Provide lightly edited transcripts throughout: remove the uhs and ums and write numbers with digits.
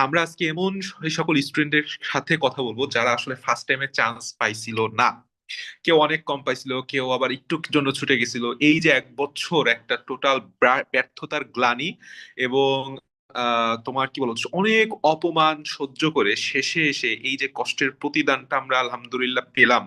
আমরা আজকে এমন এই সকল স্টুডেন্টের সাথে কথা বলবো যারা আসলে ফার্স্ট টাইমে চান্স পাইছিল না। কেউ অনেক কম পাইছিল, কেউ আবার একটু জন্য ছুটে গেছিল। এই যে এক বছর একটা টোটাল ব্যর্থতার গ্লানি এবং তোমার কি বলছো অনেক অপমান সহ্য করে শেষে এসে এই যে কষ্টের প্রতিদানটা আমরা আলহামদুলিল্লাহ পেলাম।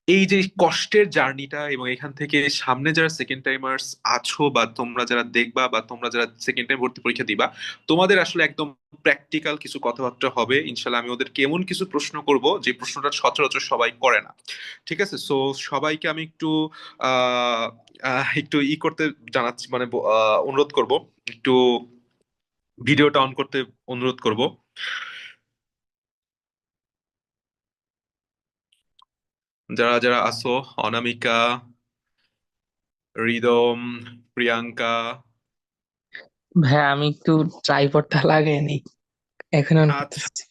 এই যে কষ্টের জার্নিটা এবং এখান থেকে সামনে যারা সেকেন্ড টাইমার্স আছো বা তোমরা যারা দেখবা বা তোমরা যারা সেকেন্ড টাইম ভর্তি পরীক্ষা দিবা, তোমাদের আসলে একদম প্র্যাকটিক্যাল কিছু কথাবার্তা হবে ইনশাল্লাহ। আমি ওদেরকে এমন কিছু প্রশ্ন করব যে প্রশ্নটা সচরাচর সবাই করে না। ঠিক আছে, সো সবাইকে আমি একটু আহ একটু করতে জানাচ্ছি, মানে অনুরোধ করব একটু ভিডিওটা অন করতে অনুরোধ করব। যারা যারা আছো, অনামিকা, রিদম, প্রিয়াঙ্কা। ভাই আমি একটু ট্রাইপডটা লাগাই নি, এখন অন আচ্ছা, করতেছি।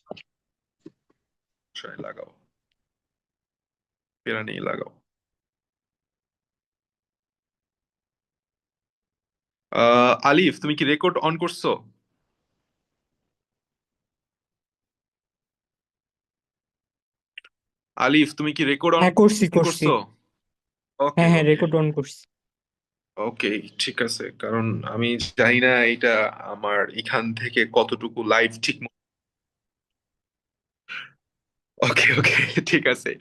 লাগাও, পেরা নেই, লাগাও। আলিফ, তুমি কি রেকর্ড অন করছো? আলিফ, তুমি কি রেকর্ড অন হ্যাঁ, করছি করছি। করছো? ওকে হ্যাঁ হ্যাঁ, ওকে রেকর্ড অন করছি। ওকে, ঠিক আছে। কারণ আমি জানি না এটা আমার এখান থেকে কতটুকু লাইভ ঠিক। ওকে ওকে, ঠিক আছে,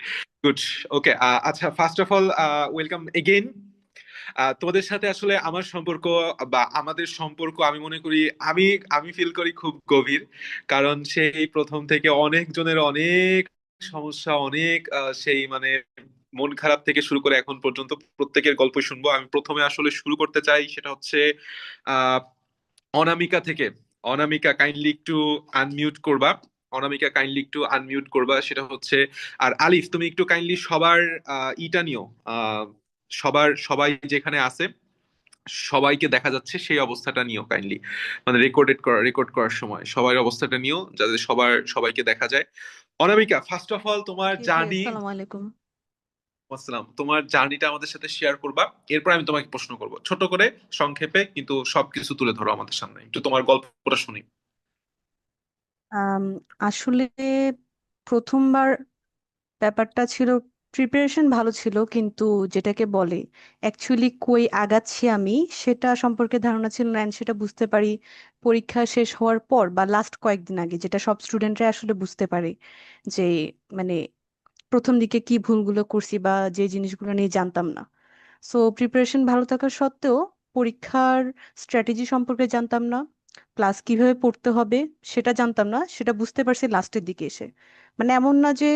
গুড। ওকে, আচ্ছা, first of all welcome again. তোমাদের সাথে আসলে আমার সম্পর্ক বা আমাদের সম্পর্ক আমি মনে করি, আমি আমি ফিল করি খুব গভীর। কারণ সেই প্রথম থেকে অনেক জনের অনেক সমস্যা, অনেক সেই মানে মন খারাপ থেকে শুরু করে এখন পর্যন্ত প্রত্যেকের গল্প শুনবো। আমি প্রথমে আসলে শুরু করতে চাই, সেটা হচ্ছে আহ অনামিকা থেকে। অনামিকা, কাইন্ডলি একটু আনমিউট করবা। অনামিকা, কাইন্ডলি একটু আনমিউট করবা, সেটা হচ্ছে। আর আলিফ, তুমি একটু কাইন্ডলি সবার ইটা নিও, আহ, সবাই যেখানে আছে সবাইকে দেখা যাচ্ছে সেই অবস্থাটা নিও কাইন্ডলি। মানে রেকর্ড করার সময় সবার অবস্থাটা নিও যাতে সবাইকে দেখা যায়। অনামিকা, ফার্স্ট অফ অল তোমার জি ভাই, জার্নি। আসসালামু আলাইকুম। আসসালাম, তোমার জার্নিটা আমাদের সাথে শেয়ার করবা। এরপর আমি তোমাকে প্রশ্ন করব ছোট করে, সংক্ষেপে, কিন্তু সবকিছু তুলে ধরো আমাদের সামনে, একটু তোমার গল্পটা শুনি। আম, আসলে প্রথমবার ব্যাপারটা ছিল, প্রিপারেশন ভালো ছিল কিন্তু যেটাকে বলে অ্যাকচুয়ালি কই আগাচ্ছি আমি সেটা সম্পর্কে ধারণা ছিল না, and সেটা বুঝতে পারি পরীক্ষা শেষ হওয়ার পর বা লাস্ট কয়েকদিন আগে, যেটা সব স্টুডেন্টরা আসলে বুঝতে পারে যে মানে প্রথম দিকে কি ভুলগুলো করছি বা যে জিনিসগুলো নিয়ে জানতাম না। সো প্রিপারেশন ভালো থাকা সত্ত্বেও পরীক্ষার স্ট্র্যাটেজি সম্পর্কে জানতাম না, ক্লাস কিভাবে পড়তে হবে সেটা জানতাম না, সেটা বুঝতে পারছি লাস্টের দিকে এসে। মানে এমন না যে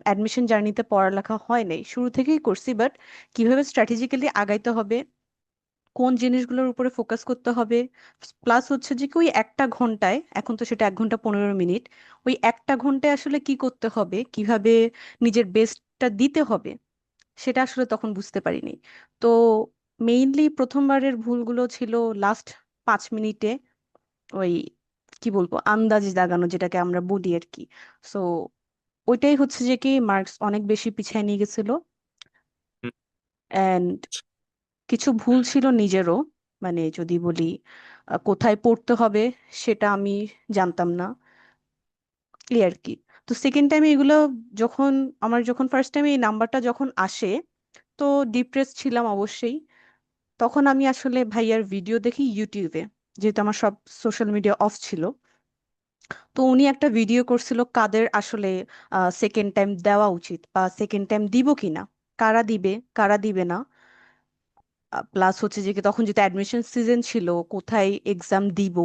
অ্যাডমিশন জার্নিতে পড়ালেখা হয় নাই, শুরু থেকেই করছি, বাট কিভাবে স্ট্র্যাটেজিক্যালি আগাইতে হবে, কোন জিনিসগুলোর উপরে ফোকাস করতে হবে, প্লাস হচ্ছে যে কি ওই একটা ঘন্টায়, এখন তো সেটা 1 ঘন্টা 15 মিনিট, ওই একটা ঘন্টায় আসলে কি করতে হবে, কিভাবে নিজের বেস্টটা দিতে হবে, সেটা আসলে তখন বুঝতে পারিনি। তো মেইনলি প্রথমবারের ভুলগুলো ছিল লাস্ট 5 মিনিটে ওই কি বলবো আন্দাজ দাগানো, যেটাকে আমরা বলি আর কি। সো ওইটাই হচ্ছে যে কি মার্কস অনেক বেশি পিছিয়ে নিয়ে গেছিল। হুম, অ্যান্ড কিছু ভুল ছিল নিজেরও, মানে যদি বলি কোথায় পড়তে হবে সেটা আমি জানতাম না, এই আর কি। তো সেকেন্ড টাইমে এগুলো যখন যখন ফার্স্ট টাইমে এই নাম্বারটা যখন আসে, তো ডিপ্রেস ছিলাম অবশ্যই। তখন আমি আসলে ভাইয়ার ভিডিও দেখি ইউটিউবে, যেহেতু আমার সব সোশ্যাল মিডিয়া অফ ছিল। তো উনি একটা ভিডিও করছিল কাদের আসলে সেকেন্ড টাইম দেওয়া উচিত বা সেকেন্ড টাইম দিব কিনা, কারা দিবে কারা দিবে না। প্লাস হচ্ছে যে কি তখন যেটা অ্যাডমিশন সিজন ছিল, কোথায় এক্সাম দিব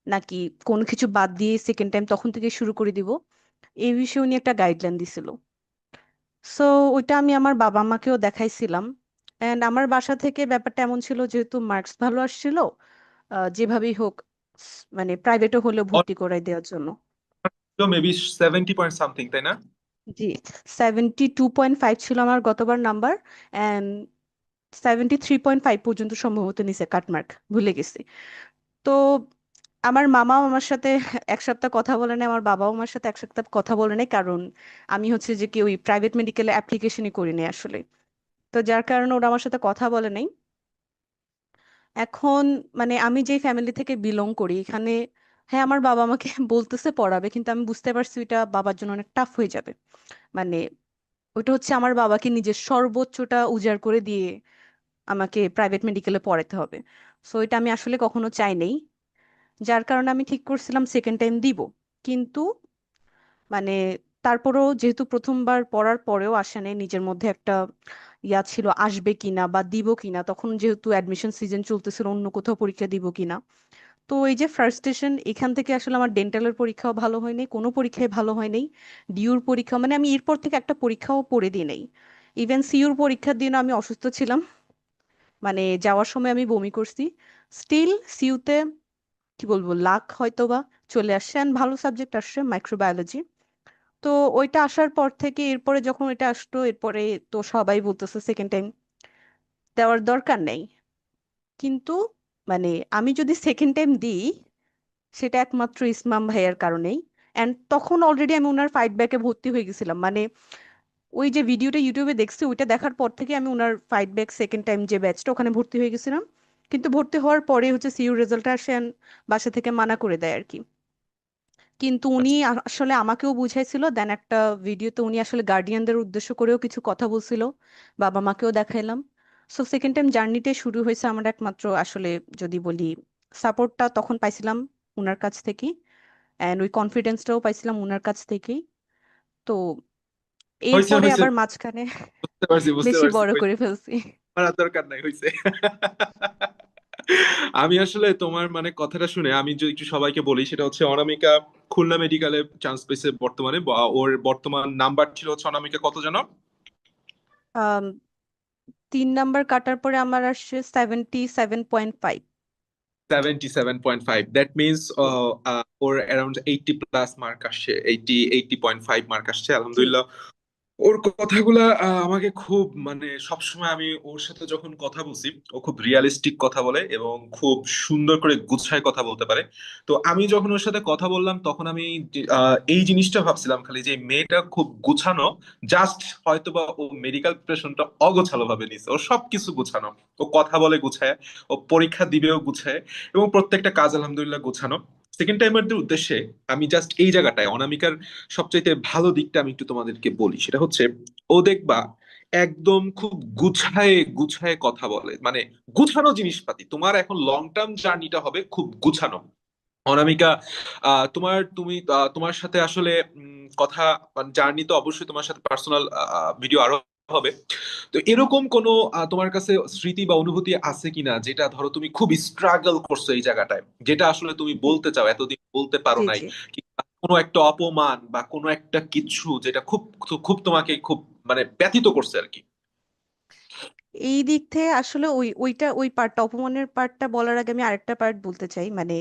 নাকি কোনো কিছু বাদ দিয়ে সেকেন্ড টাইম তখন থেকে শুরু করে দিব, এই বিষয়ে উনি একটা গাইডলাইন দিছিল। সো ওইটা আমি আমার বাবা মাকেও দেখাইছিলাম। অ্যান্ড আমার বাসা থেকে ব্যাপারটা এমন ছিল, যেহেতু মার্কস ভালো আসছিল, যেভাবেই হোক মানে প্রাইভেটে হলেও ভর্তি করাই দেওয়ার জন্য। মেবি 70 পয়েন্ট সামথিং, তাই না? জি, 72.5 ছিল আমার গতবার নাম্বার, অ্যান্ড 73.5 পর্যন্ত সম্ভবত নিচে কাটমার্ক, ভুলে গেছি। তো আমার মামাও আমার সাথে 1 সপ্তাহ কথা বলে নাই, আমার বাবাও আমার সাথে 1 সপ্তাহ কথা বলে নাই, কারণ আমি হচ্ছে যে কি ওই প্রাইভেট মেডিকেলে অ্যাপ্লিকেশনই করিনি আসলে। তো যার কারণে ওরা আমার সাথে কথা বলে নাই। এখন মানে আমি যে ফ্যামিলি থেকে বিলং করি, এখানে হ্যাঁ, আমার বাবা আমাকে বলতেছে পড়াবে, কিন্তু আমি বুঝতে পারছি ওইটা বাবার জন্য অনেক টাফ হয়ে যাবে। মানে ওইটা হচ্ছে আমার বাবাকে নিজের সর্বোচ্চটা উজাড় করে দিয়ে আমাকে প্রাইভেট মেডিকেলে পড়াতে হবে। সো এটা আমি আসলে কখনো চাই নাই, যার কারণে আমি ঠিক করছিলাম সেকেন্ড টাইম দিব। কিন্তু মানে তারপরেও যেহেতু প্রথমবার পড়ার পরেও আসে নাই, নিজের মধ্যে একটা ইয়া ছিল আসবে কিনা বা দিব কিনা, তখন যেহেতু অ্যাডমিশন সিজন চলতেছিল অন্য কোথাও পরীক্ষা দিব কিনা। তো এই যে ফার্স্টেশন, এখান থেকে আসলে আমার ডেন্টালের পরীক্ষাও ভালো হয়নি, কোনো পরীক্ষায় ভালো হয়নি। ডিউর পরীক্ষা মানে আমি এরপর থেকে একটা পরীক্ষাও পড়ে দিই নাই। ইভেন সিউর পরীক্ষার দিন আমি অসুস্থ ছিলাম, মানে যাওয়ার সময় আমি বমি করছি। স্টিল সিউতে কি বলবো, লাক হয়তো বা চলে আসছে, and ভালো সাবজেক্ট আসছে মাইক্রোবায়োলজি। তো ওইটা আসার পর থেকে এরপরে যখন এটা আসলো, এরপরে তো সবাই বলতেছে সেকেন্ড টাইম দেওয়ার দরকার নেই। কিন্তু মানে আমি যদি সেকেন্ড টাইম দিই, সেটা একমাত্র ইসমাম ভাইয়ার কারণেই। অ্যান্ড তখন অলরেডি আমি ওনার ফাইট ব্যাকে ভর্তি হয়ে গেছিলাম, মানে ওই যে ভিডিওটা ইউটিউবে দেখছি, ওইটা দেখার পর থেকে আমি ওনার ফাইট ব্যাক সেকেন্ড টাইম যে ব্যাচটা, ওখানে ভর্তি হয়ে গেছিলাম। কিন্তু ভর্তি হওয়ার পরে হচ্ছে সিইউ রেজাল্ট আসে and বাসা থেকে মানা করে দেয় আর কি। কিন্তু উনি আচ্ছা, আসলে আমাকেও বুঝাইছিল, দেন একটা ভিডিওতে উনি আসলে গার্ডিয়ানদের উদ্দেশ্য করেও কিছু কথা বলছিল, বাবা মাকেও দেখাইলাম। সো সেকেন্ড টাইম জার্নিতে শুরু হয়েছে আমার একমাত্র আসলে, যদি বলি, সাপোর্টটা তখন পাইছিলাম উনার কাছ থেকেই, অ্যান্ড ওই কনফিডেন্সটাও পাইছিলাম উনার কাছ থেকেই। তো হয়েছে এরপরে হয়েছে, আবার মাঝখানে বুঝতে পারছি বুঝতে বেশি পারছি, বড় করে ফেলছি। করার দরকার নাই, হয়েছে। আমি আসলে তোমার মানে কথাটা শুনে আমি যদি একটু সবাইকে বলি, সেটা হচ্ছে অনামিকা খুলনা মেডিকেলে চান্স পেয়েছে বর্তমানে। ওর বর্তমান নাম্বার ছিল হচ্ছে অনামিকা কত যেন? 3 নাম্বার কাটার পরে আমার আসছে 77.5। 77.5, that means or around 80 plus mark আসছে, 80.5 মার্ক আসছে, জি। আলহামদুলিল্লাহ। ওর কথাগুলা আমাকে খুব মানে সবসময় আমি ওর সাথে যখন কথা বলছি, ও খুব রিয়ালিস্টিক কথা বলে এবং খুব সুন্দর করে গুছায় কথা বলতে পারে। তো আমি যখন ওর সাথে কথা বললাম, তখন আমি এই জিনিসটা ভাবছিলাম খালি যে এই মেয়েটা খুব গুছানো। জাস্ট হয়তোবা ও মেডিকেল প্রিপারেশনটা অগোছালো ভাবে নিছে, ও সবকিছু গুছানো। ও কথা বলে গুছায়, ও পরীক্ষা দিবেও গুছায়, এবং প্রত্যেকটা কাজ আলহামদুলিল্লাহ গুছানো। সেকেন্ড টাইমের উদ্দেশ্যে আমি জাস্ট এই জায়গাটায় অনামিকার সবচাইতে ভালো দিকটা আমি একটু তোমাদেরকে বলি, সেটা হচ্ছে ও দেখবা একদম খুব গুছায়ে গুছায়ে কথা বলে, মানে গুছানো জিনিসপাতি। তোমার এখন লং টার্ম জার্নিটা হবে খুব গুছানো। অনামিকা, তোমার সাথে আসলে কথা, জার্নি তো অবশ্যই তোমার সাথে পার্সোনাল ভিডিও আরো হবে। তো এরকম কোনো তোমার কাছে স্মৃতি বা অনুভূতি আছে কিনা, যেটা ধরো তুমি খুব স্ট্রাগল করছো এই জায়গাটায়, যেটা আসলে তুমি জি বলতে চাও এতদিন বলতে পারো জি নাই, জি। কিংবা কোনো একটা অপমান বা কোনো একটা কিছু যেটা খুব খুব তোমাকে খুব মানে ব্যথিত করছে আর কি? এই দিক থেকে আসলে ওই পার্টটা, অপমানের পার্টটা বলার আগে আমি আরেকটা পার্ট বলতে চাই, মানে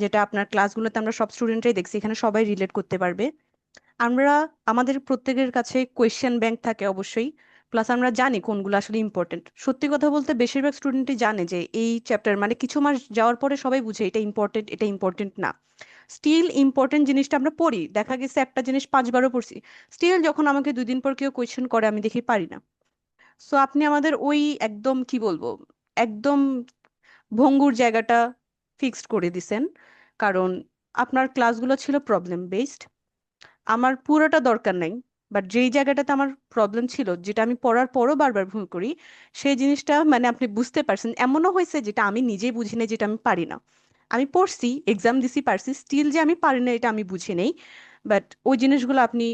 যেটা আপনার ক্লাসগুলোতে আমরা সব স্টুডেন্টরাই দেখছি, এখানে সবাই রিলেট করতে পারবে। আমরা আমাদের প্রত্যেকের কাছে কোয়েশ্চেন ব্যাংক থাকে অবশ্যই, প্লাস আমরা জানি কোনগুলো আসলে ইম্পর্টেন্ট। সত্যি কথা বলতে বেশিরভাগ স্টুডেন্টই জানে যে এই চ্যাপ্টার, মানে কিছু মাস যাওয়ার পরে সবাই বুঝে এটা ইম্পর্টেন্ট, এটা ইম্পর্টেন্ট না। স্টিল ইম্পর্টেন্ট জিনিসটা আমরা পড়ি, দেখা গেছে একটা জিনিস 5 বারও পড়ছি, স্টিল যখন আমাকে 2 দিন পর কেউ কোয়েশ্চেন করে আমি দেখি পারি না। সো আপনি আমাদের ওই একদম কি বলবো, একদম ভঙ্গুর জায়গাটা ফিক্সড করে দিছেন। কারণ আপনার ক্লাসগুলো ছিল প্রবলেম বেসড, আমার পুরোটা দরকার নাই, বাট যেই জায়গাটাতে আমার প্রবলেম ছিল, যেটা আমি পড়ার পরও বারবার ভুল করি, সেই জিনিসটা মানে আপনি বুঝতে পারছেন। এমনও হয়েছে যেটা আমি নিজেই বুঝি না, যেটা আমি পারি না। আমি পড়ছি, এক্সাম দিছি, পারছি, স্টিল যে আমি পারি না এটা আমি বুঝি নেই। বাট ওই জিনিসগুলো আপনি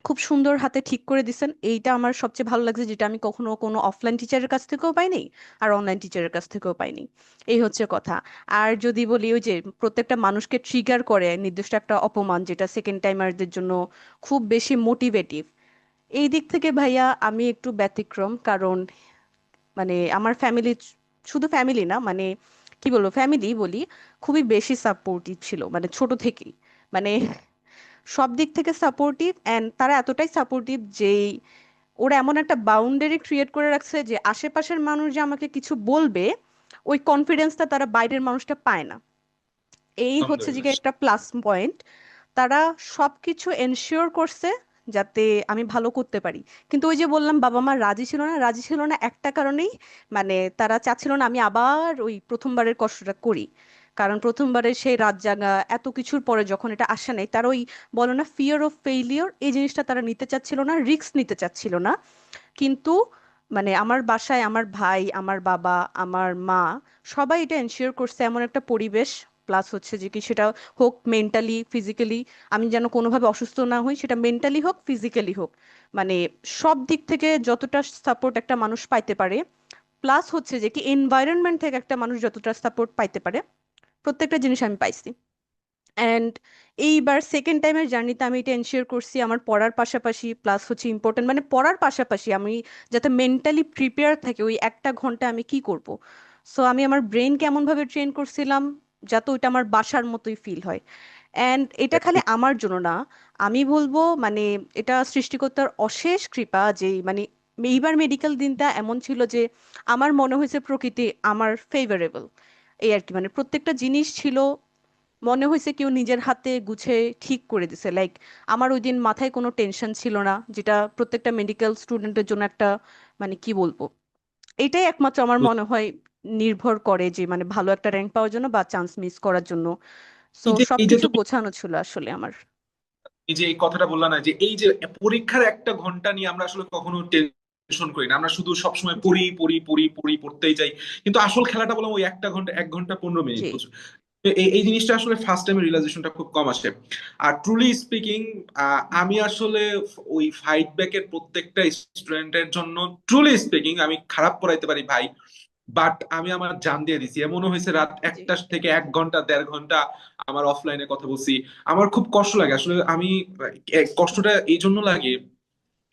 খুব সুন্দর হাতে ঠিক করে দিছেন, এইটা আমার সবচেয়ে ভালো লাগছে, যেটা আমি কখনো কোনো অফলাইন টিচারের কাছ থেকেও পাইনি আর অনলাইন টিচারের কাছ থেকেও পাইনি। এই হচ্ছে কথা। আর যদি বলি ওই যে প্রত্যেকটা মানুষকে ট্রিগার করে নির্দিষ্ট একটা অপমান, যেটা সেকেন্ড টাইমারদের জন্য খুব বেশি মোটিভেটিভ, এই দিক থেকে ভাইয়া আমি একটু ব্যতিক্রম। কারণ মানে আমার ফ্যামিলি, শুধু ফ্যামিলি না, মানে কি বলবো, ফ্যামিলি বলি, খুবই বেশি সাপোর্টিভ ছিল মানে ছোট থেকেই, মানে সব দিক থেকে সাপোর্টিভ। অ্যান্ড তারা এতটাই সাপোর্টিভ যে ওরা এমন একটা বাউন্ডারি ক্রিয়েট করে রাখছে যে আশেপাশের মানুষ যে আমাকে কিছু বলবে, ওই কনফিডেন্সটা তারা বাইরের মানুষটা পায় না। এই হচ্ছে যে আলহামদুলিল্লাহ। একটা প্লাস পয়েন্ট। তারা সবকিছু এনশিওর করছে যাতে আমি ভালো করতে পারি। কিন্তু ওই যে বললাম বাবা মা রাজি ছিল না, রাজি ছিল না একটা কারণেই, মানে তারা চাচ্ছিল না আমি আবার ওই প্রথমবারের কষ্টটা করি। কারণ প্রথমবারে সেই রাত জাগা এত কিছুর পরে যখন এটা আসে নাই, তার ওই বলো না ফিয়ার অফ ফেইলিওর, এই জিনিসটা তারা নিতে চাচ্ছিল না, রিস্ক নিতে চাচ্ছিল না। কিন্তু মানে আমার বাসায় আমার ভাই, আমার বাবা, আমার মা, সবাই এটা এনশিওর করছে এমন একটা পরিবেশ, প্লাস হচ্ছে যে কি সেটা হোক মেন্টালি ফিজিক্যালি, আমি যেন কোনোভাবে অসুস্থ না হই, সেটা মেন্টালি হোক ফিজিক্যালি হোক, মানে সব দিক থেকে যতটা সাপোর্ট একটা মানুষ পাইতে পারে, প্লাস হচ্ছে যে কি এনভায়রনমেন্ট থেকে একটা মানুষ যতটা সাপোর্ট পাইতে পারে, প্রত্যেকটা জিনিস আমি পাইছি। অ্যান্ড এইবার সেকেন্ড টাইমের জার্নিতে আমি এটা এনশিওর করছি আমার পড়ার পাশাপাশি, প্লাস হচ্ছে ইম্পর্টেন্ট মানে পড়ার পাশাপাশি আমি যাতে মেন্টালি প্রিপেয়ার থাকে ওই একটা ঘন্টা আমি কি করব। সো আমি আমার ব্রেনকে এমনভাবে ট্রেন করছিলাম যাতে ওইটা আমার বাসার মতোই ফিল হয়। অ্যান্ড এটা খালি আমার জন্য না, আমি বলবো মানে এটা সৃষ্টিকর্তার অশেষ কৃপা যে মানে এইবার মেডিকেল দিনটা এমন ছিল যে আমার মনে হয়েছে প্রকৃতি আমার ফেভারেবল। এই আর কি, মানে প্রত্যেকটা জিনিস ছিল মনে হয়েছে কেউ নিজের হাতে গুছিয়ে ঠিক করে দিছে। লাইক আমার ওই দিন মাথায় কোনো টেনশন ছিল না, যেটা প্রত্যেকটা মেডিকেল স্টুডেন্টের জন্য একটা মানে কি বলবো, এটাই একমাত্র আমার মনে হয় নির্ভর করে যে মানে ভালো একটা র্যাঙ্ক পাওয়ার জন্য বা চান্স মিস করার জন্য। সো এই যে সবকিছু তুমি গোছানো ছিল আসলে আমার। এই যে এই কথাটা বললা না, যে এই যে পরীক্ষার একটা ঘন্টা নিয়ে আমরা আসলে কখনো টেনশন করি না, আমরা শুধু সবসময় জি পড়ি পড়ি পড়ি পড়ি পড়তেই যাই। কিন্তু আসল খেলাটা বললাম ওই একটা ঘন্টা, 1 ঘন্টা 15 মিনিট, জি বুঝছো? তো এই জিনিসটা আসলে ফার্স্ট টাইম রিয়েলাইজেশনটা খুব কম আসে। আর ট্রুলি স্পিকিং, আমি আসলে ওই ফাইট ব্যাকের প্রত্যেকটা স্টুডেন্টের জন্য, ট্রুলি স্পিকিং, আমি খারাপ পড়াইতে পারি ভাই, বাট আমি আমার জান দিয়ে দিছি। এমনও হয়েছে রাত জি 1টা থেকে 1 ঘন্টা 1.5 ঘন্টা আমার অফলাইনে কথা বলছি। আমার খুব কষ্ট লাগে আসলে, আমি কষ্টটা এই জন্য লাগে,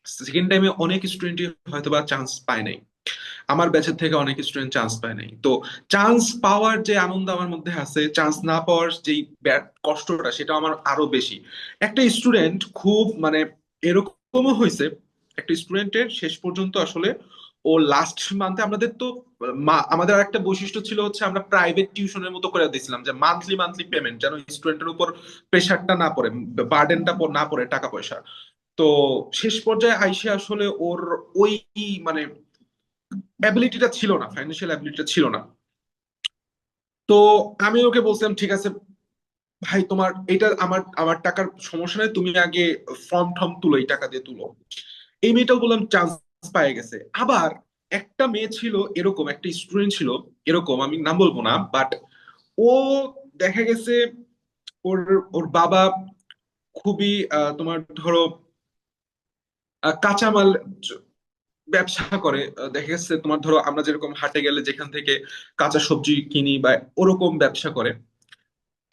সেকেন্ড টাইমে অনেক স্টুডেন্টই হয়তো বা চান্স পায় নাই, আমার ব্যাচের থেকে অনেক স্টুডেন্ট চান্স পায় নাই। তো চান্স পাওয়ার যে আনন্দ আমার মধ্যে আছে, চান্স না পাওয়ার যেই কষ্টটা, সেটা আমার আরো বেশি। একটা স্টুডেন্ট খুব মানে এরকমও হয়েছে, একটা স্টুডেন্টের শেষ পর্যন্ত আসলে ও লাস্ট মান্থে, আমাদের তো আমাদের একটা বৈশিষ্ট্য ছিল হচ্ছে আমরা প্রাইভেট টিউশনের মতো করে দিয়েছিলাম, যে মান্থলি মান্থলি পেমেন্ট, যেন স্টুডেন্টের উপর প্রেশারটা না পড়ে, বার্ডেনটা না পড়ে টাকা পয়সা। তো শেষ পর্যায়ে আইসে আসলে ওর ওই মানে অ্যাবিলিটিটা ছিল না, ফাইন্যান্সিয়াল অ্যাবিলিটিটা ছিল না। তো আমি ওকে বলছিলাম, ঠিক আছে ভাই, তোমার এটা আমার আমার টাকার সমস্যা নেই, তুমি আগে ফর্ম টর্ম তুলো, এই টাকা দিয়ে তুলো। এই মেয়েটাও বললাম চান্স পেয়ে গেছে। আবার একটা মেয়ে ছিল এরকম, একটা স্টুডেন্ট ছিল এরকম, আমি নাম বলবো না, বাট ও দেখা গেছে ওর ওর বাবা খুবই তোমার ধরো কাঁচামাল ব্যবসা করে। দেখা গেছে তোমার ধরো আমরা যেরকম হাটে গেলে যেখান থেকে কাঁচা সবজি কিনি বা ওরকম ব্যবসা করে।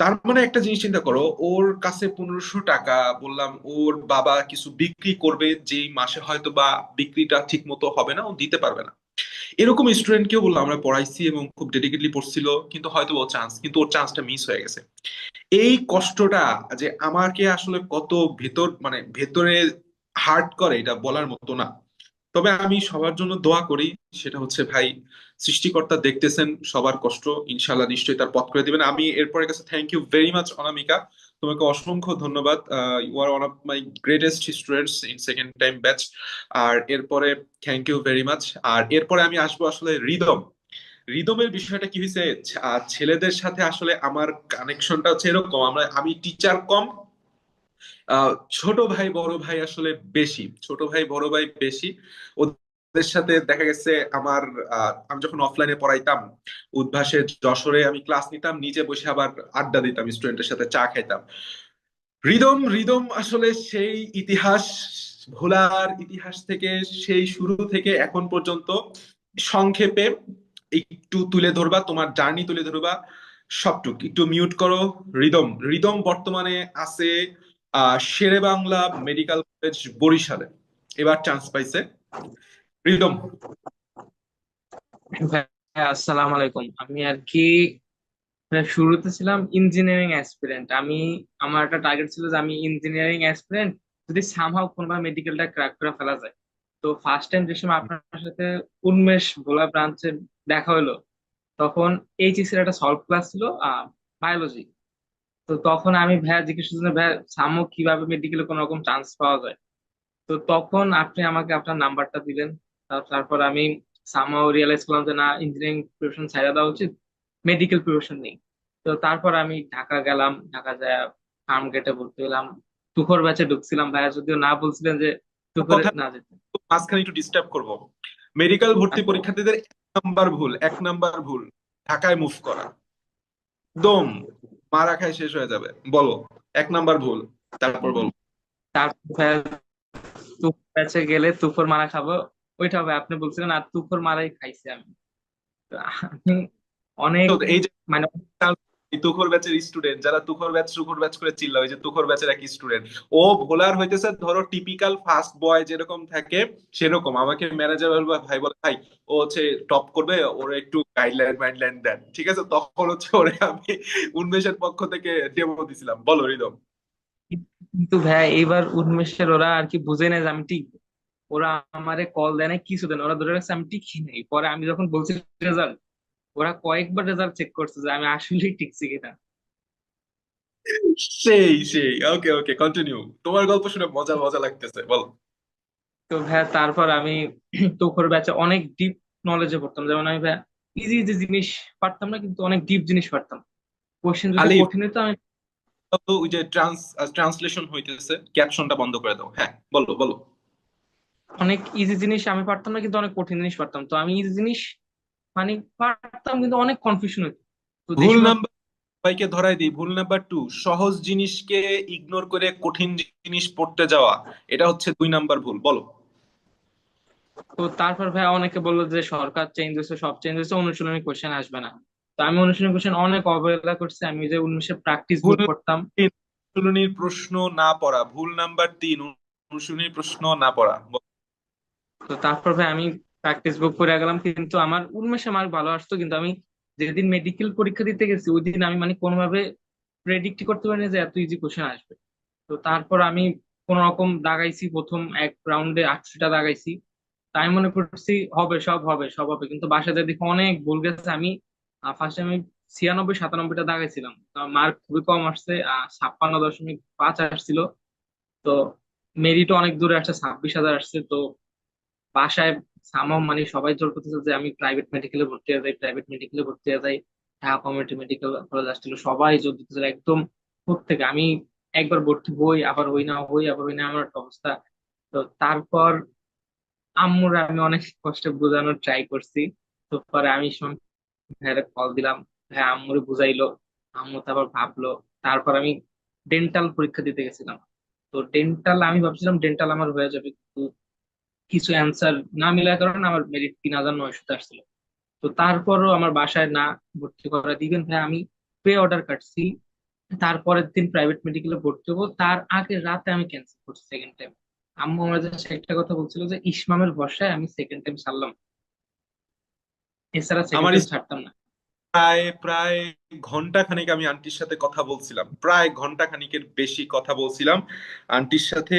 তার মানে একটা জিনিস চিন্তা করো, ওর কাছে 1500 টাকা, বললাম ওর বাবা কিছু বিক্রি করবে যেই মাসে হয়তো বা বিক্রিটা ঠিক মতো হবে না, ও দিতে পারবে না। এরকম স্টুডেন্টকেও বললাম আমরা পড়াইছি এবং খুব ডেডিকেটলি পড়ছিল, কিন্তু হয়তো ও চান্স, কিন্তু ওর চান্সটা মিস হয়ে গেছে। এই কষ্টটা যে আমাকে আসলে কত ভেতর মানে ভেতরে হার্ট করে, এটা বলার মতো না। তবে আমি সবার জন্য দোয়া করি, সেটা হচ্ছে ভাই, সৃষ্টিকর্তা দেখতেছেন সবার কষ্ট, ইনশাল্লাহ নিশ্চয়ই তার পথ করে দিবেন। আমি এরপরে কাছে thank you very much Anamika, তোমাকে অসংখ্য ধন্যবাদ। You are one of my greatest students in second time batch. আর এরপরে থ্যাংক ইউ ভেরি মাচ। আর এরপরে আমি আসবো আসলে রিদম। রিদমের বিষয়টা কি হয়েছে, ছেলেদের সাথে আসলে আমার কানেকশনটা হচ্ছে এরকম, আমি টিচার কম, আহ, ছোট ভাই বড় ভাই আসলে বেশি, ছোট ভাই বড় ভাই বেশি। ওদের সাথে দেখা গেছে আমার, আমি যখন অফলাইনে পড়াইতাম উদ্ভাসে যশোরে, আমি ক্লাস নিতাম, নিচে বসে আবার আড্ডা দিতাম, স্টুডেন্টের সাথে চা খাইতাম। রিদম রিদম আসলে সেই ইতিহাস, ভোলার ইতিহাস থেকে, সেই শুরু থেকে এখন পর্যন্ত সংক্ষেপে একটু তুলে ধরবা, তোমার জার্নি তুলে ধরবা সবটুক, একটু মিউট করো। রিদম রিদম বর্তমানে আছে শেরে বাংলা মেডিকেল কলেজ বরিশালে, এবার চান্স পাইছে রিদম। ভাইয়া, আসসালামু আলাইকুম। আমি আর কি মানে শুরুতে ছিলাম ইঞ্জিনিয়ারিং অ্যাসপিরেন্ট। আমার একটা টার্গেট ছিল যে আমি ইঞ্জিনিয়ারিং অ্যাসপিরেন্ট, যদি সামহাও কোনোভাবে মেডিকেলটা ক্র্যাক করে ফেলা যায়। তো ফার্স্ট টাইম যে সময় আপনার সাথে উন্মেষ ভোলা ব্রাঞ্চে দেখা হলো, তখন এইচএসসি এর একটা সলভ ক্লাস ছিল, বায়োলজি। তো তখন আমি ভাইয়া জিজ্ঞেস করছিলাম, ভাইয়া সামো কিভাবে মেডিকেলে কোনো রকম চান্স পাওয়া যায়। তো তখন আপনি আমাকে আপনার নাম্বারটা দিলেন। তারপর আমি সামহাও রিয়েলাইজ করলাম যে না, ইঞ্জিনিয়ারিং প্রিপারেশন ছাড়া দেওয়া উচিত, মেডিকেল প্রিপারেশন নেই। তো তারপর আমি ঢাকা গেলাম, ঢাকা যায় ফার্ম গেটে ভর্তি হলাম। তুখোর ব্যাচে ঢুকছিলাম, ভাইয়া যদিও না বলছিলেন যে তুখোরে কথা না যেতে। মাঝখানে একটু ডিস্টার্ব করব। মেডিকেল ভর্তি আচ্ছা, পরীক্ষার্থীদের এক নাম্বার ভুল ঢাকায় মুভ করা। একদম মারা খায় শেষ হয়ে যাবে। বলো, 1 নাম্বার ভুল, তারপর বলো। তারপর ভাইয়া তুখোর ব্যাচে গেলে তুখোর মারা খাবো, ওইটা হবে আপনি বলছিলেন, আর তুখোর মারাই খাইছি আমি। তো আমি অনেক তো এই যে মানে এই তুখোর ব্যাচের স্টুডেন্ট যারা তুখোর ব্যাচ করে চিল্লা, ওই যে তুখোর ব্যাচের এক স্টুডেন্ট, ও ভোলার হইতেছে ধরো টিপিক্যাল ফার্স্ট বয় যেরকম থাকে সেরকম। আমাকে ম্যানেজার বলবে, ভাই বলে ভাই ও হচ্ছে টপ করবে, ওরা একটু গাইডলাইন মাইডলাইন দেন, ঠিক আছে? তখন হচ্ছে ওরে আমি উন্মেষের পক্ষ থেকে ডেমো দিছিলাম। বলো হৃদম। কিন্তু ভাইয়া এইবার উন্মেষের ওরা আর কি বুঝে নেয় যে আমি ঠিক, ওরা আমারে কল দেয় না কিছু দেয় না, ওরা ধরে রাখছে আমি টিকছি নাই। পরে আমি যখন বলছি রেজাল্ট, ওরা কয়েকবার রেজাল্ট চেক করছে যে আমি আসলেই টিকছি কিনা। সেই সেই ওকে ওকে, কন্টিনিউ। তোমার গল্প শুনে মজা মজা লাগতেছে, বলো। তো ভাইয়া তারপর আমি তুখোর ব্যাচে অনেক ডিপ নলেজে পড়তাম, যেমন আমি ভাইয়া ইজি ইজি জিনিস পারতাম না, কিন্তু অনেক ডিপ জিনিস পারতাম। কোশ্চেন যদি আলিফ, কঠিন হতো আমি তো ওই যে ট্রান্সলেশন হইতেছে, ক্যাপশনটা বন্ধ করে দাও। হ্যাঁ, বলো বলো। অনেক ইজি জিনিস আমি পারতাম না, কিন্তু অনেক কঠিন জিনিস পারতাম। তো আমি ইজি জিনিস মানে পারতাম, কিন্তু অনেক কনফিউশন হতো। তো যে ভুল সময় নাম্বার, সবাইকে ধরাই দিই, ভুল নাম্বার 2, সহজ জিনিসকে ইগনোর করে কঠিন জিনিস পড়তে যাওয়া। এটা হচ্ছে 2 নাম্বার ভুল। বলো। তো তারপর ভাই অনেকে বললো যে সরকার চেঞ্জ হয়েছে, সব চেঞ্জ হয়েছে, অনুশীলনী কোশ্চেন আসবে না। তো আমি অনুশীলনী কোশ্চেন অনেক অবহেলা করছি, আমি যে উনিশে প্র্যাকটিস ভুল বুক পড়তাম। 3, অনুশীলনীর প্রশ্ন না পড়া। ভুল নাম্বার 3, অনুশীলনীর প্রশ্ন না পড়া। তো তারপর ভাই আমি প্র্যাকটিস বুক করে গেলাম, কিন্তু আমার উনিশে মার্ক ভালো আসতো, কিন্তু আমি যেদিন মেডিকেল পরীক্ষা দিতে গেছি ওই দিন আমি মানে কোনোভাবে প্রেডিক্ট করতে পারিনি যে এত ইজি কোশ্চেন আসবে। তো তারপর আমি কোন রকম দাগাইছি, প্রথম এক রাউন্ডে 80টা দাগাইছি। তাই মনে করছি হবে, সব হবে, সব হবে, কিন্তু বাসাতে দেখি অনেক ভুল গেছে। আমি ফার্স্টে আমি 96 97টা দাগাইছিলাম, মার্ক খুবই কম আসছে, 56.5 আসছিল। তো মেরিটও অনেক দূরে আসছে, 26,000 আসছে। তো বাসায় সামাম মানে সবাই জোর করতেছে যে আমি প্রাইভেট মেডিকেলে ভর্তি হয়ে যাই, প্রাইভেট মেডিকেলে ভর্তি হয়ে যাই। ঢাকা কমিউনিটি মেডিকেল কলেজ আসছিল, সবাই জোর দিতেছিল একদম থেকে। আমি একবার ভর্তি হই, আবার হই না, হই আবার হই না, আমার একটা অবস্থা। তো তারপর আম্মুর আমি অনেক কষ্টে বোঝানোর ট্রাই করছি। তো পরে আমি ভাইয়ারে কল দিলাম, ভাই আম্মুরে বুঝাইলো, আম্মু তারপর ভাবলো। তারপর আমি ডেন্টাল পরীক্ষা দিতে গেছিলাম। তো ডেন্টাল আমি ভাবছিলাম ডেন্টাল আমার হয়ে যাবে, কিন্তু কিছু অ্যান্সার না মিলার কারণে আমার মেরিট 3,900 আসছিল। তো তারপরও আমার বাসায় না ভর্তি করা দিবেন ভাই, আমি প্রে অর্ডার কাটছি। তারপরের দিন প্রাইভেট মেডিকেলে ভর্তি হবো, তার আগে রাতে আমি ক্যান্সেল করছি সেকেন্ড টাইম। আম্মু আমার জাস্ট একটা কথা বলছিল যে ইসমামের ভরসায় আমি সেকেন্ড টাইম ছাড়লাম, এছাড়া সেকেন্ড আমার টাইম ছাড়তাম না। প্রায় প্রায় ঘন্টা খানিক আমি আন্টির সাথে কথা বলছিলাম, প্রায় ঘন্টা খানিকের বেশি কথা বলছিলাম আন্টির সাথে।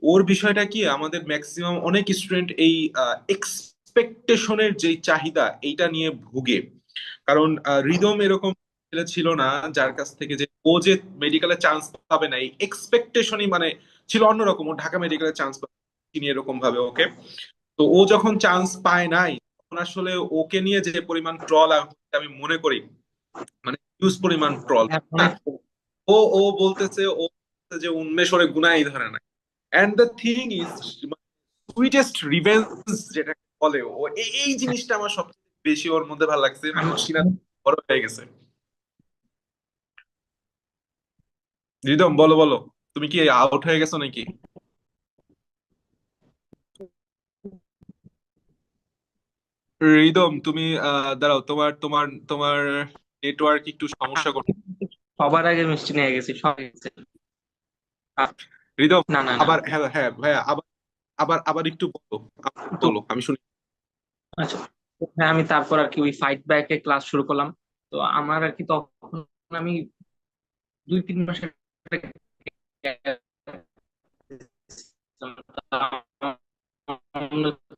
ওর বিষয়টা কি, আমাদের ম্যাক্সিমাম অনেক স্টুডেন্ট এই এক্সপেকটেশনের যে চাহিদা এইটা নিয়ে ভুগে। কারণ রিদম এরকম ছেলে ছিল না যার কাছ থেকে যে ও যে মেডিকেলে চান্স পাবে না, এই এক্সপেকটেশনই মানে ছিল অন্যরকম। ও ঢাকা মেডিকেলে চান্স পাবে চিনি এরকম ভাবে ওকে। তো ও যখন চান্স পায় নাই, তখন আসলে ওকে নিয়ে যে পরিমাণ ট্রল আমি মনে করি, মানে হিউজ পরিমাণ ট্রল। হ্যাঁ, অনেক। ও বলতেছে, যে উন্মেষ ওরে গুনাই ধরে না। And the thing is, sweetest revenge যেটাকে বলে, ও এই জিনিসটা আমার সবচেয়ে বেশি ওর মধ্যে ভালো লাগছে। মানুষ সিনা আমি বড় হয়ে গেছে। রিদম, বলো বলো, তুমি কি আউট হয়ে গেছো নাকি? রিদম, তুমি দাঁড়াও, তোমার তোমার তোমার নেটওয়ার্ক একটু সমস্যা করছে। সবার আগে মিষ্টি নিয়ে গেছি, সব গেছে। রিদম, না না না। আবার, হ্যাঁ হ্যাঁ ভাইয়া, আবার আবার আবার একটু বলো, তো বলো আমি শুনি। আচ্ছা, হ্যাঁ আমি তারপর আর কি ওই ফাইট ব্যাকে ক্লাস শুরু করলাম। তো আমার আর কি তখন আমি 2 3 মাসের একটা gap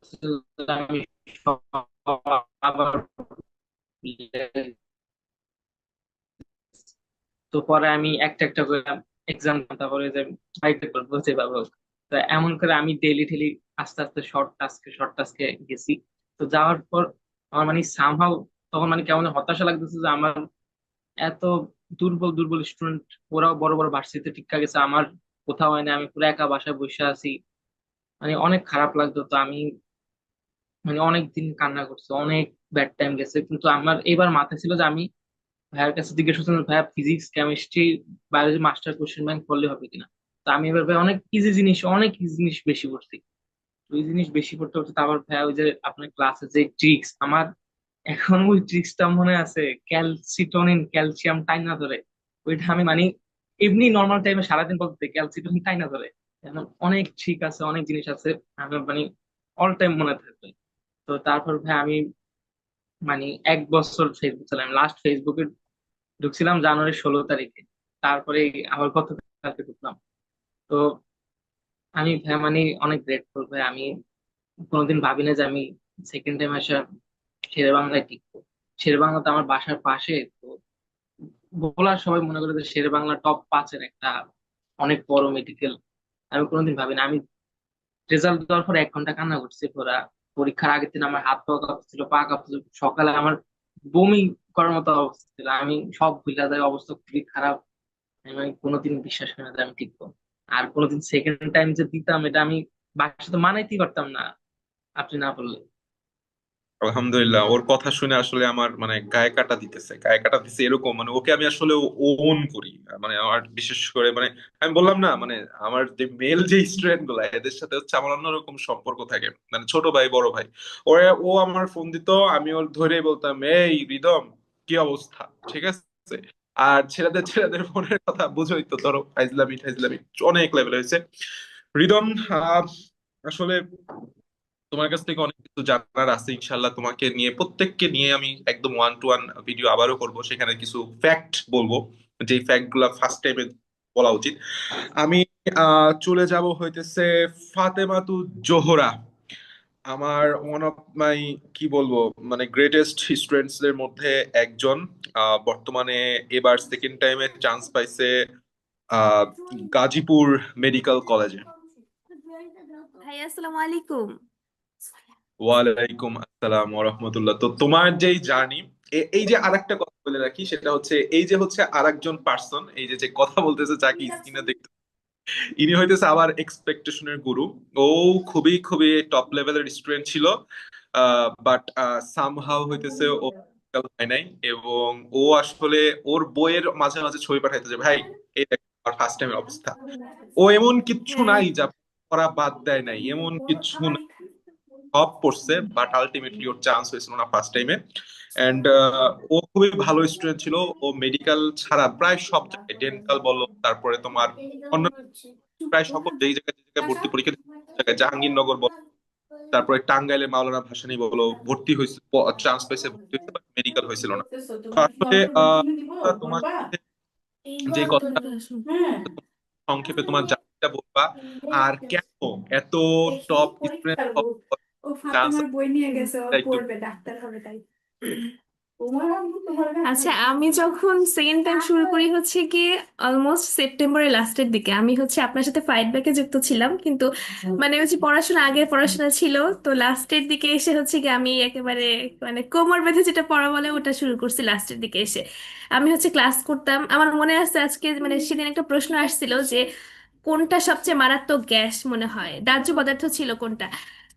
দিয়েছিলাম। আমি আবার তো পরে আমি একটা একটা করে এক্সাম, তারপরে যে ফাইট করবো যেভাবে হোক। তো এমন করে আমি ডেলি ঠেলি আস্তে আস্তে শর্ট টাস্কে গেছি। তো যাওয়ার পর আমার মানে সামহাও তখন মানে কেমন হতাশা লাগতেছে যে আমার এত দুর্বল দুর্বল স্টুডেন্ট, ওরাও বড় বড় ভার্সিটিতে ঠিকঠাক গেছে, আমার কোথাও হয় না, আমি পুরো একা বাসায় বসে আছি। মানে অনেক খারাপ লাগতো। তো আমি মানে অনেক দিন কান্না করছি, অনেক ব্যাড টাইম গেছে, কিন্তু আমার এবার মাথায় ছিল যে আমি ভাইয়ার কাছে জিজ্ঞেস করছিলাম, ভাইয়া physics chemistry biology master question bank করলে হবে কিনা। তো আমি এবার ভাই অনেক ইজি জিনিস বেশি করছি। তো এই জিনিস বেশি করতে করতে তারপর ভাইয়া ওই যে আপনার ক্লাসে যে ট্রিক্স, আমার এখন ওই ট্রিক্সটা মনে আছে, ক্যালসিটোনিন ক্যালসিয়াম টাইনা ধরে, ওইটা আমি মানে এমনি নর্মাল টাইমে সারাদিন বলতে ক্যালসিটোনিন টাইনা ধরে, এমন অনেক ট্রিক আছে, অনেক জিনিস আছে আমার মানে অল টাইম মনে থাকবে। তো তারপর ভাই আমি মানে 1 বছর ফেসবুক চালাম, লাস্ট ফেসবুকে ঢুকছিলাম জানুয়ারি 16 তারিখে, তারপরে আবার গতকালকে ঢুকলাম। তো আমি ভাই মানে অনেক গ্রেটফুল ভাই, আমি কোনোদিন ভাবি না যে আমি সেকেন্ড টাইম আসা শেরে বাংলায় টিকবো। শেরে বাংলা তো আমার বাসার পাশে, তো বলার সবাই মনে করে যে শেরে বাংলা টপ 5-এর একটা অনেক বড় মেডিকেল। আমি কোনোদিন ভাবি না। আমি রেজাল্ট দেওয়ার পর 1 ঘন্টা কান্না করছি পুরা। পরীক্ষার আগের দিন আমার হাত পা কাঁপছিল, পা কাঁপছিল, সকালে আমার বমি করার মতো অবস্থা ছিল, আমি সব ভুলে যাই, অবস্থা খুবই খারাপ। আমি কোনোদিন বিশ্বাস করি না যে আমি টিকবো। আর কোনোদিন সেকেন্ড টাইম যে দিতাম, এটা আমি বাসাতে মানাইতেই পারতাম না, আপনি না বললে। আলহামদুলিল্লাহ, ওর কথা শুনে আসলে আমার মানে গায়ে কাটা দিতেছে, গায়ে কাটা দিতেছে এরকম মানে ওকে আমি আসলে ওন করি। মানে আমার বিশেষ করে মানে আমি বললাম না মানে আমার যে মেল যে স্টুডেন্ট গুলা এদের সাথে হচ্ছে আমার অন্যরকম সম্পর্ক থাকে, মানে ছোট ভাই বড় ভাই। ওরা ও আমার ফোন দিত, আমি ওর ধরেই বলতাম, এই রিদম কি অবস্থা, ঠিক আছে। আর ছেলেদের ছেলেদের ফোনের কথা বুঝোই তো, ধরো ফাইজলামি টাইজলামি অনেক লেভেল হয়েছে। রিদম, আহ, আসলে তোমার কাছ থেকে অনেক কিছু জানার আছে ইনশাল্লাহ। তোমাকে নিয়ে প্রত্যেককে নিয়ে আমি একদম 1-to-1 ভিডিও আবারও করব, সেখানে কিছু ফ্যাক্ট বলবো, যে ফ্যাক্ট গুলা ফার্স্ট টাইমে বলা উচিত। আমি চলে যাব হইতেছে ফাতেমাতু জোহরা, আমার ওয়ান অফ মাই কি বলবো মানে গ্রেটেস্ট স্টুডেন্টস দের মধ্যে একজন। বর্তমানে এবার সেকেন্ড টাইমে চান্স পাইছে আহ গাজীপুর মেডিকেল কলেজে। ভাই আসসালামু আলাইকুম। ওয়ালাইকুম আসসালাম ওয়া রাহমাতুল্লাহ। তো তোমার যেই জার্নি, এই যে আরেকটা কথা বলে রাখি, সেটা হচ্ছে এই যে হচ্ছে আরেকজন পার্সন, এই যে যে কথা বলতেছে যাকে স্ক্রিনে দেখতে, ইনি হইতেছে আবার এক্সপেকটেশনের গুরু। ও খুবই খুবই টপ লেভেলের স্টুডেন্ট ছিল, বাট সামহাও হইতেছে ও হয় নাই। এবং ও আসলে ওর বইয়ের মাঝে মাঝে ছবি পাঠাইতে যে ভাই এই দেখ আমার ফার্স্ট টাইমের অবস্থা। ও এমন কিচ্ছু নাই যা করা বাদ দেয় নাই, এমন কিচ্ছু সব পড়ছে, বাট আলটিমেটলি ওর চান্স হয়েছিল না ফার্স্ট টাইমে। এন্ড ও খুবই ভালো স্টুডেন্ট ছিল। ও মেডিকেল ছাড়া প্রায় সব জায়গায়, ডেন্টাল বলো, তারপরে তোমার অন্য প্রায় সকল যেই জায়গায় যে জায়গায় ভর্তি পরীক্ষা দিতে, জায়গায় জাহাঙ্গীরনগর বলো, তারপরে টাঙ্গাইলে মাওলানা ভাসানী বলো, ভর্তি হয়েছে, চান্স পেয়েছে, ভর্তি হয়েছে, মেডিকেল হয়েছিল না। তো আসলে তোমার সাথে যে কথাটা সংক্ষেপে তোমার জার্নিটা বলবা, আর কেন এত টপ স্টুডেন্ট চান্স একটু। আচ্ছা, আমি যখন সেকেন্ড টাইম শুরু করি হচ্ছে কি অলমোস্ট সেপ্টেম্বরের লাস্টের দিকে, আমি হচ্ছে আপনার সাথে ফাইট ব্যাকে যুক্ত ছিলাম, কিন্তু মানে হচ্ছে পড়াশোনা, আগের পড়াশোনা ছিল, তো লাস্টের দিকে এসে হচ্ছে কি আমি একেবারে মানে কোমর বেঁধে যেটা পড়া বলে ওটা শুরু করছি লাস্টের দিকে এসে। আমি হচ্ছে ক্লাস করতাম, আমার মনে আছে আজকে মানে সেদিন একটা প্রশ্ন আসছিল যে কোনটা সবচেয়ে মারাত্মক গ্যাস মনে হয়, দাহ্য পদার্থ ছিল কোনটা।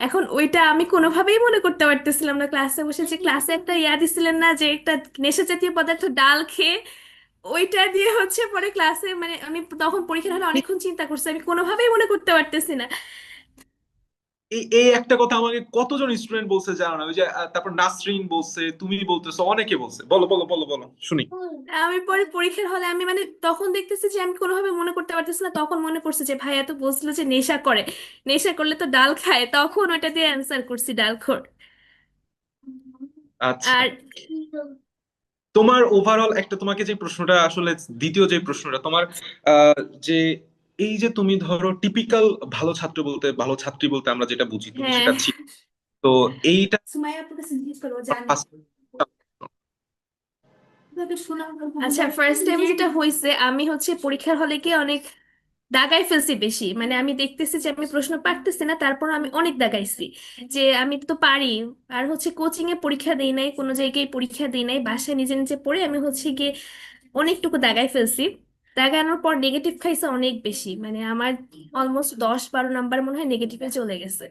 এখন ওইটা আমি কোনোভাবেই মনে করতে পারতেছিলাম না, ক্লাসে বসে যে ক্লাসে একটা ইয়া দিছিলেন না যে একটা নেশা জাতীয় পদার্থ ডাল খেয়ে, ওইটা দিয়ে হচ্ছে পরে ক্লাসে মানে আমি তখন পরীক্ষার হলে অনেকক্ষণ চিন্তা করছি, আমি কোনোভাবেই মনে করতে পারতেছি না। এই এই একটা কথা আমাকে কতজন স্টুডেন্ট বলছে জানো না, ওই যে তারপর নাসরিন বলছে, তুমি বলতেছো, অনেকে বলছে। বলো বলো বলো বলো শুনি। আমি পরে পরীক্ষার হলে আমি মানে তখন দেখতেছি যে আমি কোনোভাবে মনে করতে পারতেছি না, তখন মনে পড়ছে যে ভাইয়া তো বলছিল যে নেশা করে, নেশা করলে তো ডাল খায়, তখন ওইটা দিয়ে অ্যান্সার করছি ডাল খোর। আচ্ছা, আর তোমার ওভারঅল একটা, তোমাকে যে প্রশ্নটা আসলে, দ্বিতীয় যে প্রশ্নটা তোমার, আহ, যে এই যে তুমি ধরো টিপিক্যাল ভালো ছাত্র বলতে, ভালো ছাত্রী বলতে আমরা যেটা বুঝি, তুমি হ্যাঁ, সেটা ছিল। তো এইটা first- আচ্ছা, ফার্স্ট টাইম যেটা হয়েছে আমি হচ্ছে পরীক্ষার হলে গিয়ে অনেক দাগাই ফেলছি বেশি, মানে আমি দেখতেছি যে আমি প্রশ্ন পারতেছি না, তারপর আমি অনেক দাগাইছি যে আমি তো পারি। আর হচ্ছে কোচিং এ পরীক্ষা দেই নাই, কোনো জায়গায় পরীক্ষা দেই নাই, বাসায় নিজে নিজে পড়ে আমি হচ্ছে গিয়ে অনেকটুকু দাগাই ফেলছি। দাগানোর পর নেগেটিভ খাইছে অনেক বেশি, মানে আমার অলমোস্ট 10-12 নাম্বার মনে হয় নেগেটিভে চলে গেছে,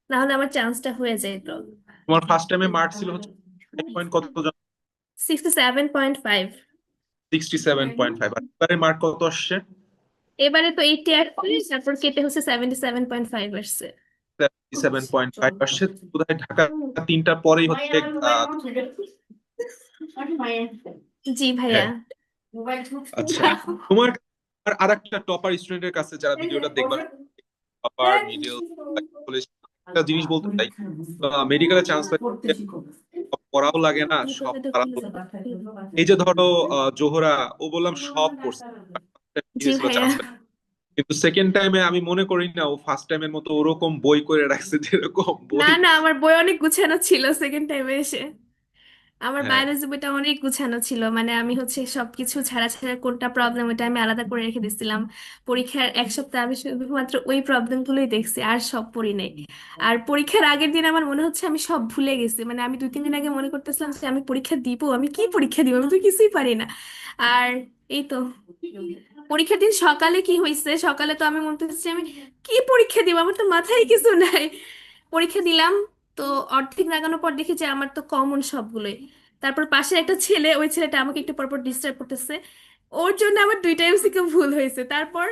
না হলে আমার চান্সটা হয়ে যেত। তোমার ফার্স্ট টাইমে মার্ক ছিল হচ্ছে পয়েন্ট কত জানো? 67.5। 67.5। আর এবারে মার্ক কত আসছে? এবারে তো 80 আসছে, তারপর কেটে হচ্ছে 77.5 আসছে। 77.5 আসছে। বোধহয় ঢাকা 3টার পরেই হচ্ছে আহ, জি ভাইয়া। হ্যাঁ। আচ্ছা, তোমার আর আরেকটা টপার স্টুডেন্টের কাছে যারা ভিডিওটা দেখবা, টপার মিডল, একটা জিনিস বলতে চাই, মেডিকেলে চান্স পাইতে পড়াও লাগে না, সব খারাপ। এই যে ধরো জোহরা, ও বললাম সব করছে, জি ভাইয়া। চান্স, কিন্তু সেকেন্ড টাইমে আমি মনে করি না ও ফার্স্ট টাইমের মতো ওরকম বই করে রাখছে যেরকম না বই। না, আমার বই অনেক গুছানো ছিল সেকেন্ড টাইমে এসে। আমার হ্যাঁ, বায়োলজি বইটা অনেক গুছানো ছিল, মানে আমি হচ্ছে সবকিছু ছাড়া ছাড়া কোনটা প্রবলেম ওটা আমি আলাদা করে রেখে দিছিলাম। পরীক্ষার এক সপ্তাহ আমি শুধুমাত্র ওই প্রবলেম গুলোই দেখছি, আর সব পড়ি নাই। আর পরীক্ষার আগের দিন আমার মনে হচ্ছে আমি সব ভুলে গেছি, মানে আমি 2-3 দিন আগে মনে করতেছিলাম যে আমি পরীক্ষা দিব, আমি কি পরীক্ষা দিব, আমি তো কিছুই পারি না। আর এই তো পরীক্ষার দিন সকালে কি হয়েছে, সকালে তো আমি মনে হচ্ছে আমি কি পরীক্ষা দিব, আমার তো মাথায় কিছু নাই। পরীক্ষা দিলাম, তো অর্ধেক লাগানোর পর দেখি যে আমার তো কমন সবগুলোই। তারপর পাশে একটা ছেলে, ওই ছেলেটা আমাকে একটু পরপর ডিস্টার্ব করতেছে, ওর জন্য আমার 2টা এমসিকিউ ভুল হয়েছে। তারপর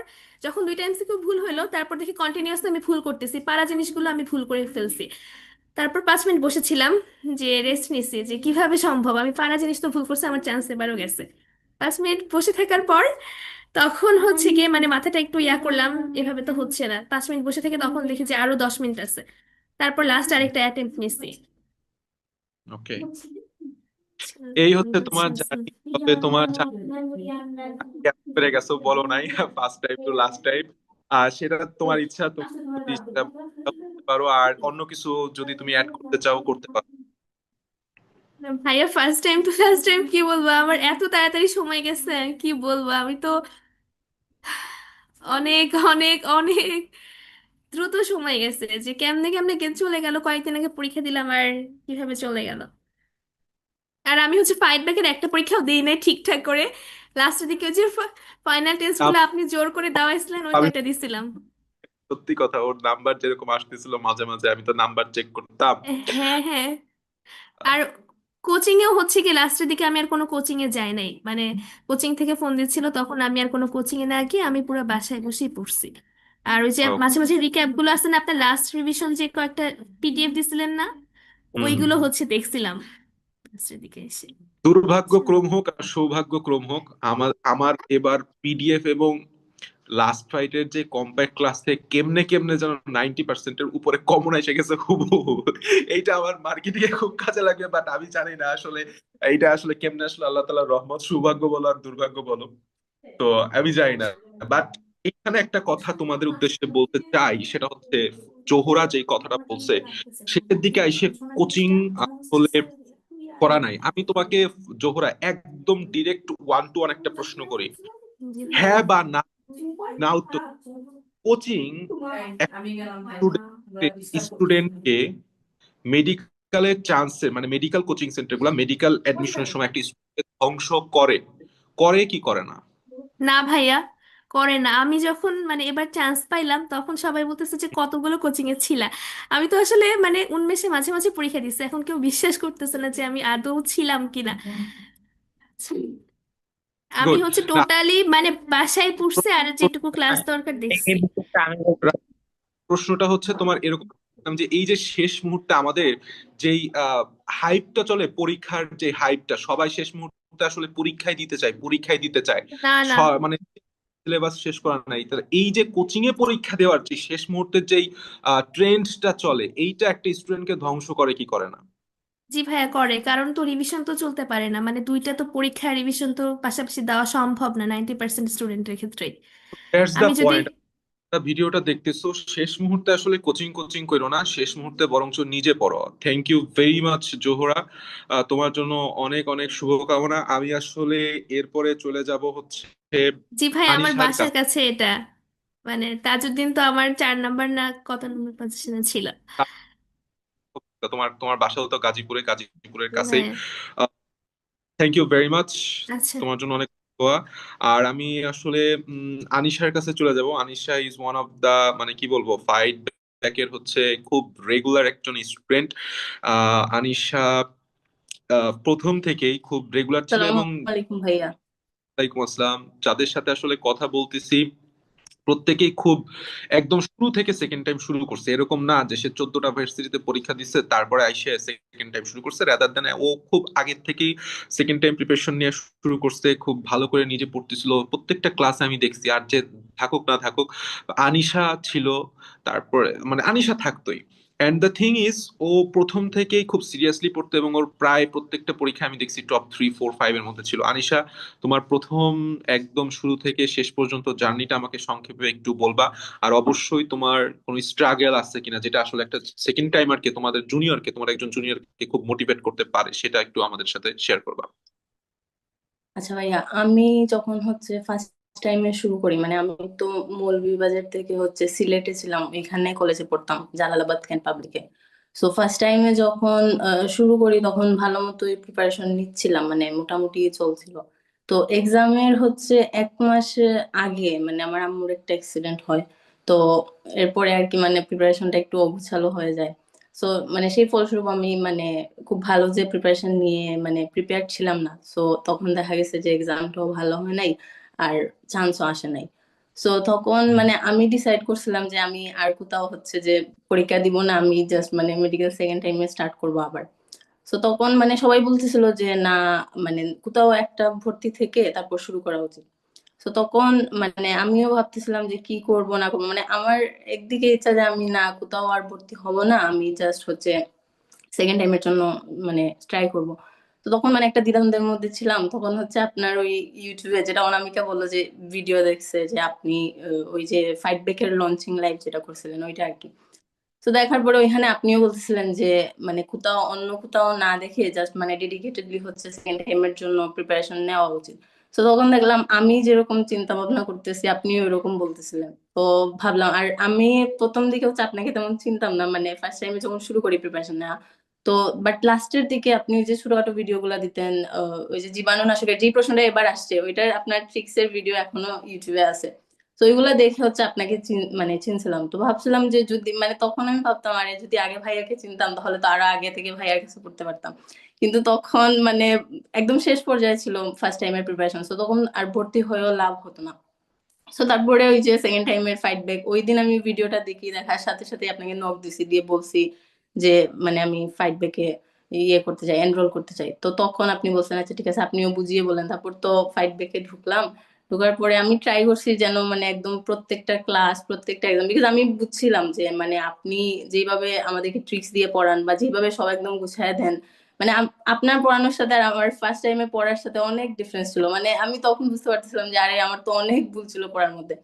যখন 2টা এমসিকিউ ভুল হলো, তারপর দেখি কন্টিনিউয়াসলি আমি ভুল করতেছি, পারা জিনিসগুলো আমি ভুল করে ফেলছি। তারপর 5 মিনিট বসেছিলাম, যে রেস্ট নিছি, যে কিভাবে সম্ভব, আমি পারা জিনিস তো ভুল করছি, আমার চান্স এবারও গেছে। 5 মিনিট বসে থাকার পর তখন হচ্ছে গিয়ে মানে মাথাটা একটু ইয়া করলাম, এভাবে তো হচ্ছে না। 5 মিনিট বসে থেকে তখন দেখি যে আরো 10 মিনিট আছে, তারপর লাস্ট আরেকটা অ্যাটেম্প্ট নিছি। ওকে। এই হচ্ছে তোমার জার্নি। তবে তোমার পেরে গেছো বলো নাই, first time to last time. আর সেটা তোমার ইচ্ছা, তুমি যদি সেটা করতে পারো, আর অন্য কিছু যদি তুমি অ্যাড করতে চাও করতে পারো। ভাইয়া, first time to last time কি বলবো, আমার এত তাড়াতাড়ি সময় গেছে, কি বলবো, আমি তো অনেক অনেক অনেক দ্রুত সময় গেছে, যে কেমনে কেমনে চলে গেল, কয়েকদিন আগে পরীক্ষা দিলাম আর কিভাবে চলে গেল। আর আমি হচ্ছে ফাইট ব্যাকের একটা পরীক্ষাও দিই নাই ঠিকঠাক করে, লাস্টের দিকে ওই যে ফাইনাল টেস্ট গুলো আপনি জোর করে দেওয়াইছিলেন, ওই আমি কয়টা দিছিলাম। সত্যি কথা, ওর নাম্বার যেরকম আসতেছিল মাঝে মাঝে আমি তো নাম্বার চেক করতাম। হ্যাঁ হ্যাঁ। আর কোচিং এও হচ্ছে কি লাস্টের দিকে আমি আর কোনো কোচিং এ যাই নাই, মানে কোচিং থেকে ফোন দিচ্ছিল, তখন আমি আর কোনো কোচিং এ না গিয়ে আমি পুরো বাসায় বসেই পড়ছি। আর ওই যে ও, মাঝে মাঝে রিক্যাপ গুলো আছে না, আপনার লাস্ট রিভিশন যে কয়েকটা পিডিএফ দিছিলেন না, হুম হুম। ওইগুলো হচ্ছে দেখছিলাম লাস্টের দিকে এসে। দুর্ভাগ্যক্রম হোক আর সৌভাগ্যক্রম হোক, আমার আমার এবার পিডিএফ এবং লাস্ট ফাইটের যে কম্প্যাক্ট ক্লাস থেকে কেমনে কেমনে যেন 90%-এর উপরে কমন এসে গেছে খুব। এইটা আমার মার্কেটিং এ খুব কাজে লাগবে, বাট আমি জানি না আসলে এইটা আসলে কেমনে, আসলে আল্লাহ তাআলার রহমত, সৌভাগ্য বলো আর দুর্ভাগ্য বলো, তো আমি জানি না। বাট এখানে একটা কথা তোমাদের উদ্দেশ্যে বলতে চাই, সেটা হচ্ছে জোহরা যে কথাটা বলছে সেটার দিকে আইসে কোচিং আসলে করা নাই। আমি তোমাকে জোহরা একদম ডিরেক্ট ওয়ান টু ওয়ান একটা প্রশ্ন করি, জি হ্যাঁ ভাইয়া। বা না, না উত্তর। কোচিং স্টুডেন্টকে মেডিকেলের চান্সে, মানে মেডিকেল কোচিং সেন্টার গুলা মেডিকেল অ্যাডমিশনের সময় একটা স্টুডেন্টকে ধ্বংস করে, করে কি করে না? না ভাইয়া, করে না। আমি যখন মানে এবার চান্স পাইলাম, তখন সবাই বলতেছে যে কতগুলো কোচিং এ ছিলা। আমি তো আসলে মানে উনমেষে মাঝে মাঝে পরীক্ষা দিচ্ছি, এখন কেউ বিশ্বাস করতেছে না যে আমি আদৌ ছিলাম কিনা। আমি গুড। হচ্ছে না, টোটালি মানে বাসায় পড়ছে, আর যেটুকু ক্লাস দরকার দেখছি। এই বিষয়টা আমি বলতে চাই। প্রশ্নটা হচ্ছে তোমার এরকম, যে এই যে শেষ মুহূর্তে আমাদের যেই হাইপটা চলে, পরীক্ষার যে হাইপটা, সবাই শেষ মুহূর্তে আসলে পরীক্ষায় দিতে চায়, পরীক্ষায় দিতে চায়, না না। মানে সিলেবাস শেষ করা নাই, তাহলে এই যে কোচিং এ পরীক্ষা দেওয়ার যে শেষ মুহূর্তের যেই ট্রেন্ডটা চলে, এইটা একটা স্টুডেন্টকে ধ্বংস করে কি করে না? জি ভাইয়া, করে, কারণ তো রিভিশন তো চলতে পারে না, মানে দুইটা তো পরীক্ষা রিভিশন তো পাশাপাশি দেওয়া সম্ভব না 90% স্টুডেন্টের ক্ষেত্রে। দ্যাটস দ্য আমি যদি পয়েন্ট। ভিডিওটা দেখতেছো, শেষ মুহূর্তে আসলে কোচিং কোচিং করো না, শেষ মুহূর্তে বরঞ্চ নিজে পড়ো। Thank you very much Zohra, তোমার জন্য অনেক অনেক শুভকামনা। আমি আসলে এরপরে চলে যাব হচ্ছে জি ভাই, আমার আনিশার বাসার কাছে। কাছে এটা। মানে তাজউদ্দিন তো আমার 4 নাম্বার না কত নাম্বার পজিশনে ছিল। তোমার তোমার বাসাও তো গাজীপুরে, গাজীপুরের কাছেই। হ্যাঁ। থ্যাংক ইউ ভেরি মাচ, আচ্ছা। তোমার জন্য অনেক দোয়া। আর আমি আসলে আনিশার কাছে চলে যাব। Anisha is one of the, মানে কি বলবো, ফাইট ব্যাকের হচ্ছে খুব রেগুলার একজন স্টুডেন্ট। আনিশা প্রথম থেকেই খুব রেগুলার ছিল, আসসালামু এবং আলাইকুম ভাইয়া। ওয়ালাইকুম আসসালাম, যাদের সাথে আসলে কথা বলতেছি প্রত্যেকেই খুব একদম শুরু থেকে সেকেন্ড টাইম শুরু করছে। এরকম না যে সে 14টা ভার্সিটিতে পরীক্ষা দিচ্ছে তারপরে আইসে সেকেন্ড টাইম শুরু করছে, রাদার দেন ও খুব আগের থেকেই সেকেন্ড টাইম প্রিপারেশন নিয়ে শুরু করছে, খুব ভালো করে নিজে পড়তেছিল প্রত্যেকটা ক্লাসে আমি দেখছি। আর যে থাকুক না থাকুক, আনিশা ছিল, তারপরে মানে আনিশা থাকতোই। অ্যান্ড দ্য থিং ইজ, ও প্রথম থেকেই খুব সিরিয়াসলি পড়তো, এবং ওর প্রায় প্রত্যেকটা পরীক্ষা আমি দেখছি টপ 3, 4, 5 এর মধ্যে ছিল। আনিশা, তোমার প্রথম একদম শুরু থেকে শেষ পর্যন্ত জার্নিটা আমাকে সংক্ষেপে একটু বলবা। আর অবশ্যই তোমার কোনো স্ট্রাগল আছে কিনা, যেটা আসলে একটা সেকেন্ড টাইমারকে, তোমাদের জুনিয়রকে, তোমার একজন জুনিয়রকে খুব মোটিভেট করতে পারে, সেটা একটু আমাদের সাথে শেয়ার করবা। আচ্ছা ভাইয়া, আমি যখন হচ্ছে ফার্স্ট টাইমে শুরু করি, মানে আমি তো মৌলভীবাজার থেকে হচ্ছে সিলেটে ছিলাম, এখানে কলেজে পড়তাম জালালাবাদ কেন্ট পাবলিকে। সো ফার্স্ট টাইমে যখন শুরু করি তখন ভালো মতোই প্রিপারেশন নিচ্ছিলাম, মানে মোটামুটি চলছিল। তো এক্সামের হচ্ছে 1 মাস আগে মানে আমার আম্মুর একটা অ্যাক্সিডেন্ট হয়। তো এরপরে আর কি মানে প্রিপারেশনটা একটু অগোছালো হয়ে যায়। সো মানে সেই ফলস্বরূপ আমি মানে খুব ভালো যে প্রিপারেশন নিয়ে মানে প্রিপেয়ার ছিলাম না। সো তখন দেখা গেছে যে এক্সামটাও ভালো হয় নাই, আর চান্সও আসে নাই। সো তখন মানে আমি ডিসাইড করছিলাম যে আমি আর কোথাও হচ্ছে যে পরীক্ষা দিব না, আমি জাস্ট মানে মেডিকেল সেকেন্ড টাইমে স্টার্ট করবো আবার। সো তখন মানে সবাই বলতেছিল যে না, মানে কোথাও একটা ভর্তি থেকে তারপর শুরু করা উচিত। তো তখন মানে আমিও ভাবতেছিলাম যে কি করব না করবো, মানে আমার একদিকে ইচ্ছা যে আমি না কোথাও আর ভর্তি হব না, আমি জাস্ট হচ্ছে সেকেন্ড টাইমের জন্য মানে ট্রাই করব। তো তখন মানে একটা দ্বিধাদ্বন্দ্বের মধ্যে ছিলাম। তখন হচ্ছে আপনার ওই ইউটিউবে যেটা অনামিকা বললো যে ভিডিও দেখছে যে আপনি ওই যে ফাইট ব্যাকের লঞ্চিং লাইভ যেটা করছিলেন ওইটা আর কি। তো দেখার পরে ওইখানে আপনিও বলতেছিলেন যে মানে কোথাও অন্য কোথাও না দেখে জাস্ট মানে ডেডিকেটেডলি হচ্ছে সেকেন্ড টাইমের জন্য প্রিপারেশন নেওয়া উচিত। তো তখন দেখলাম আমি যেরকম চিন্তা ভাবনা করতেছি আপনিও এরকম বলতেছিলেন। তো ভাবলাম, আর আমি প্রথম দিকে হচ্ছে আপনাকে তেমন চিনতাম না, মানে ফার্স্ট টাইমে যখন শুরু করি প্রিপারেশন নেওয়া। তো বাট লাস্টের দিকে আপনি যে ছোটখাটো ভিডিও গুলা দিতেন, ওই যে জীবাণুনাশকের যে প্রশ্নটা এবার আসছে ওইটার আপনার ট্রিক্স এর ভিডিও এখনো ইউটিউবে আছে। তো ওইগুলা দেখে হচ্ছে আপনাকে মানে চিনছিলাম। তো ভাবছিলাম যে যদি মানে তখন আমি ভাবতাম আরে যদি আগে ভাইয়াকে চিনতাম তাহলে তো আরো আগে থেকে ভাইয়ার কাছে পড়তে পারতাম। কিন্তু তখন মানে একদম শেষ পর্যায়ে ছিল ফার্স্ট টাইমের প্রিপারেশন, তো তখন আর ভর্তি হয়েও লাভ হতো না। সো তারপরে ওই যে সেকেন্ড টাইমের ফাইট ব্যাক, ওই দিন আমি ভিডিওটা দেখি, দেখার সাথে সাথে আপনাকে নক দিছি, দিয়ে বলছি যে মানে আমি ফাইট ব্যাকে ইয়ে করতে চাই, এনরোল করতে চাই। তো তখন আপনি বলছেন আচ্ছা ঠিক আছে, আপনিও বুঝিয়ে বলেন। তারপর তো ফাইট ব্যাকে ঢুকলাম। ঢোকার পরে আমি ট্রাই করছি যেন মানে একদম প্রত্যেকটা ক্লাস প্রত্যেকটা এক্সাম, বিকজ আমি বুঝছিলাম যে মানে আপনি যেভাবে আমাদেরকে ট্রিক্স দিয়ে পড়ান বা যেভাবে সব একদম গুছায় দেন, মানে আপনার পড়ানোর সাথে আর আমার ফার্স্ট টাইমে পড়ার সাথে অনেক ডিফারেন্স ছিল। মানে আমি তখন বুঝতে পারতেছিলাম যে আরে আমার তো অনেক ভুল ছিল পড়ার মধ্যে।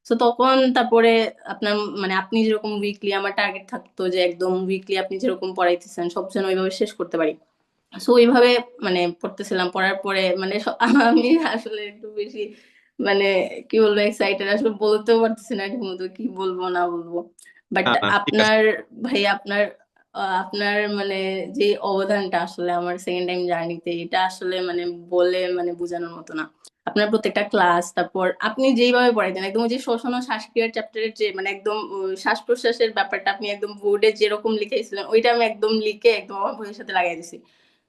তো তখন তারপরে আপনার মানে আপনি যেরকম উইকলি, আমার টার্গেট থাকতো যে একদম উইকলি আপনি যেরকম পড়াইতেছেন সব যেন ওইভাবে শেষ করতে পারি। সো ওইভাবে মানে পড়তেছিলাম। পড়ার পরে মানে আমি আসলে একটু বেশি মানে কি বলবো এক্সাইটেড, আসলে বলতেও পারতেছি না ঠিক মতো কি বলবো না বলবো। বাট না না, ঠিক আছে। আপনার ভাই আপনার আপনার মানে যে অবদানটা আসলে আমার সেকেন্ড টাইম জার্নিতে, এটা আসলে মানে বলে মানে বোঝানোর মতো না। আপনার প্রত্যেকটা ক্লাস, তারপর আপনি যেইভাবে পড়াইতেন একদম ওই যে শ্বসন ও শ্বাসক্রিয়ার চ্যাপ্টারের যে মানে একদম শ্বাস প্রশ্বাসের ব্যাপারটা আপনি একদম বোর্ডে যেরকম লিখেছিলেন ওইটা আমি একদম লিখে একদম আমার বইয়ের সাথে লাগাই দিছি।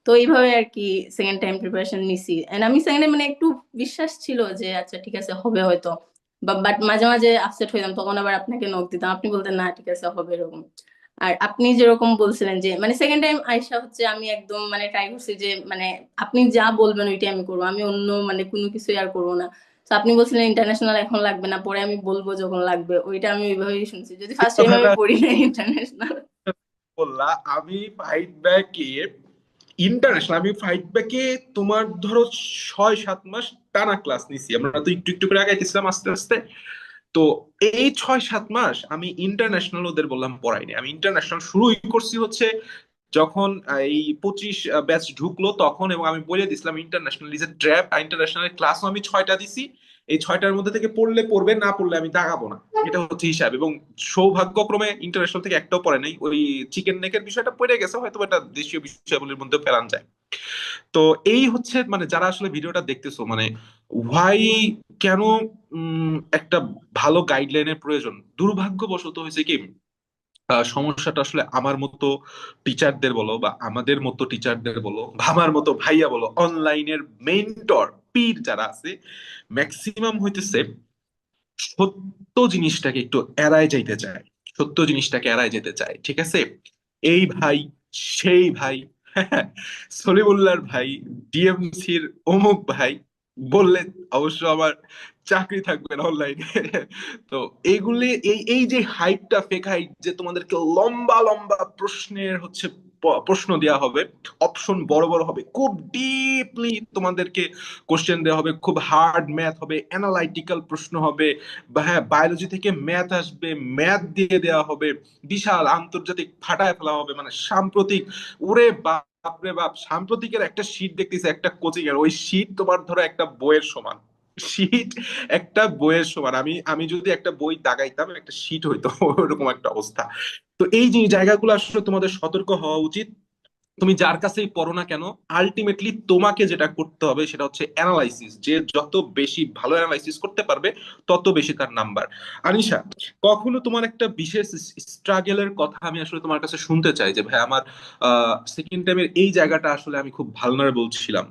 তো এইভাবে আর কি সেকেন্ড টাইম প্রিপারেশন নিছি। এন্ড আমি সেকেন্ড টাইম মানে একটু বিশ্বাস ছিল যে আচ্ছা ঠিক আছে হবে হয়তো, বাট মাঝে মাঝে আপসেট হইতাম, তখন আবার আপনাকে নক দিতাম, আপনি বলতেন না ঠিক আছে হবে এরকম। আর আপনি যেরকম বলছিলেন যে মানে সেকেন্ড টাইম আইসা হচ্ছে আমি একদম মানে ট্রাই করছি যে মানে আপনি যা বলবেন ওইটাই আমি করবো, আমি অন্য মানে কোনো কিছুই আর করবো না। তো আপনি বলছিলেন ইন্টারন্যাশনাল এখন লাগবে না, পরে আমি বলবো যখন লাগবে, ওইটা আমি ওইভাবেই শুনছি, যদি এই ফার্স্ট টাইম আমি কথাটা পড়ি না ইন্টারন্যাশনাল। বললা, আমি ফাইট ব্যাকে ইন্টারন্যাশনাল, আমি ফাইট ব্যাকে তোমার ধরো 6-7 মাস টানা ক্লাস নিছি, আমরা তো একটু একটু করে আগাইতেছিলাম আস্তে আস্তে। তো এই 6-7 মাস আমি ইন্টারন্যাশনাল ওদের বললাম পড়াইনি। আমি ইন্টারন্যাশনাল শুরুই করছি হচ্ছে যখন এই 25 ব্যাচ ঢুকলো তখন, এবং আমি বলে দিছিলাম international is a trap. International ক্লাসও আমি 6টা দিছি, এই 6টার মধ্যে থেকে পড়লে পড়বে, না পড়লে আমি দাগাবো না, এটা হচ্ছে হিসাব। এবং সৌভাগ্যক্রমে ইন্টারন্যাশনাল থেকে একটাও পড়ে নাই, ওই চিকেন নেকের বিষয়টা পড়ে গেছে, হয়তো এটা দেশীয় বিষয়াবলীর মধ্যে ফেলান যায়। তো এই হচ্ছে মানে যারা আসলে ভিডিওটা দেখতেছো, মানে ওয়াই, কেন একটা ভালো গাইডলাইনের প্রয়োজন। দুর্ভাগ্যবশত হয়েছে কি, সমস্যাটা আসলে আমার মতো টিচারদের বলো বা আমাদের মতো টিচারদের বলো বা আমার মতো ভাইয়া বলো, অনলাইনের মেন্টর পীর যারা আছে, ম্যাক্সিমাম হইতেছে সত্য জিনিসটাকে একটু এড়ায় যাইতে চায়, সত্য জিনিসটাকে এড়ায় যেতে চায়, ঠিক আছে? এই ভাই, সেই ভাই, সলিমুল্লাহর ভাই, ডিএমসির অমুক ভাই বললে অবশ্য আমার চাকরি থাকবে না অনলাইনে। তো এইগুলি, এই এই যে হাইপটা, ফেক হাইপ, যে তোমাদেরকে লম্বা লম্বা প্রশ্নের হচ্ছে প্রশ্ন দেওয়া হবে, অপশন বড় বড় হবে, খুব ডিপলি তোমাদেরকে কোশ্চেন দেওয়া হবে, খুব হার্ড ম্যাথ হবে, অ্যানালাইটিক্যাল প্রশ্ন হবে, বা হ্যাঁ বায়োলজি থেকে ম্যাথ আসবে, ম্যাথ দিয়ে দেওয়া হবে, বিশাল আন্তর্জাতিক ফাটায় ফেলা হবে, মানে সাম্প্রতিক, ওরে বাপরে বাপ, সাম্প্রতিকের একটা শীট দেখতেছে একটা কোচিং এর, ওই শীট তোমার ধরো একটা বইয়ের সমান, শীট একটা বইয়ের সমান। আমি আমি যদি একটা বই দাগাইতাম, একটা শীট হইতো, ওরকম একটা অবস্থা। তো এই যে জায়গাগুলো আসলে তোমাদের সতর্ক হওয়া উচিত। তুমি যার কাছেই পড়ো না কেন, আলটিমেটলি তোমাকে যেটা করতে হবে সেটা হচ্ছে অ্যানালাইসিস, যে যত বেশি ভালো অ্যানালাইসিস করতে পারবে তত বেশি তার নাম্বার। আনিশা, কখনো তোমার একটা বিশেষ স্ট্রাগলের কথা আমি আসলে তোমার কাছে শুনতে চাই, যে ভাই আমার সেকেন্ড টাইমের এই জায়গাটা আসলে আমি খুব ভালনারেবল ছিলাম।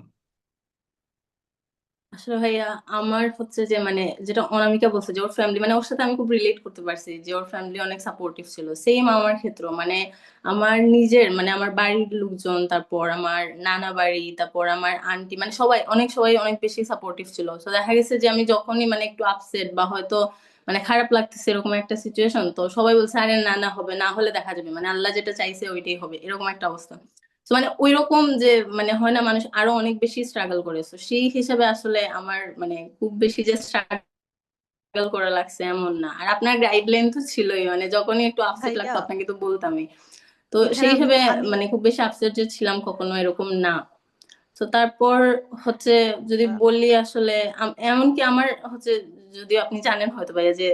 আসলে ভাইয়া আমার হচ্ছে যে মানে যেটা অনামিকা বলছে যে ওর ফ্যামিলি, মানে ওর সাথে আমি খুব রিলেট করতে পারছি যে ওর ফ্যামিলি অনেক সাপোর্টিভ ছিল। সেম আমার ক্ষেত্রেও মানে আমার নিজের মানে আমার বাড়ির লোকজন, তারপর আমার নানা বাড়ি, তারপর আমার আন্টি, মানে সবাই অনেক বেশি সাপোর্টিভ ছিল। তো দেখা গেছে যে আমি যখনই মানে একটু আপসেট বা হয়তো মানে খারাপ লাগতেছে এরকম একটা সিচুয়েশন, তো সবাই বলছে আরে না না হবে, না হলে দেখা যাবে, মানে আল্লাহ যেটা চাইছে ওইটাই হবে, এরকম একটা অবস্থা। তো মানে ওই রকম যে মানে হয় না, মানুষ আরো অনেক বেশি স্ট্রাগল করে, তো সেই হিসাবে আসলে আমার মানে খুব বেশি যে স্ট্রাগল করা লাগছে এমন না। আর আপনার গাইডলাইন তো ছিলই, মানে যখনই একটু আপসেট ভাইয়া লাগতো আপনাকে তো বলতামই। তো এখানে সেই হিসেবে আমি মানে খুব বেশি আপসেট যে ছিলাম কখনো এরকম না। তো তারপর হচ্ছে যদি আহ, বলি আসলে এমনকি আমার হচ্ছে, যদিও আপনি জানেন হয়তো ভাইয়া যে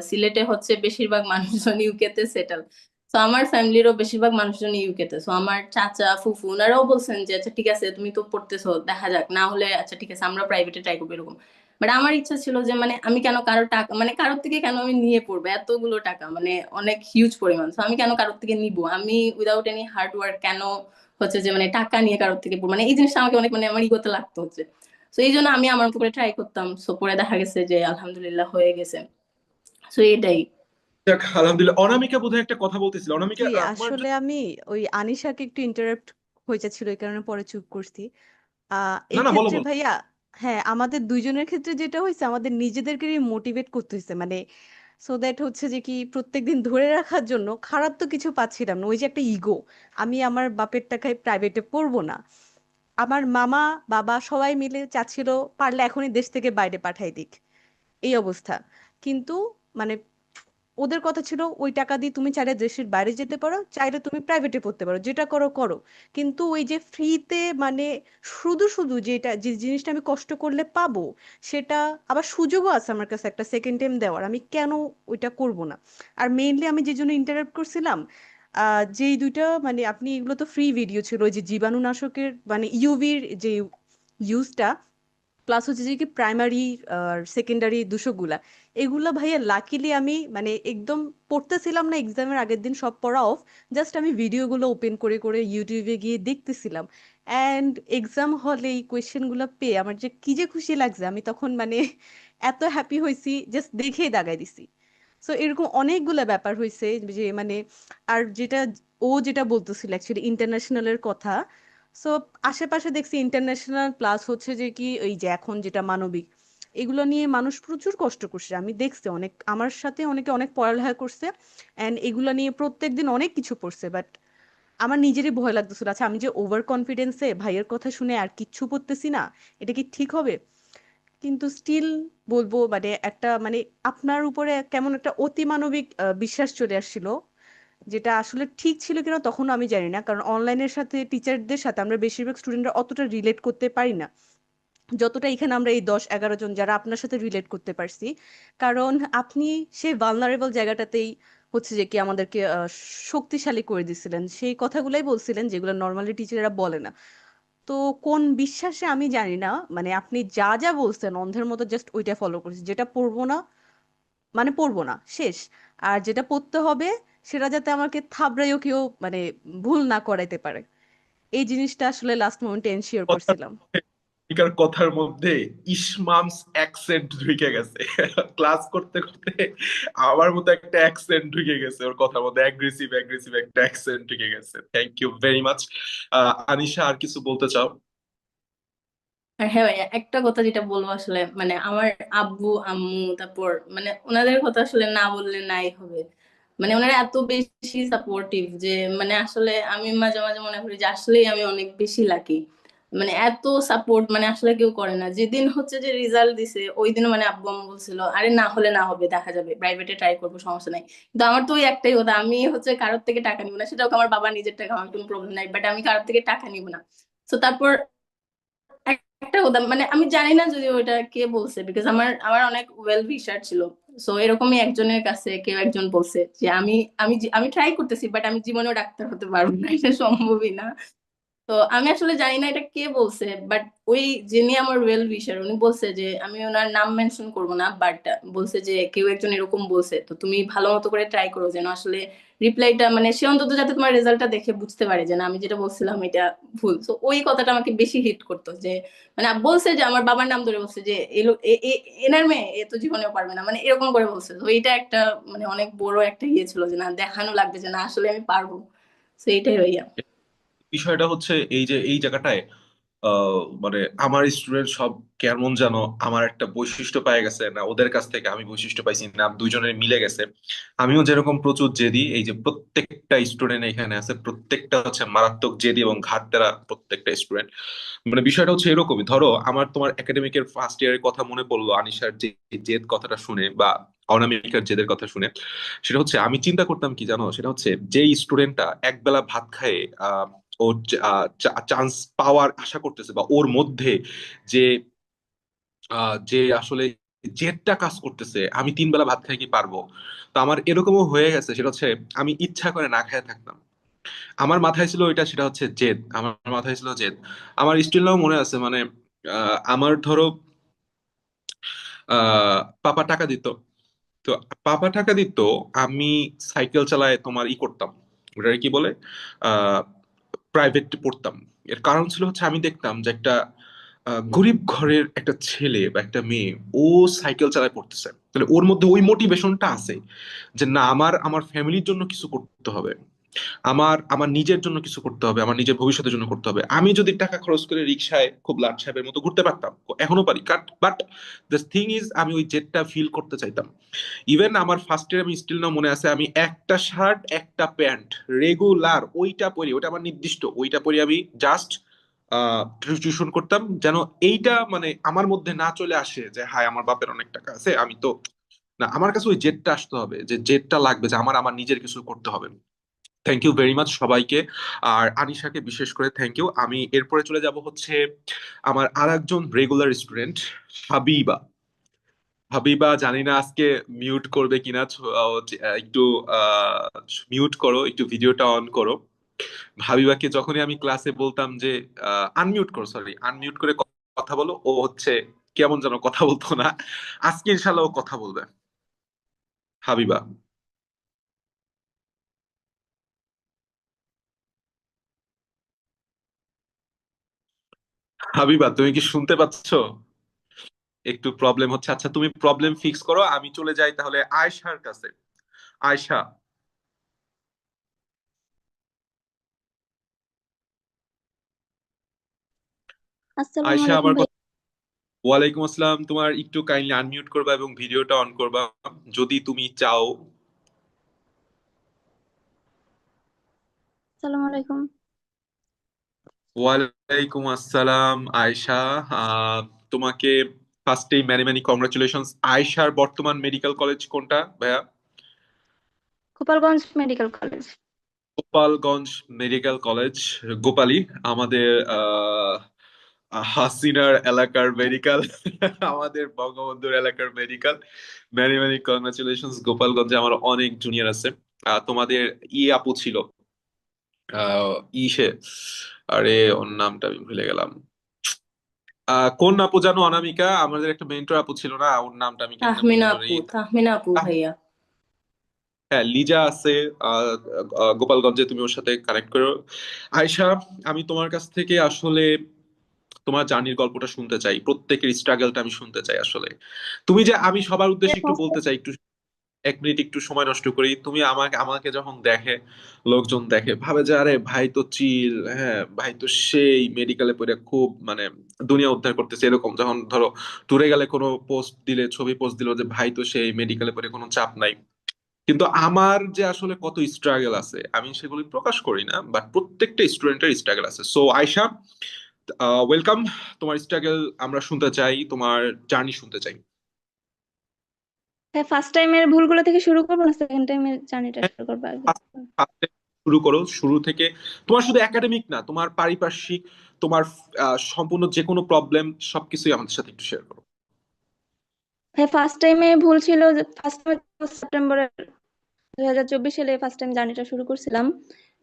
সিলেটে হচ্ছে বেশিরভাগ মানুষজন ইউকে তে সেটেল। তো আমার ফ্যামিলিরও বেশিরভাগ মানুষজন ইউকে তে। তো আমার চাচা ফুফু ওনারাও বলছেন যে আচ্ছা ঠিক আছে তুমি তো পড়তেছো, দেখা যাক, না হলে আচ্ছা ঠিক আছে আমরা প্রাইভেটে ট্রাই করবো এরকম। বাট আমার ইচ্ছা ছিল যে মানে আমি কেন কারো টাকা, মানে কারোর থেকে কেন আমি নিয়ে পড়বো এতগুলো টাকা, মানে অনেক হিউজ পরিমাণ, তো আমি কেন কারোর থেকে নিবো, আমি উইদাউট এনি হার্ড ওয়ার্ক কেন হচ্ছে যে মানে টাকা নিয়ে কারোর থেকে মানে এই জিনিসটা আমাকে অনেক মানে আমার ইগোতে লাগতো হচ্ছে। তো এই জন্য আমি আমার মতো করে ট্রাই করতাম, সো পরে দেখা গেছে যে আলহামদুলিল্লাহ হয়ে গেছে। সো এটাই। যাক, আলহামদুলিল্লাহ। অনামিকা বোধহয় একটা কথা বলতেছিল, অনামিকা জি তোমার আসলে আমি ওই আনিশাকে একটু ইন্টারাপ্ট হয়ে যাচ্ছিল, এই কারণে পরে চুপ করছি। না এই না, বলো ক্ষেত্রে বলো। ভাইয়া, হ্যাঁ আমাদের দুইজনের ক্ষেত্রে যেটা হয়েছে, আমাদের নিজেদেরকে মোটিভেট করতে হয়েছে, মানে সো দ্যাট হচ্ছে যে কি প্রত্যেকদিন ধরে রাখার জন্য। খারাপ তো কিছু পাচ্ছিলাম না, ওই যে একটা ইগো, আমি আমার বাপের টাকায় প্রাইভেটে পড়বো না। আমার মামা বাবা সবাই মিলে চাচ্ছিল পারলে এখনই দেশ থেকে বাইরে পাঠাই দিক, এই অবস্থা। কিন্তু মানে ওদের কথা ছিল ওই টাকা দিয়ে তুমি চাইলে দেশের বাইরে যেতে পারো, চাইলে তুমি প্রাইভেটে পড়তে পারো, যেটা করো করো। কিন্তু ওই যে ফ্রিতে মানে শুধু শুধু যেটা যে জিনিসটা আমি কষ্ট করলে পাবো, সেটা আবার সুযোগও আছে আমার কাছে একটা সেকেন্ড টাইম দেওয়ার, আমি কেন ওইটা করব না? আর মেইনলি আমি যে জন্য ইন্টারাপ্ট করছিলাম, যেই দুইটা মানে আপনি, এগুলো তো ফ্রি ভিডিও ছিল, ওই যে জীবাণুনাশকের মানে ইউভির যে ইউজটা, প্লাস হচ্ছে যে কি প্রাইমারি আর সেকেন্ডারি দূষকগুলা, এগুলা ভাইয়া লাকিলি আমি মানে একদম পড়তেছিলাম না, এক্সামের আগের দিন সব পড়া অফ, জাস্ট আমি ভিডিওগুলো ওপেন করে করে ইউটিউবে গিয়ে দেখতেছিলাম। অ্যান্ড এক্সাম হলে এই কোয়েশ্চেনগুলো পেয়ে আমার যে কি যে খুশি লাগছে, আমি তখন মানে এত হ্যাপি হয়েছি, জাস্ট দেখেই দাগাই দিছি। সো এরকম অনেকগুলা ব্যাপার হয়েছে যে মানে, আর যেটা ও যেটা বলতেছিল অ্যাকচুয়ালি ইন্টারন্যাশনালের কথা। সো আশেপাশে দেখছি ইন্টারন্যাশনাল প্লাস হচ্ছে যে কি ওই যে এখন যেটা মানবিক, এগুলো নিয়ে মানুষ প্রচুর কষ্ট করছে, আমি দেখছি অনেক, আমার সাথে অনেকে অনেক পড়ালেখা করছে এন্ড এগুলো নিয়ে প্রত্যেকদিন অনেক কিছু পড়ছে। বাট আমার নিজেরই ভয় লাগতেছিল, আচ্ছা আমি যে ওভার কনফিডেন্সে ভাইয়ের কথা শুনে আর কিচ্ছু পড়তেছি না, এটা কি ঠিক হবে? কিন্তু স্টিল বলবো মানে একটা মানে আপনার উপরে কেমন একটা অতিমানবিক বিশ্বাস চলে আসছিল, যেটা আসলে ঠিক ছিল কিনা তখন আমি জানি না, কারণ অনলাইনের সাথে টিচারদের সাথে আমরা বেশিরভাগ স্টুডেন্টরা অতটা রিলেট করতে পারি না। যতটা এখানে আমরা এই 10-11 জন যারা আপনার সাথে রিলেট করতে পারছি, কারণ আপনি সেই ভালনারেবল জায়গাটাতেই হচ্ছে যে কি আমাদেরকে শক্তিশালী করে দিছিলেন, সেই কথাগুলাই বলছিলেন যেগুলো নর্মালি টিচাররা বলে না। তো কোন বিশ্বাসে আমি জানি না, মানে আপনি যা যা বলছেন অন্ধের মতো জাস্ট ওইটা ফলো করছি, যেটা পড়বো না মানে পড়বো না, শেষ। আর যেটা পড়তে হবে সেটা যাতে আমাকে থাবড়াইও কেউ মানে ভুল না করাইতে পারে, এই জিনিসটা আসলে লাস্ট মোমেন্টে এনশিওর কথার করছিলাম। কথার মধ্যে ইসমামস অ্যাকসেন্ট ঢুকে গেছে। ক্লাস করতে করতে আমার মতো একটা অ্যাকসেন্ট ঢুকে গেছে ওর কথার মধ্যে, অ্যাগ্রেসিভ অ্যাগ্রেসিভ একটা অ্যাকসেন্ট ঢুকে গেছে। Thank you very much. Anisha, আর কিছু বলতে চাও? আর হ্যাঁ ভাইয়া, একটা কথা যেটা বলবো আসলে, মানে আমার আব্বু আম্মু, তারপর মানে ওনাদের কথা আসলে না বললে নাই হবে। মানে ওনারা এত বেশি সাপোর্টিভ যে মানে আসলে আমি মাঝে মাঝে মনে করি যে আসলেই আমি অনেক বেশি লাকি। মানে এত সাপোর্ট মানে আসলে কেউ করে না। যেদিন হচ্ছে যে রেজাল্ট দিছে ওই দিন মানে আব্বু আম্মু বলছিল আরে না হলে না হবে, দেখা যাবে, প্রাইভেটে ট্রাই করবো, সমস্যা নাই। কিন্তু আমার তো ওই একটাই কথা, আমি হচ্ছে কারোর থেকে টাকা নিব না, সেটাও আমার বাবা নিজের টাকা, আমার কোনো প্রবলেম নাই, বাট আমি কারোর থেকে টাকা নিব না। তো তারপর একটা কথা, মানে আমি জানি না যদি ওইটা কে বলছে, বিকজ আমার আমার অনেক ওয়েল উইশার ছিল। সো এরকমই একজনের কাছে কেউ একজন বলছে যে আমি ট্রাই করতেছি, বাট আমি জীবনেও ডাক্তার হতে পারবো না, এটা সম্ভবই না। তো আমি আসলে জানি না এটা কে বলছে, বাট ওই যিনি আমার ওয়েল উইশার উনি বলছে যে, আমি ওনার নাম মেনশন করবো না, বাট বলছে যে কেউ একজন এরকম বলছে, তো তুমি ভালো মতো করে ট্রাই করো যেন আসলে রিপ্লাইটা, মানে সে অন্তত যাতে তোমার রেজাল্টটা দেখে বুঝতে পারে যে না আমি যেটা বলছিলাম এটা ভুল। তো ওই কথাটা আমাকে বেশি হিট করতো যে মানে বলছে যে আমার বাবার নাম ধরে বলছে যে এনার মেয়ে এ তো জীবনেও পারবে না, মানে এরকম করে বলছে। তো এইটা একটা মানে অনেক বড় একটা ইয়ে ছিল যে না দেখানো লাগবে যে না আসলে আমি পারবো। তো এইটাই ভাইয়া। বিষয়টা হচ্ছে এই যে এই জায়গাটায় মানে আমার স্টুডেন্ট সব কেমন যেন আমার একটা বৈশিষ্ট্য পেয়ে গেছে, না ওদের কাছ থেকে আমি বৈশিষ্ট্য পাইছি, না দুইজনের মিলে গেছে। আমিও যেরকম প্রচুর জেদি, এই যে প্রত্যেকটা স্টুডেন্ট এখানে আছে প্রত্যেকটা হচ্ছে মারাত্মক জেদি এবং ঘাটতেরা প্রত্যেকটা স্টুডেন্ট। মানে বিষয়টা হচ্ছে এরকমই, ধরো আমার তোমার একাডেমিকের ফার্স্ট ইয়ারের কথা মনে পড়লো আনিশার যে জেদ কথাটা শুনে বা অনামিকার জেদের কথা শুনে। সেটা হচ্ছে আমি চিন্তা করতাম কি জানো, সেটা হচ্ছে যে স্টুডেন্টটা একবেলা ভাত খায় ও চান্স পাওয়ার আশা করতেছে, বা ওর মধ্যে যে যে আসলে জেদটা কাজ করতেছে আমি 3 বেলা ভাত খাই কি পারবো। তো আমার এরকমও হয়ে গেছে, সেটা হচ্ছে আমি ইচ্ছা করে না খেয়ে থাকতাম। আমার মাথায় ছিল ওইটা, সেটা হচ্ছে জেদ, আমার মাথায় ছিল জেদ। আমার স্টিল নাও মনে আছে, মানে আমার ধরো পাপা টাকা দিত। তো পাপা টাকা দিত, আমি সাইকেল চালায় তোমার করতাম, ওটা কি বলে, আহ প্রাইভেট পড়তাম। এর কারণ ছিল হচ্ছে আমি দেখতাম যে একটা গরিব ঘরের একটা ছেলে বা একটা মেয়ে ও সাইকেল চালায় পড়তেছে, তাহলে ওর মধ্যে ওই মোটিভেশনটা আছে যে না আমার আমার ফ্যামিলির জন্য কিছু করতে হবে, আমার আমার নিজের জন্য কিছু করতে হবে, আমার নিজের ভবিষ্যতের জন্য করতে হবে। আমি যদি টাকা খরচ করে রিক্সায় খুব লাট সাহেবের মতো ঘুরতে পারতাম, এখনো পারি, বাট দ্য থিং ইজ আমি ওই জেটটা ফিল করতে চাইতাম। ইভেন আমার ফার্স্ট ইয়ার আমি স্টিল না মনে আছে, আমি একটা শার্ট একটা প্যান্ট রেগুলার ওইটা পরি, ওইটা আমার নির্দিষ্ট, ওইটা পরি আমি জাস্ট টিউশন করতাম, যেন এইটা মানে আমার মধ্যে না চলে আসে যে হায় আমার বাপের অনেক টাকা আছে, আমি তো না, আমার কাছে ওই জেদটা আসতে হবে, যে জেদটা লাগবে যে আমার আমার নিজের কিছু করতে হবে। থ্যাংক ইউ ভেরি মাচ সবাইকে। আর আনিশাকে বিশেষ করে থ্যাংক ইউ। আমি এরপরে চলে যাব হচ্ছে আমার আর একজন রেগুলার স্টুডেন্ট, হাবিবা। হাবিবা জানি না আজকে মিউট করবে কিনা, একটু মিউট করো, একটু ভিডিওটা অন করো। হাবিবাকে যখনই আমি ক্লাসে বলতাম যে আনমিউট করো, সরি আনমিউট করে কথা বলো, ও হচ্ছে কেমন যেন কথা বলতো না। আজকে ইনশাল্লাহ ও কথা বলবে। হাবিবা, হাবিবা তুমি কি শুনতে পাচ্ছো? একটু প্রবলেম হচ্ছে, আচ্ছা তুমি প্রবলেম ফিক্স করো, আমি চলে যাই তাহলে আয়শার কাছে। আয়শা, আসসালামু আয়শা আলাইকুম আমার ভাই। কথা। ওয়ালাইকুম আসসালাম, তোমার একটু কাইন্ডলি আনমিউট করবা এবং ভিডিওটা অন করবা যদি তুমি চাও। আসসালামু আলাইকুম। ওয়ালাইকুম আসসালাম আয়শা। আহ, তোমাকে ফার্স্টেই ম্যানি ম্যানি কংগ্রাচুলেশনস। আয়শার বর্তমান মেডিকেল কলেজ কোনটা ভাইয়া? Gopalganj medical college. Gopalganj medical college, Gopali. আমাদের হাসিনার এলাকার মেডিকেল, আমাদের বঙ্গবন্ধুর এলাকার মেডিকেল। Many many congratulations. গোপালগঞ্জে আমার অনেক জুনিয়র আছে। তোমাদের আপু ছিল, আহ, ইসে, আরে ওর নামটা আমি ভুলে গেলাম। কোন আপু জানো, অনামিকা, আমাদের একটা মেন্টর আপু ছিল না, ওর নামটা আমি কেমনে তাহমিনা বলবো আপু, তাহমিনা আপু ভাইয়া। হ্যাঁ, লিজা আছে আহ, গোপালগঞ্জে, তুমি ওর সাথে কানেক্ট করো। আয়শা, আমি তোমার কাছ থেকে আসলে তোমার জার্নির গল্পটা শুনতে চাই, প্রত্যেকের স্ট্রাগলটা আমি শুনতে চাই আসলে। তুমি যে, আমি সবার উদ্দেশ্যে একটু বলতে চাই, একটু 1 মিনিট একটু সময় নষ্ট করি। তুমি আমাকে আমাকে যখন দেখে, লোকজন দেখে, ভাবে যে আরে ভাই তো চিল, হ্যাঁ ভাই তো সেই মেডিকেলে পড়ে খুব মানে দুনিয়া উদ্ধার করতেছে, এরকম যখন ধরো ট্যুরে গেলে কোনো পোস্ট দিলে, ছবি পোস্ট দিল যে ভাই তো সেই মেডিকেলে পড়ে কোনো চাপ নাই। কিন্তু আমার যে আসলে কত স্ট্রাগল আছে আমি সেগুলি প্রকাশ করি না, বাট প্রত্যেকটা স্টুডেন্টের স্ট্রাগল আছে। So Ayesha, welcome. তোমার স্ট্রাগল আমরা শুনতে চাই, তোমার জার্নি শুনতে চাই। হ্যাঁ, ফার্স্ট টাইমের ভুলগুলো থেকে শুরু করবো না সেকেন্ড টাইমের জার্নিটা হ্যাঁ, শুরু করবো আগে? first- first শুরু করো, শুরু থেকে। তোমার শুধু একাডেমিক না, তোমার পারিপার্শ্বিক, তোমার সম্পূর্ণ যে কোনো প্রবলেম সবকিছুই আমাদের সাথে একটু শেয়ার করো। হ্যাঁ, ফার্স্ট টাইমে ভুল ছিল যে ফার্স্ট সেপ্টেম্বরের 2024 সালে ফার্স্ট টাইম জার্নিটা শুরু করছিলাম।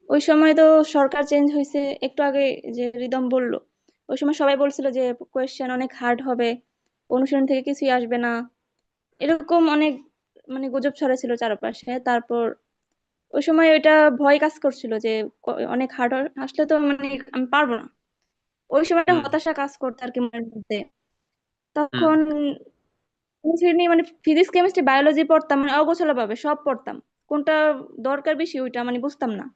ওই সময় তো সরকার চেঞ্জ হয়েছে একটু আগে, যে রিদম বললো। ওই সময় সবাই বলছিল যে কোয়েশ্চেন অনেক হার্ড হবে, অনুশীলন থেকে কিছুই আসবে না, এরকম অনেক মানে গুজব ছড়াছিল চারপাশে। তারপর ওই সময় ওইটা ভয় কাজ করছিল যে অনেক হার্ড আসলে তো মানে আমি পারবো না। ওই সময় একটা হুম হতাশা কাজ করতো আর কি মনের মধ্যে। হুম। তখন শ্রেণী মানে ফিজিক্স কেমিস্ট্রি বায়োলজি পড়তাম, মানে অগোছালো ভাবে সব পড়তাম, কোনটা দরকার বেশি ওইটা মানে বুঝতাম না,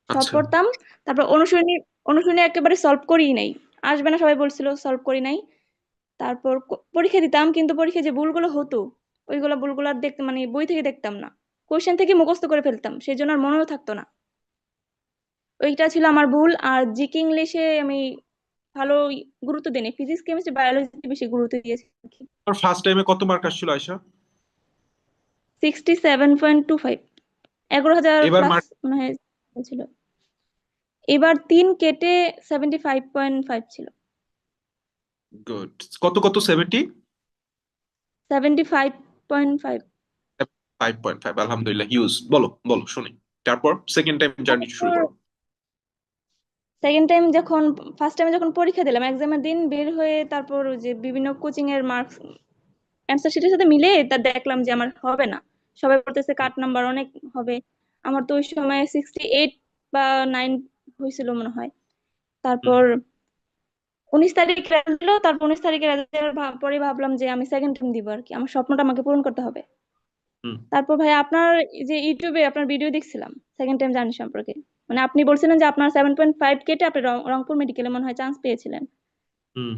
সব আচ্ছা। পড়তাম। তারপর অনুশীলনী অনুশীলনী একেবারে সলভ করিই নাই, আসবে না সবাই বলছিল, সলভ করি নাই। তারপর পরীক্ষা দিতাম, কিন্তু পরীক্ষায় যে ভুলগুলো হতো ওইগুলো ভুলগুলো আর দেখতে মানে বই থেকে দেখতাম না, কোশ্চেন থেকে মুখস্থ করে ফেলতাম, সেই জন্য আর মনেও থাকতো না। ওইটা ছিল আমার ভুল। আর জিকে ইংলিশে আমি ভালো গুরুত্ব দিইনি, ফিজিক্স কেমিস্ট্রি বায়োলজিতে বেশি গুরুত্ব দিয়েছি। তোমার ফার্স্ট টাইমে কত মার্ক আসছিল আয়শা? 67.25, 11,000 এবার প্লাস মার্ক? মনে হয় ছিল। এবার 3 কেটে 75.5 ছিল। গুড। কত কত, 70? 75.5। 5.5, আলহামদুলিল্লাহ, হিউজ। বলো বলো শুনি। তারপর সেকেন্ড টাইম জার্নি শুরু তারপর করো। সেকেন্ড টাইম যখন ফার্স্ট টাইমে যখন পরীক্ষা দিলাম, এক্সামের দিন বের হয়ে তারপর যে বিভিন্ন কোচিং এর মার্কস অ্যান্সার শিটের সাথে মিলে তা দেখলাম যে আমার হবে না। সবাই বলতেছে কাট নাম্বার অনেক হবে, আমার তো ওই সময় 68 বা 9 হয়েছিল মনে হয়। হুম তারপর 19 তারিখ রেজাল্ট দিলো, তারপর 19 তারিখে রেজাল্ট পরে ভাবলাম যে আমি সেকেন্ড টাইম দিব আর কি, আমার স্বপ্নটা আমাকে পূরণ করতে হবে। হুম তারপর ভাই আপনার এই যে ইউটিউবে আপনার ভিডিও দেখছিলাম সেকেন্ড টাইম জার্নি সম্পর্কে, মানে আপনি বলছিলেন যে আপনার 7.5 কেটে আপনি রংপুর মেডিকেলে মনে হয় চান্স পেয়েছিলেন। হুম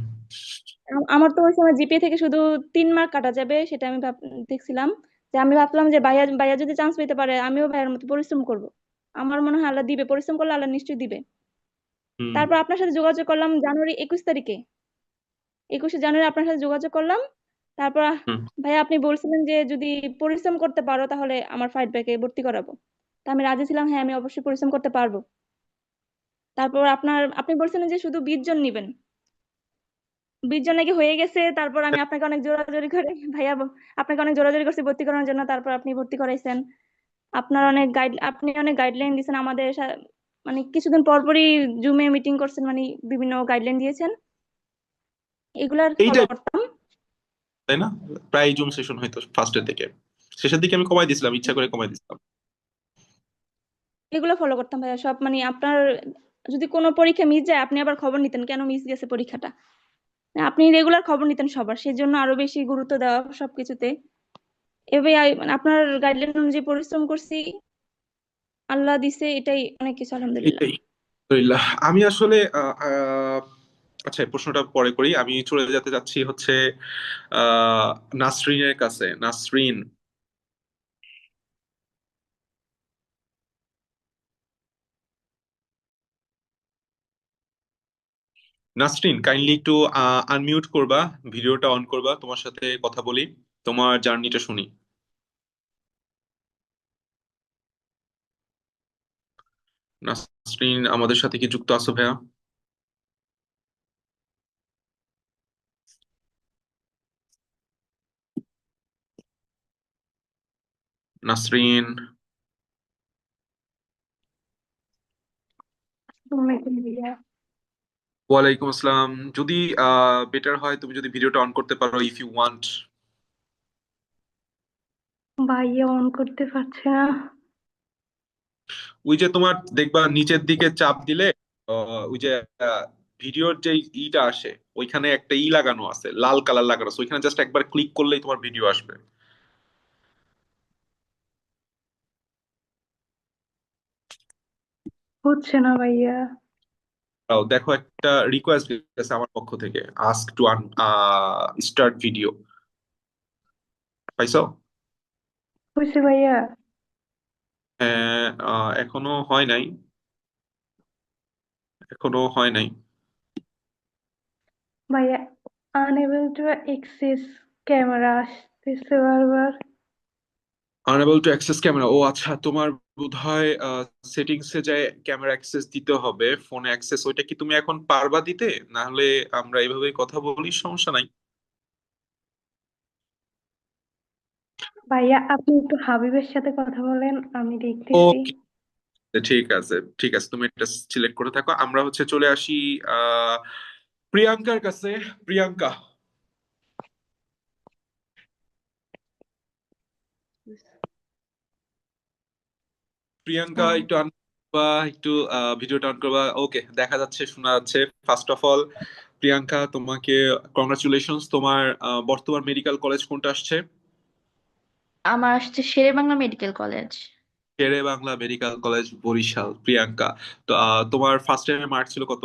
আমার তো ওই সময় জিপিএ থেকে শুধু 3 মার্ক কাটা যাবে, সেটা আমি দেখছিলাম। যে আমি ভাবলাম যে ভাইয়া ভাইয়া যদি চান্স পেতে পারে আমিও ভাইয়ার মতো পরিশ্রম করব, আমার মনে হয় আল্লাহ দিবে, পরিশ্রম করলে আল্লাহ নিশ্চয়ই দিবে। হুম তারপর আপনার সাথে যোগাযোগ করলাম জানুয়ারি 21 তারিখে, 21শে জানুয়ারি আপনার সাথে যোগাযোগ করলাম। তারপর হুম ভাইয়া আপনি বলছিলেন যে যদি পরিশ্রম করতে পারো তাহলে আমার ফাইট ব্যাকে ভর্তি করাবো। তা আমি রাজি ছিলাম, হ্যাঁ আমি অবশ্যই পরিশ্রম করতে পারবো। তারপর আপনি বলছিলেন যে শুধু 20 জন নিবেন, 20 জন নাকি হয়ে গেছে। তারপর আমি আপনাকে অনেক জোরাজোরি করে ভাইয়া আপনাকে অনেক জোরাজোরি করছি ভর্তি করানোর জন্য, তারপর আপনি ভর্তি করাইছেন। আপনি অনেক গাইডলাইন দিয়েছেন আমাদের মানে কিছুদিন পর পরই জুমে মিটিং করছেন, মানে বিভিন্ন গাইডলাইন দিয়েছেন, এগুলার ফলো এইটাই, করতাম। তাই না? প্রায় জুম সেশন হয়তো ফার্স্টের দিকে, শেষের দিকে আমি কমাই দিছিলাম, ইচ্ছা করে কমাই দিছিলাম। এগুলো ফলো করতাম ভাইয়া সব, মানে আপনার যদি কোনো পরীক্ষা মিস যায় আপনি আবার খবর নিতেন কেন মিস গেছে পরীক্ষাটা, আপনি রেগুলার খবর নিতেন সবার, সেজন্য আরো বেশি গুরুত্ব দেওয়া সবকিছুতে। এভাবে মানে আপনার গাইডলাইন অনুযায়ী পরিশ্রম করছি, আল্লাহ দিছে, এটাই অনেক কিছু আলহামদুলিল্লাহ। এইটাই, আলহামদুলিল্লাহ। আমি আসলে আচ্ছা, এই প্রশ্নটা পরে করি, আমি চলে যেতে যাচ্ছি হচ্ছে আহ নাসরিনের কাছে। নাসরিন, নাসরিন কাইন্ডলি একটু আনমিউট করবা, ভিডিওটা অন করবা, তোমার সাথে কথা বলি, তোমার জার্নিটা শুনি। নাসরিন আমাদের সাথে কি যুক্ত আছো ভাইয়া? নাসরিন। ওয়ালাইকুম আসসালাম। যদি বেটার হয় তুমি যদি ভিডিওটা অন করতে পারো, ইফ ইউ ওয়ান্ট। ভাইয়া অন করতে পারছে না। ওই যে তোমার দেখবা নিচের দিকে চাপ দিলে ওই যে ভিডিওর যে ইটা আসে, ওইখানে একটা লাগানো আছে, লাল কালার লাগানো আছে, ওইখানে জাস্ট একবার ক্লিক করলেই তোমার ভিডিও আসবে। হচ্ছে না ভাইয়া। দেখো একটা রিকোয়েস্ট গেছে আমার পক্ষ থেকে, আস্ক টু স্টার্ট ভিডিও। পাইছো? হয়েছে ভাইয়া। হ্যাঁ, এখনো হয় নাই, এখনো হয় নাই। ভাইয়া আনএবল টু অ্যাক্সেস ক্যামেরা আসতেছে বারবার। আনএবল টু অ্যাক্সেস ক্যামেরা, ও আচ্ছা, তোমার বোধহয় সেটিংস এ যায় ক্যামেরা অ্যাক্সেস দিতে হবে, ফোনে অ্যাক্সেস, ওইটা কি তুমি এখন পারবা দিতে? না হলে আমরা এইভাবেই কথা বলি, সমস্যা নাই। ভাইয়া আপনি একটু হাবিবের সাথে কথা বলেন, আমি দেখতেছি। ওকে, ঠিক আছে, ঠিক আছে, তুমি এটা সিলেক্ট করে থাকো। আমরা হচ্ছে চলে আসি আহ প্রিয়াঙ্কার কাছে। প্রিয়াঙ্কা, প্রিয়াঙ্কা হ্যাঁ। একটু বা একটু ভিডিওটা অন করবা। ওকে, দেখা যাচ্ছে, শোনা যাচ্ছে। ফার্স্ট অফ অল প্রিয়াঙ্কা, তোমাকে কংগ্রাচুলেশনস। তোমার বর্তমান মেডিকেল কলেজ কোনটা আসছে? আমার আসছে শেরেবাংলা মেডিকেল কলেজ। শেরে বাংলা মেডিকেল কলেজ, বরিশাল। প্রিয়াঙ্কা, তো তোমার ফার্স্ট টাইমে মার্ক ছিল কত?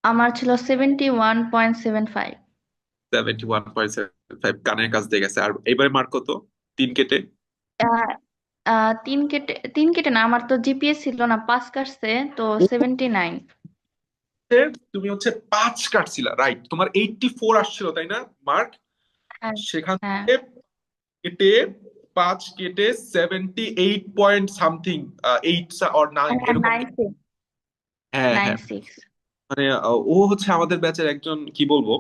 আমার ছিল 71.75। 71.75, কানের কাছ দিয়ে গেছে। আর এবারে মার্ক কত? 3 কেটে? আহ, 3 কেটে না, আমার তো জিপিএ ছিল না, 5 কাটছে, তো 79। তুমি হচ্ছে 5 কাটছিলা, রাইট? তোমার 84 আসছিল, তাই না মার্ক? হ্যাঁ, সেখান হ্যাঁ, থেকে কেটে 5 কেটে 78 পয়েন্ট সামথিং, 8 অর 9 হ্যাঁ, এরকম। 96। হ্যাঁ, হ্যাঁ। 96। মানে ও হচ্ছে আমাদের ব্যাচের একজন, কি বলবো,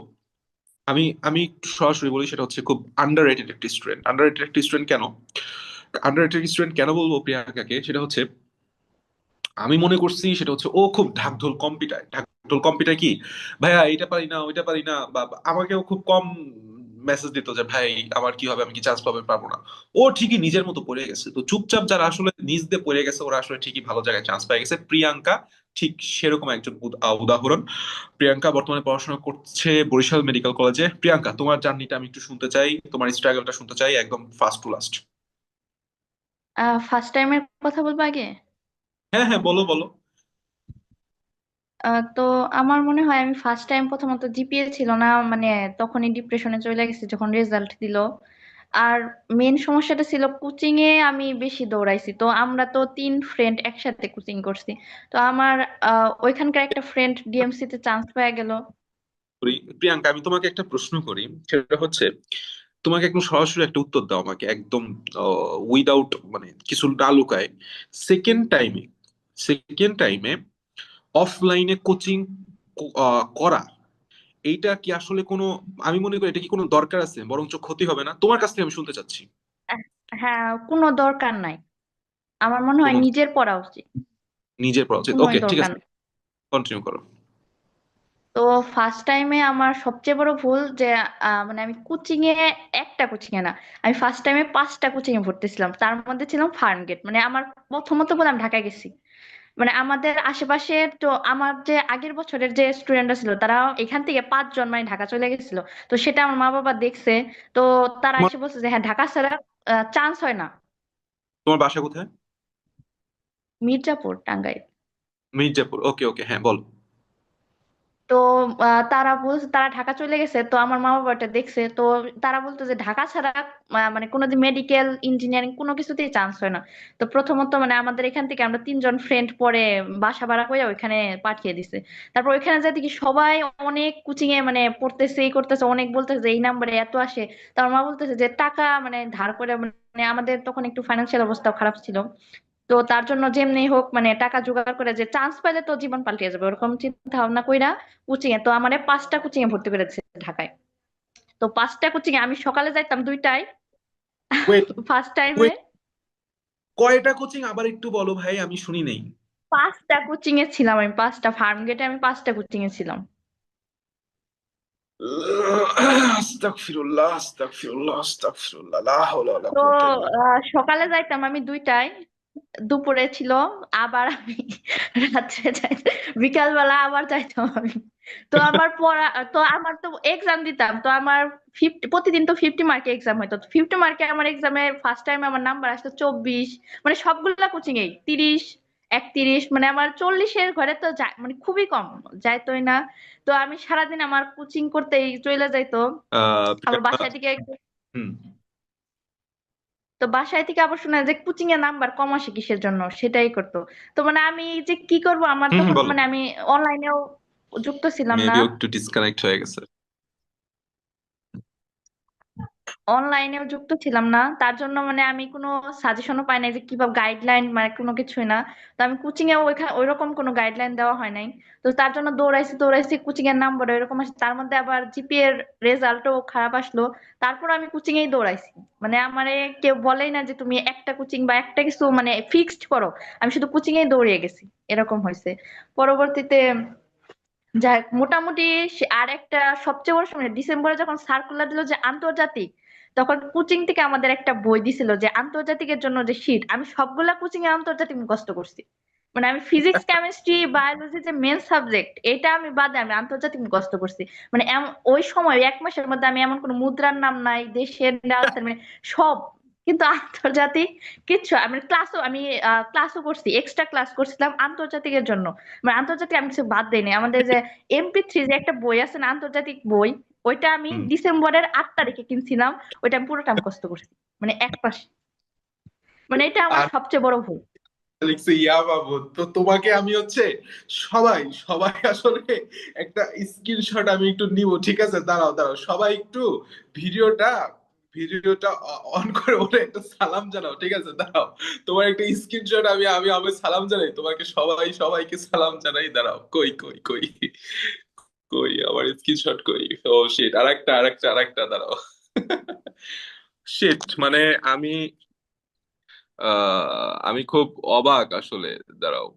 আমি আমি একটু সরাসরি বলি, সেটা হচ্ছে খুব আন্ডাররেটেড একটি স্টুডেন্ট। আন্ডাররেটেড একটি স্টুডেন্ট কেন, আন্ডাররেটেড স্টুডেন্ট কেন বলবো প্রিয়াঙ্কাকে, সেটা হচ্ছে আমি মনে করছি সেটা হচ্ছে ও খুব ঢাকঢোল কম্পিটার। ঢাকঢোল কম্পিটার কি, ভাইয়া এটা পারি না, ওইটা পারি না, বা আমাকেও খুব কম মেসেজ দিত যে ভাই আমার কি হবে, আমি কি চান্স পাবো পারবো না। ও ঠিকই নিজের মতো পড়ে গেছে। তো চুপচাপ যারা আসলে নিজ দিয়ে পড়ে গেছে, ওরা আসলে ঠিকই ভালো জায়গায় চান্স পেয়ে গেছে। প্রিয়াঙ্কা ঠিক সেরকম একজন উদাহরণ। প্রিয়াঙ্কা বর্তমানে পড়াশোনা করছে বরিশাল মেডিকেল কলেজে। প্রিয়াঙ্কা, তোমার জার্নিটা আমি একটু শুনতে চাই, তোমার স্ট্রাগলটা শুনতে চাই, একদম ফার্স্ট টু লাস্ট। ফার্স্ট টাইমের কথা বলবো আগে। হ্যাঁ, হ্যাঁ, বলো বলো। তো আমার মনে হয় আমি ফার্স্ট টাইম প্রথমত জিপিএ ছিল না, মানে তখনই ডিপ্রেশনে চলে গেছি যখন রেজাল্ট দিল। আর মেন সমস্যাটা ছিল কোচিং এ আমি বেশি দৌড়াইছি, তো আমরা তো 3 ফ্রেন্ড একসাথে কোচিং করছি। তো আমার ওইখানকার একটা ফ্রেন্ড ডিএমসি তে চান্স পেয়ে গেল। করি। প্রিয়াঙ্কা, আমি তোমাকে একটা প্রশ্ন করি, সেটা হচ্ছে তোমাকে একদম সরাসরি একটা উত্তর দাও আমাকে, একদম উইদাউট মানে কিছু না লুকায়। সেকেন্ড টাইমে, সেকেন্ড টাইমে অফলাইনে কোচিং করা, এইটা কি আসলে কোনো, আমি মনে করি এটা কি কোনো দরকার আছে, বরঞ্চ ক্ষতি হবে না? তোমার কাছ থেকে আমি শুনতে চাচ্ছি। আহ, হ্যাঁ, কোনো দরকার নাই। আমার মনে হয় কোনো, নিজের পড়া উচিত। নিজের পড়া উচিত। কোনোই ওকে, ঠিক দরকার আছে, নেই। কন্টিনিউ করো। তো ফার্স্ট টাইমে আমার সবচেয়ে বড় ভুল যে মানে আমি কোচিং এ, একটা কোচিং এ না, আমি ফার্স্ট টাইমে 5টা কোচিং এ ভর্তি ছিলাম, তার মধ্যে ছিলাম ফার্মগেট। মানে আমার প্রথমত বলে আমি ঢাকায় গেছি, মানে আমাদের আশেপাশে, তো আমার যে আগের বছরের যে স্টুডেন্টরা ছিল তারা এখান থেকে 5 জন মানে ঢাকা চলে গেছিল। তো সেটা আমার মা বাবা দেখছে। তো তারা তোমার এসে বলছে যে হ্যাঁ, ঢাকা ছাড়া চান্স হয় না। তোমার বাসা কোথায়? মির্জাপুর, টাঙ্গাইল। মির্জাপুর, ওকে ওকে, হ্যাঁ বলো। তো তারা বলছে তারা ঢাকা চলে গেছে, তো আমার মা বাবা এটা দেখছে। তো তারা বলতো যে ঢাকা ছাড়া মানে কোনোদিন মেডিকেল ইঞ্জিনিয়ারিং কোনো কিছুতেই চান্স হয় না। তো প্রথমত মানে আমাদের এখান থেকে আমরা 3 জন ফ্রেন্ড পরে বাসা ভাড়া করে ওইখানে পাঠিয়ে দিছে। তারপর ওইখানে যাই দেখি সবাই অনেক কোচিং এ মানে পড়তেছে, এই করতেছে, অনেক বলতেছে যে এই নাম্বারে এত আসে। তো আমার মা বলতেছে যে টাকা মানে ধার করে, মানে আমাদের তখন একটু ফাইন্যান্সিয়াল অবস্থা খারাপ ছিল। তো তার জন্য যেমনি হোক মানে টাকা জোগাড় করে যে চান্স পাইলে তো জীবন পাল্টিয়ে যাবে, ওরকম চিন্তা ভাবনা কইরা কোচিং এ, তো আমারে 5টা কোচিং এ ভর্তি করেছে ঢাকায়। তো 5টা কোচিং এ আমি সকালে যাইতাম 2টায়, ওয়েট ফার্স্ট টাইমে ওয়েট কয়টা কোচিং আবার একটু বলো ভাই, আমি শুনি নেই। 5টা কোচিং এ ছিলাম আমি, 5টা ফার্মগেটে আমি 5টা কোচিং এ ছিলাম। আস্তাগফিরুল্লাহ আস্তাগফিরুল্লাহ আস্তাগফিরুল্লাহ লা হাওলা ওয়ালা তো কুওয়াতা ইল্লা সকালে যাইতাম আমি 2টায়, দুপুরে ছিল, আবার আমি রাত্রে যাইতাম, বিকালবেলা আবার যাইতাম আমি। তো আমার পড়া, তো আমার তো এক্সাম দিতাম, তো আমার 50, প্রতিদিন তো 50 মার্কে এক্সাম হইতো। 50 মার্কে আমার এক্সামে ফার্স্ট টাইম আমার নাম্বার আসতো 24, মানে সবগুলা কোচিং এ 30, 31, মানে আমার 40-এর ঘরে তো মানে খুবই কম, যাইতোই না। তো আমি সারাদিন আমার কোচিং করতেই চলে যাইতো। আবার প্রিয়াঙ্কা। বাসায় থেকে, হুম তো বাসায় থেকে আবার শোনা যে কোচিং এর নাম্বার কম আসে কিসের জন্য, সেটাই করতো। তো মানে আমি যে কি করব, আমার হুম তখন বলো। মানে আমি অনলাইনেও যুক্ত ছিলাম না, মেবি একটু ডিসকানেক্ট হয়ে গেছে। অনলাইনেও যুক্ত ছিলাম না, তার জন্য মানে আমি কোনো সাজেশনও পাই নাই যে কিভাবে গাইডলাইন, মানে কোনো কিছুই না। তো আমি কোচিং এ ওইখানে ওইরকম কোনো গাইডলাইন দেওয়া হয় নাই। তো তার জন্য দৌড়াইছি দৌড়াইছি, কোচিং এর নাম্বার ওইরকম আসে, তার মধ্যে আবার জিপিএ এর রেজাল্টও খারাপ আসলো। তারপর আমি কোচিং এই দৌড়াইছি। মানে আমারে কেউ বলেই না যে তুমি একটা কোচিং বা একটা কিছু মানে ফিক্সড করো, আমি শুধু কোচিং এই দৌড়িয়ে গেছি, এরকম হয়েছে। পরবর্তীতে যাই হোক, মোটামুটি আর একটা সবচেয়ে বড় সমস্যা, ডিসেম্বরে যখন সার্কুলার দিল যে আন্তর্জাতিক, তখন কোচিং থেকে আমাদের একটা বই দিছিল যে আন্তর্জাতিকের জন্য যে শীট, আমি সবগুলা কোচিং এ আন্তর্জাতিক মুখস্থ করছি। মানে আমি ফিজিক্স কেমিস্ট্রি বায়োলজি যে মেন সাবজেক্ট, এটা আমি বাদে আমি আন্তর্জাতিক মুখস্থ করছি। মানে ওই সময় 1 মাসের মধ্যে আমি এমন কোনো মুদ্রার নাম নাই, দেশের রাজধানী, মানে সব। কিন্তু আন্তর্জাতিক কিচ্ছু, আমি ক্লাসও করছি, এক্সট্রা ক্লাস করছিলাম আন্তর্জাতিকের জন্য। মানে আন্তর্জাতিক আমি কিছু বাদ দেইনি। আমাদের যে MP3 যে একটা বই আছে না, আন্তর্জাতিক বই, ওইটা আমি হুম ডিসেম্বরের 8 তারিখে কিনছিলাম, ওইটা আমি পুরোটা মুখস্থ করছি, মানে এক পাশে। মানে এটা আমার আর সবচেয়ে বড় ভুল। লিখছে ইয়া বাবু, তো তোমাকে আমি হচ্ছে সবাই সবাই আসলে একটা স্ক্রিনশট আমি একটু নিব, ঠিক আছে? দাঁড়াও দাঁড়াও, সবাই একটু ভিডিওটা ভিডিওটা অন করে ওরে একটা সালাম জানাও, ঠিক আছে? দাঁড়াও, তোমার একটা স্ক্রিনশট আমি আমি আমি সালাম জানাই তোমাকে, সবাই সবাইকে সালাম জানাই। দাঁড়াও, কই কই কই কই আমার স্ক্রিনশট কই? ও শিট, আরেকটা দাঁড়াও। শিট, মানে আমি আমি খুব অবাক আসলে। দাঁড়াও,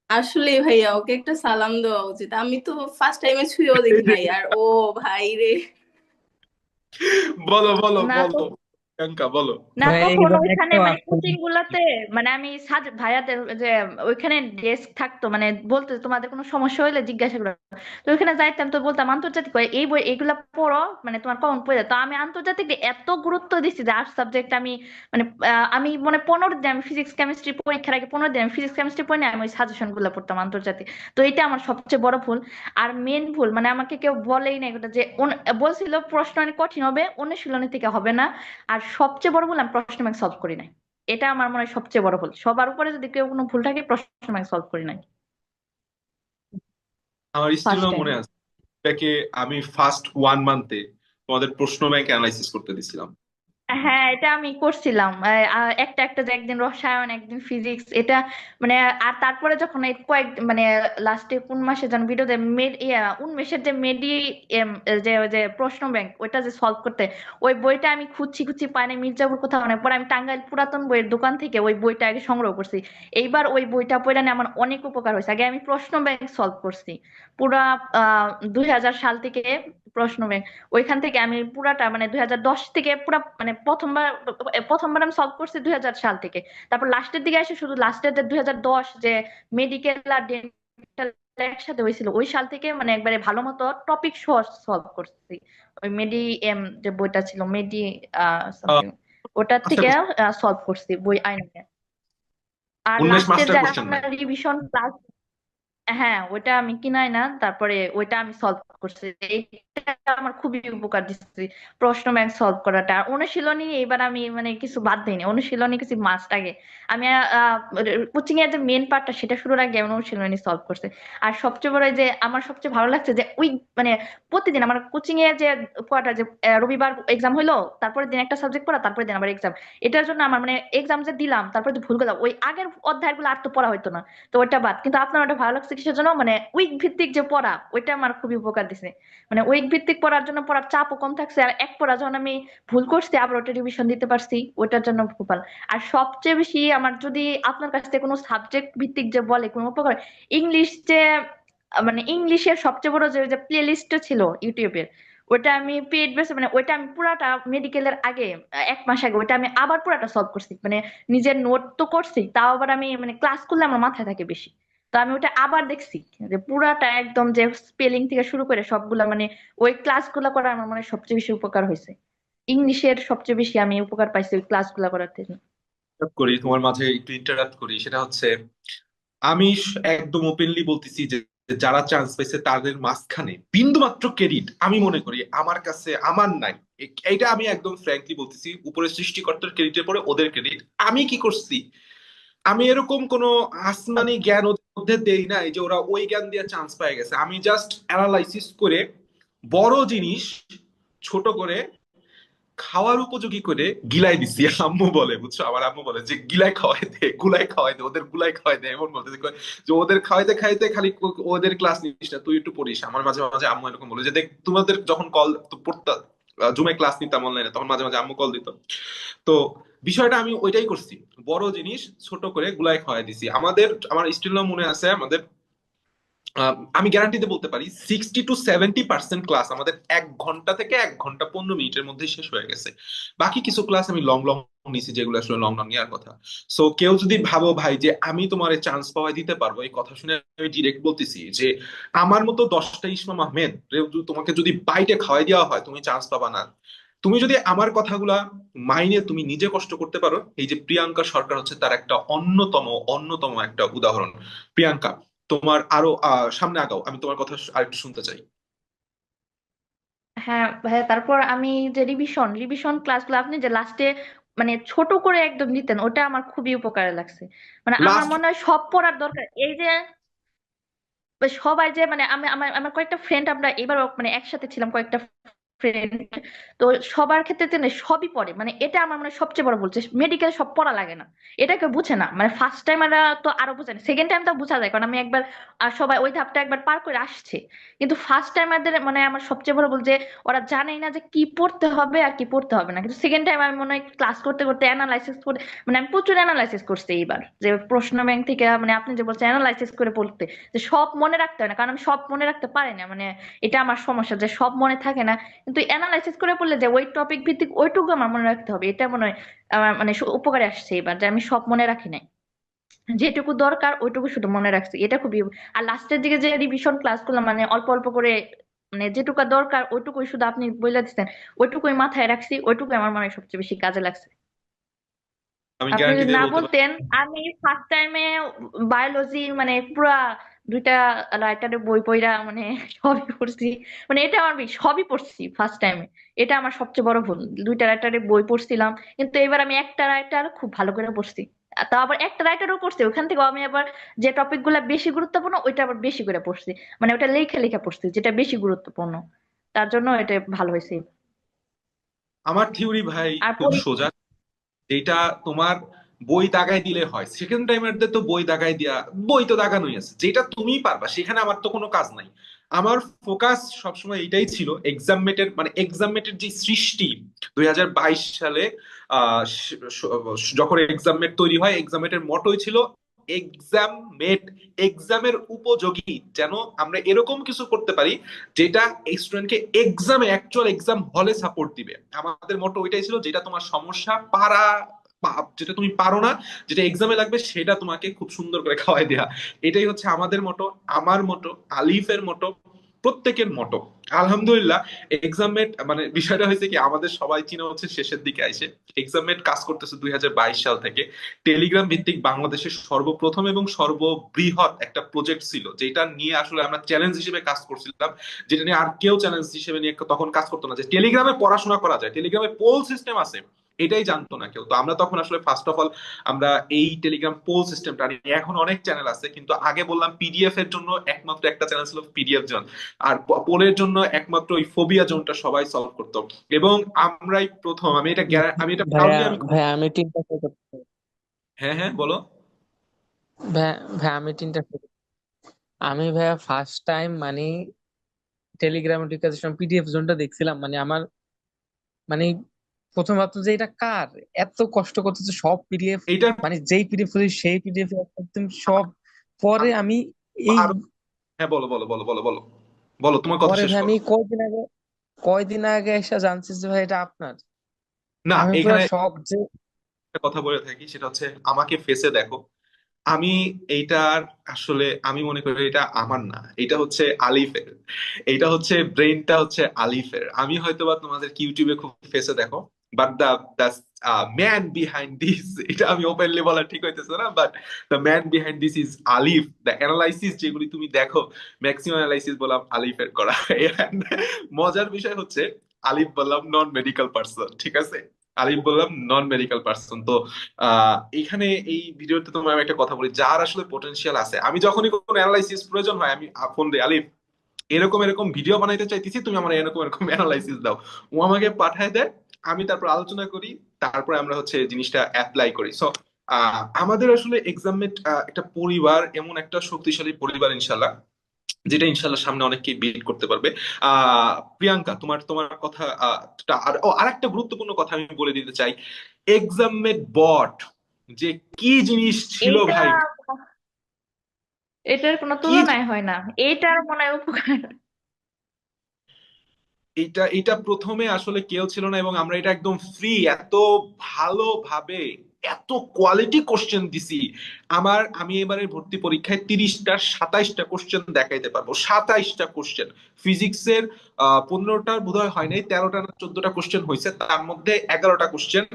আসলে ভাইয়া ওকে একটা সালাম দেওয়া উচিত, আমি তো ফার্স্ট টাইমে ছুঁয়েও দেখি নাই আর ও ভাই রে। বলো বলো না তো, বলো প্রিয়াঙ্কা বলো। না ভাই তখন এরকম ওইখানে একটাও মানে আসলে কোচিং গুলাতে, মানে আমি ভাইয়াদের যে ওইখানে ডেস্ক থাকতো, মানে বলতো তোমাদের কোনো সমস্যা হইলে জিজ্ঞাসা করো। তো ওইখানে যাইতাম, তো বলতাম আন্তর্জাতিক বই, এই বই এগুলা পড়ো, মানে তোমার কমন পড়ে যায়। তো আমি আন্তর্জাতিক এত গুরুত্ব দিচ্ছি যে আর্টস সাবজেক্ট আমি, মানে আমি মানে 15 দিন, আমি ফিজিক্স কেমিস্ট্রি পরীক্ষার আগে 15 দিন আমি ফিজিক্স কেমিস্ট্রি পড়ে না, আমি ওই সাজেশন গুলো পড়তাম আন্তর্জাতিক। তো এটা আমার সবচেয়ে বড় ভুল। আর মেন ভুল, মানে আমাকে কেউ বলেই না এটা যে বলছিল প্রশ্ন অনেক কঠিন হবে, অনুশীলনী থেকে হবে না। আর সবচেয়ে বড় ভুল, আমি প্রশ্ন ব্যাংক সলভ করি নাই। এটা আমার মনে হয় সবচেয়ে বড় ভুল। সবার উপরে যদি কেউ কোনো ভুল থাকে, প্রশ্ন ব্যাংক সলভ করি নাই আমার ফার্স্ট স্টিলও টাইম। মনে আছে, এটাকে আমি ফার্স্ট 1 মান্থে তোমাদের প্রশ্ন ব্যাংক অ্যানালাইসিস করতে দিছিলাম। হ্যাঁ, এটা আমি করছিলাম। একটা একটা যে একদিন রসায়ন একদিন ফিজিক্স, এটা মানে। আর তারপরে যখন এই মানে লাস্টে কোন মাসে যেন ভিডিওতে উনমেষের যে যে প্রশ্ন ব্যাংক, ওইটা যে সলভ করতে, ওই বইটা আমি খুঁজছি খুঁজছি পাই না, মির্জাপুর কোথাও নেই। পরে আমি টাঙ্গাইল পুরাতন বইয়ের দোকান থেকে ওই বইটা আগে সংগ্রহ করছি। এইবার ওই বইটা পড়ে না আমার অনেক উপকার হয়েছে। আগে আমি প্রশ্ন ব্যাংক সলভ করছি পুরা 2000 সাল থেকে, প্রশ্ন ব্যাংক। ওইখান থেকে আমি পুরাটা মানে 2010 থেকে পুরা, মানে প্রথমবার আমি সলভ করছি 2000 সাল থেকে। তারপর লাস্টের দিকে এসে শুধু লাস্টের যে 2010 যে মেডিকেল আর ডেন্টাল একসাথে হয়েছিল, ওই সাল থেকে মানে একবারে ভালো মতো টপিক সহ সলভ করছি। ওই যে বইটা ছিল আহ, সামথিং, ওটার আশা থেকে করছি সলভ করছি বই আইনে। আর উন্মেষ লাস্টের মাস্টার যে কোশ্চেন আপনার নাই। রিভিশন ক্লাস, হ্যাঁ ওইটা আমি কিনাই না, তারপরে ওইটা আমি সলভ করছি। এইটা আমার খুবই উপকার দিচ্ছে, প্রশ্ন ব্যাংক সলভ করাটা। আর অনুশীলনী এবার আমি মানে কিছু বাদ দিইনি, অনুশীলনী কিছু মাস্ট আগে। আমি কোচিং এর যে মেন পার্টটা সেটা শুরুর আগে আমি অনুশীলনী সলভ করছি। আর সবচেয়ে বড় যে আমার সবচেয়ে ভালো লাগছে যে ওই মানে প্রতিদিন আমার কোচিং এ যে কয়টা যে রবিবার এক্সাম হইলো, তারপরে দিন একটা সাবজেক্ট পড়া, তারপরে দিন আবার এক্সাম। এটার জন্য আমার মানে এক্সাম যে দিলাম তারপরে যে ভুল করলাম, ওই আগের অধ্যায়গুলো আর তো পড়া হইতো না। তো ওটা বাদ, কিন্তু আপনার ওটা ভালো লাগছে কিসের জন্য মানে উইক ভিত্তিক যে পড়া ওইটা আমার খুবই উপকার দিছে। মানে উইক ভিত্তিক পড়ার জন্য পড়ার চাপও কম থাকছে, আর এক পড়া যখন আমি ভুল করছি আবার ওটা রিভিশন দিতে পারছি, ওইটার জন্য খুব ভালো। আর সবচেয়ে বেশি আমার যদি আপনার কাছ থেকে কোনো সাবজেক্ট ভিত্তিক যে বলে কোনো উপকার, ইংলিশ যে মানে ইংলিশের সবচেয়ে বড় যে যে প্লে লিস্টটা ছিল ইউটিউবের, ওটা আমি পেইড বেসে মানে ওইটা আমি পুরাটা মেডিকেলের আগে 1 মাস আগে ওইটা আমি আবার পুরাটা সলভ করছি। মানে নিজের নোট তো করছি, তাও আবার আমি মানে ক্লাস করলে আমার মাথায় থাকে বেশি। তো আমি ওটা আবার দেখছি যে পুরাটা একদম যে স্পেলিং থেকে শুরু করে সবগুলা মানে ওই ক্লাসগুলা করা আমার মানে সবচেয়ে বেশি উপকার হয়েছে। ইংলিশের সবচেয়ে বেশি আমি উপকার পাইছি ওই ক্লাসগুলা করার থেকে। করি তোমার মাঝে একটু ইন্টারাপ্ট করি, সেটা হচ্ছে আমি একদম ওপেনলি বলতেছি যে যারা চান্স পাইছে তাদের মাঝখানে বিন্দু মাত্র ক্রেডিট আমি মনে করি আমার কাছে আমার নাই। এইটা আমি একদম ফ্র্যাঙ্কলি বলতেছি, উপরে সৃষ্টিকর্তার ক্রেডিটের পরে ওদের ক্রেডিট। আমি কি করছি, আমি এরকম কোনো আসমানি জ্ঞান ওদের মধ্যে দেই নাই যে ওরা ওই জ্ঞান দিয়ে চান্স পেয়ে গেছে। আমি জাস্ট অ্যানালাইসিস করে বড় জিনিস ছোট করে খাওয়ার উপযোগী করে গিলাই দিছি। আম্মু বলে, বুঝছো, আমার আম্মু বলে যে গিলাই খাওয়াই দে, গুলাই খাওয়াই দে, ওদের গুলাই খাওয়াই দে, এমন বলতে যে ওদের খাওয়াইতে খাইতে খালি ওদের ক্লাস নিস না, তুই একটু পড়িস। আমার মাঝে মাঝে আম্মু এরকম বলে যে দেখ তোমাদের যখন কল পড়তা জুমে ক্লাস নিতাম অনলাইনে, তখন মাঝে মাঝে আম্মু কল দিত। তো বিষয়টা আমি ওইটাই করছি, বড় জিনিস ছোট করে গুলাই খাওয়াই দিছি। আমার স্টিল মনে আছে আমাদের আমি গ্যারান্টিতে বলতে পারি 60 to 70% ক্লাস আমাদের 1 ঘন্টা থেকে 1 ঘন্টা 15 মিনিটের মধ্যে শেষ হয়ে গেছে। বাকি কিছু ক্লাস আমি লং লং নিছি, যেগুলো আসলে লং লং নেওয়ার কথা। সো কেউ যদি ভাবো ভাই যে আমি তোমার চান্স পাওয়াই দিতে পারবো, এই কথা শুনে আমি ডিরেক্ট বলতেছি যে আমার মতো 10টা ইসমাম আহমেদ তোমাকে যদি বাইটে খাওয়াই দেওয়া হয় তুমি চান্স পাবা না। তুমি যদি আমার কথাগুলা মাইনে তুমি নিজে কষ্ট করতে পারো, এই যে প্রিয়াঙ্কা সরকার হচ্ছে তার একটা অন্যতম একটা উদাহরণ। প্রিয়াঙ্কা, তোমার আরো সামনে আগাও, আমি তোমার কথা আরেকটু শুনতে চাই। হ্যাঁ ভাইয়া, তারপর আমি যে রিভিশন ক্লাসগুলো আপনি যে লাস্টে মানে ছোট করে একদম দিতেন, ওটা আমার খুবই উপকারে লাগছে। মানে আমার লাস্ট মনে হয় সব পড়ার দরকার। এই যে সবাই যে মানে আমি আমার আমার কয়েকটা ফ্রেন্ড আমরা এবার মানে একসাথে ছিলাম কয়েকটা ফ্রেন্ড, তো সবার ক্ষেত্রে তো না সবই পড়ে। মানে এটা আমার মানে সবচেয়ে বড় বলছে মেডিকেল সব পড়া লাগে না, এটা কেউ বুঝে না। মানে ফার্স্ট টাইম এরা তো আরো বুঝে না, সেকেন্ড টাইম তো বোঝা যায় কারণ আমি একবার সবাই ওই ধাপটা একবার পার করে আসছে। কিন্তু ফার্স্ট টাইমারদের মানে আমার সবচেয়ে বড় বল যে ওরা জানেই না যে কি পড়তে হবে আর কি পড়তে হবে না। কিন্তু সেকেন্ড টাইম আমি মনে হয় ক্লাস করতে করতে অ্যানালাইসিস করে মানে আমি প্রচুর অ্যানালাইসিস করছি এইবার, যে প্রশ্ন ব্যাংক থেকে মানে আপনি যে বলছেন অ্যানালাইসিস করে পড়তে, যে সব মনে রাখতে হয় না, কারণ আমি সব মনে রাখতে পারি না। মানে এটা আমার সমস্যা যে সব মনে থাকে না। কিন্তু অ্যানালাইসিস করে পড়লে যে ওই টপিক ভিত্তিক ওইটুকু আমার মনে রাখতে হবে, এটা মনে হয় আমার মানে উপকারে আসছে এবার, যে আমি সব মনে রাখি নাই, যেটুকু দরকার ওইটুকু শুধু মনে রাখছি, এটা খুবই। আর লাস্টের দিকে যে রিভিশন ক্লাস করলাম মানে অল্প অল্প করে মানে যেটুকু দরকার ওইটুকুই শুধু আপনি বলে দিচ্ছেন, ওইটুকুই মাথায় রাখছি, ওইটুকুই আমার মনে হয় সবচেয়ে বেশি কাজে লাগছে। আমি আপনি গ্যারান্টি যদি দিয়ে না বলতে পারি। বলতেন, আমি ফার্স্ট টাইমে বায়োলজি মানে পুরা 2টা রাইটারের বই পড়া মানে সবই পড়ছি। মানে এটা আমার সবই পড়ছি ফার্স্ট টাইমে, এটা আমার সবচেয়ে বড় ভুল। 2টা রাইটারের বই পড়ছিলাম, কিন্তু এবার আমি একটা রাইটার খুব ভালো করে পড়ছি। তাও আবার একটা রাইটারও পড়ছি, ওখান থেকে আমি আবার যে টপিক গুলা বেশি গুরুত্বপূর্ণ ওইটা আবার বেশি করে পড়ছি। মানে ওটা লেখা লেখা পড়ছি যেটা বেশি গুরুত্বপূর্ণ, তার জন্য এটা ভালো হয়েছে। আমার থিওরি ভাই আর খুব সোজা, যেটা তোমার বই দাগাই দিলে হয়। সেকেন্ড টাইমারদের তো বই দাগাই দেয়া, বই তো দাগানোই আছে, যেটা তুমিই পারবা সেখানে আমার তো কোনো কাজ নাই। আমার ফোকাস সবসময় এটাই ছিল এক্সাম মেটের যে সৃষ্টি 2022 সালে যখন এক্সাম মেট তৈরি হয়, এক্সাম মেটের মটোই ছিল এক্সাম মেট এক্সামের উপযোগী, যেন আমরা এরকম কিছু করতে পারি যেটা স্টুডেন্টকে এক্সামে অ্যাকচুয়াল এক্সাম হলে সাপোর্ট দিবে। আমাদের মোটো ওইটাই ছিল, যেটা তোমার সমস্যা যেটা তুমি পারো না, যেটা এক্সামে লাগবে সেটা তোমাকে খুব সুন্দর করে খাওয়াই দেয়া। এটাই হচ্ছে আমাদের মোটো, আমার মোটো, আলিফের মোটো, প্রত্যেকের মোটো। আলহামদুলিল্লাহ এক্সামমেট মানে বিষয়টা হয়েছে কি, আমাদের সবাই চিনা হচ্ছে শেষের দিকে আইসে। এক্সামমেট কাজ করতেছে 2022 সাল থেকে। টেলিগ্রাম ভিত্তিক বাংলাদেশের সর্বপ্রথম এবং সর্ববৃহৎ একটা প্রজেক্ট ছিল, যেটা নিয়ে আসলে আমরা চ্যালেঞ্জ হিসেবে কাজ করছিলাম, যেটা নিয়ে আর কেউ চ্যালেঞ্জ হিসেবে নিয়ে তখন কাজ করতো না। যে টেলিগ্রামে পড়াশোনা করা যায়, টেলিগ্রামে পোল সিস্টেম আছে, এটাই জানতো না কেউ। তো আমরা তখন আসলে ফার্স্ট অফ অল আমরা এই টেলিগ্রাম পোল সিস্টেমটা নিয়ে, এখন অনেক চ্যানেল আছে কিন্তু আগে বললাম পিডিএফ এর জন্য একমাত্র একটা চ্যানেল ছিল পিডিএফ জোন, আর পোলের জন্য একমাত্র ওই ফোবিয়া জোনটা সবাই সলভ করতো। এবং আমরাই প্রথম, আমি এটা ভাইয়া proudly আমি। ভাইয়া আমি তিনটা শেয়ার করতে চাই। হ্যাঁ হ্যাঁ বলো। ভাইয়া ভাইয়া আমি তিনটা আমি ভাইয়া ফার্স্ট টাইম মানে টেলিগ্রাম নোটিফিকেশন পিডিএফ জোনটা দেখছিলাম, মানে আমার মানে প্রথম ভাবতো যে এটা কার এত কষ্ট করতেছে সব পিডিএফ, এইটার মানে যেই পিডিএফ সেই পিডিএফ একদম সব। পরে আরো আমি এই আরো হ্যাঁ, বলো বলো বলো বলো বলো বলো, তোমার কথা পরে শেষ ভাই করো। আমি কয়দিন আগে এসে জানছি যে ভাই এটা আপনার। না, আমি পুরো এখানে শক যে একটা কথা বলে থাকি, সেটা হচ্ছে আমাকে ফেসে দেখো। আমি এইটার আসলে আমি মনে করি এটা আমার না, এটা হচ্ছে আলিফের। এটা হচ্ছে ব্রেনটা হচ্ছে আলিফের। আমি হয়তোবা তোমাদের ইউটিউবে খুব ফেসে দেখো, but the man behind this, এটা আমি ওপেনলি বলা ঠিক হইতেছে না, but the man behind this is Alif. The analysis যেগুলি তুমি দেখো, ম্যাক্সিমাম অ্যানালাইসিস বললাম আলিফের করা। And মজার বিষয় হচ্ছে আলিফ বললাম নন মেডিকেল পার্সন, ঠিক আছে? আলিফ বললাম নন মেডিকেল পার্সন। তো এখানে এই ভিডিওতে তোমার আমি একটা কথা বলি, যার আসলে পোটেনশিয়াল আছে, আমি যখনই কোনো অ্যানালাইসিস প্রয়োজন হয় আমি ফোন দিই, আলিফ এরকম এরকম ভিডিও বানাইতে চাইতেছি, তুমি আমার এরকম এরকম অ্যানালাইসিস দাও। ও আমাকে পাঠায় দেয়, আমি তারপর আলোচনা করি, তারপরে আমরা হচ্ছে জিনিসটা অ্যাপ্লাই করি। সো আমাদের আসলে এক্সামেট একটা পরিবার, এমন একটা শক্তিশালী পরিবার ইনশাল্লাহ, যেটা ইনশাল্লাহ সামনে অনেককে বিট করতে পারবে। প্রিয়াঙ্কা, তোমার তোমার কথা আরেকটা গুরুত্বপূর্ণ কথা আমি বলে দিতে চাই। এক্সামেট বট যে কি জিনিস ছিল এইটা ভাই, এটার কোনো কি তুলনায় হয় না, এইটার মনে হয় উপকার। এটা এটা প্রথমে আসলে কেউ ছিল না, এবং আমরা এটা একদম ফ্রি, এত ভালোভাবে এত কোয়ালিটি কোশ্চেন দিছি। আমি এবারে ভর্তি পরীক্ষায় 30টা 27টা কোশ্চেন দেখাইতে পারবো। 27টা কোশ্চেন ফিজিক্সের, 15টার বোধহয় হয় নাই, 13টা না 14টা কোশ্চেন হয়েছে, তার মধ্যে 11টা কোশ্চেন।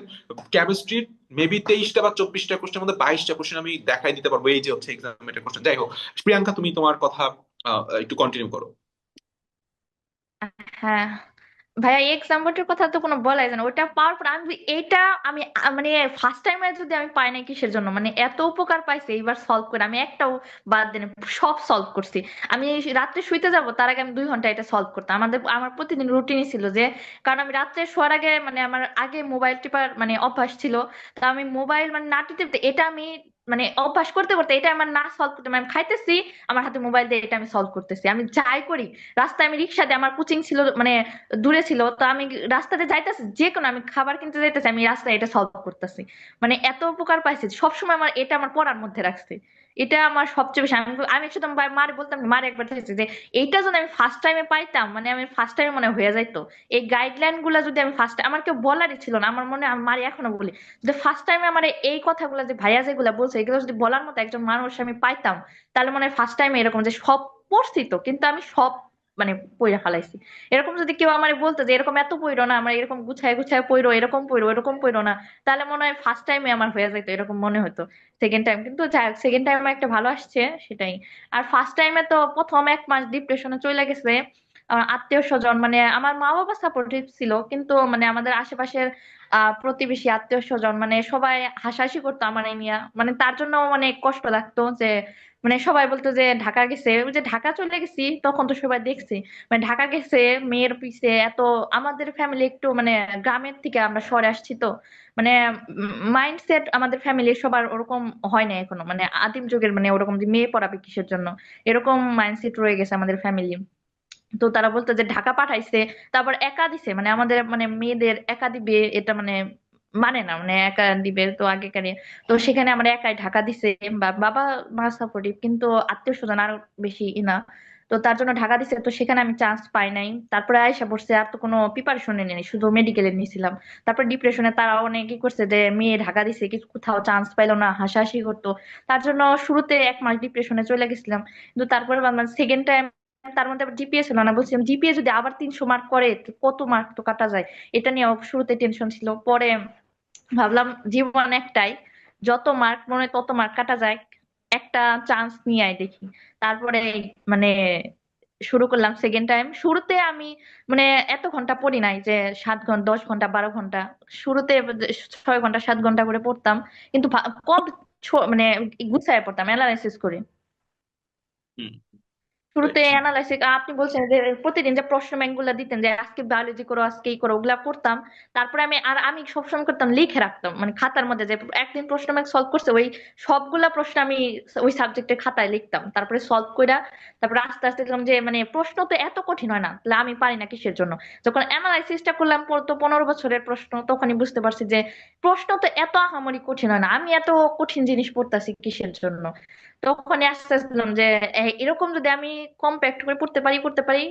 কেমিস্ট্রির মেবি 23টা বা 24টা কোশ্চেন মধ্যে 22টা কোশ্চেন আমি দেখাই দিতে পারবো। এই যে হচ্ছে এক্সামের কোশ্চেন। যাই হোক, প্রিয়াঙ্কা তুমি তোমার কথা একটু কন্টিনিউ করো। হ্যাঁ ভাইয়া, এক্সাম বোর্ডের কথা তো কোনো বলাই যায় না, ওটা পাওয়ার পর আমি এইটা আমি মানে ফার্স্ট টাইমে যদি আমি পাই না কিসের জন্য, মানে এত উপকার পাইছি এইবার সলভ করে, আমি একটাও বাদ দিন সব সলভ করছি। আমি রাত্রে শুইতে যাব তার আগে আমি 2 ঘন্টা এটা সলভ করতাম। আমার প্রতিদিন রুটিনই ছিল যে, কারণ আমি রাত্রে শোয়ার আগে মানে আমার আগে মোবাইল টিপার মানে অভ্যাস ছিল। তা আমি মোবাইল মানে না টিপতে টিপতে এটা আমি মানে অভ্যাস করতে করতে এটা আমার না সলভ করতে, মানে আমি খাইতেছি আমার হাতে মোবাইল দিয়ে এটা আমি সলভ করতেছি, আমি যাই করি। রাস্তায় আমি রিক্সা দিয়ে, আমার কোচিং ছিল মানে দূরে ছিল, তো আমি রাস্তাতে যাইতেছি, যে কোনো আমি খাবার কিনতে যাইতেছি, আমি রাস্তায় এটা সলভ করতেছি। মানে এত উপকার পাইছি সবসময়, আমার এটা আমার পড়ার মধ্যে রাখছি। এটা আমার সবচেয়ে বেশি, আমি আমি শুধু মারে বলতাম, মারে একবার চাইছি যে এইটা যদি আমি ফার্স্ট টাইমে পাইতাম, মানে আমি ফার্স্ট টাইমে মনে হয় হয়ে যাইতো। এই গাইডলাইন গুলা যদি আমি ফার্স্ট, আমার কেউ বলারই ছিল না, আমার মনে হয় আমি মারে এখনো বলি, যে ফার্স্ট টাইমে আমার এই কথাগুলো যে ভাইয়া যেগুলা বলছে এগুলো যদি বলার মতো একজন মানুষ আমি পাইতাম, তাহলে মনে হয় ফার্স্ট টাইমে এরকম যে সব পড়ছি তো, কিন্তু আমি সব মানে পইড়া ফেলাইছি। এরকম যদি কেউ আমার বলতো যে এরকম এত পইরো না, আমরা এরকম গুছায় গুছায় পইরো, এরকম পইরো এরকম পইরো না, তাহলে মনে হয় ফার্স্ট টাইমে আমার হয়ে যেত, এরকম মনে হতো। সেকেন্ড টাইম কিন্তু যাই হোক, সেকেন্ড টাইম একটা ভালো আসছে সেটাই। আর ফার্স্ট টাইমে তো প্রথম 1 মাস ডিপ্রেশনে চলে গেছে। আত্মীয় স্বজন মানে আমার মা বাবা সাপোর্টিভ ছিল, কিন্তু মানে আমাদের আশেপাশের প্রতিবেশী আত্মীয় স্বজন মানে সবাই হাসাহাসি করতো আমার এই নিয়ে, মানে তার জন্য অনেক কষ্ট লাগতো যে, মানে সবাই বলতো যে ঢাকা গেছে, ওই যে ঢাকা চলে গেছি তখন তো সবাই দেখছি, মানে ঢাকা গেছে মেয়ের পিছে এত। আমাদের ফ্যামিলি একটু মানে গ্রামের থেকে আমরা শহরে আসছি তো, মানে মাইন্ডসেট আমাদের ফ্যামিলির সবার ওরকম হয় না এখনো, মানে আদিম যুগের মানে ওরকম যে মেয়ে পড়াবে কিসের জন্য, এরকম মাইন্ডসেট রয়ে গেছে আমাদের ফ্যামিলি। তো তারা বলতো যে ঢাকা পাঠাইছে, তারপর একা দিছে, মানে আমাদের মানে মেয়েদের একা দিবে এটা মানে মানে না, মানে একা দিবে তো আগেকারে। তো সেখানে আমরা একাই ঢাকা দিছে, বাবা মা সাপোর্টিভ, কিন্তু আত্মীয় স্বজন আরো বেশি না। তো তার জন্য ঢাকা দিছে, তো সেখানে আমি চান্স পাই নাই, তারপরে আয়সা পড়ছে, আর তো কোনো প্রিপারেশন নেই, শুধু মেডিকেলে নিয়েছিলাম। তারপর ডিপ্রেশনে তারা অনেক কি করছে যে মেয়ে ঢাকা দিছে কিছু কোথাও চান্স পাইলো না, হাসাহাসি করতো। তার জন্য শুরুতে 1 মাস ডিপ্রেশনে চলে গেছিলাম। কিন্তু তারপরে সেকেন্ড টাইম, তার মধ্যে আবার জিপিএ ছিল না, বলছিলাম জিপিএ যদি আবার 300 মার্ক করে তো কত মার্ক তো কাটা যায়, এটা নিয়ে শুরুতে টেনশন ছিল। পরে ভাবলাম জীবন একটাই, যত মার্ক মনে হয় তত মার্ক কাটা যায়, একটা চান্স নিয়ে আয় দেখি। তারপরে মানে শুরু করলাম সেকেন্ড টাইম। শুরুতে আমি মানে এত ঘন্টা পড়ি নাই, যে 7 ঘন্টা 10 ঘন্টা 12 ঘন্টা, শুরুতে 6 ঘন্টা 7 ঘন্টা করে পড়তাম, কিন্তু কম মানে গুছায় পড়তাম অ্যানালাইসিস করে। শুরুতে রাইট। অ্যানালাইসিস আপনি বলছেন যে প্রতিদিন যে প্রশ্ন ব্যাংক গুলা দিতেন যে আজকে বায়োলজি করো আজকে এই করো ওগুলা করতাম। তারপরে আমি সবসময় করতাম লিখে রাখতাম মানে খাতার মধ্যে যে একদিন প্রশ্ন ব্যাংক সলভ করছে ওই সবগুলা প্রশ্ন আমি ওই সাবজেক্টের খাতায় লিখতাম, তারপরে সলভ কইরা তারপরে আস্তে আস্তে দেখলাম যে মানে প্রশ্ন তো এত কঠিন হয় না, তাহলে আমি পারি না কিসের জন্য। যখন অ্যানালাইসিসটা করলাম তো 15 বছরের প্রশ্ন, তখনই বুঝতে পারছি যে প্রশ্ন তো এত আহামরি কঠিন হয় না, আমি এত কঠিন জিনিস পড়তাছি কিসের জন্য। তখনই আস্তে আস্তে বললাম যে এরকম যদি আমি কম্প্যাক্ট করে পড়তে পারি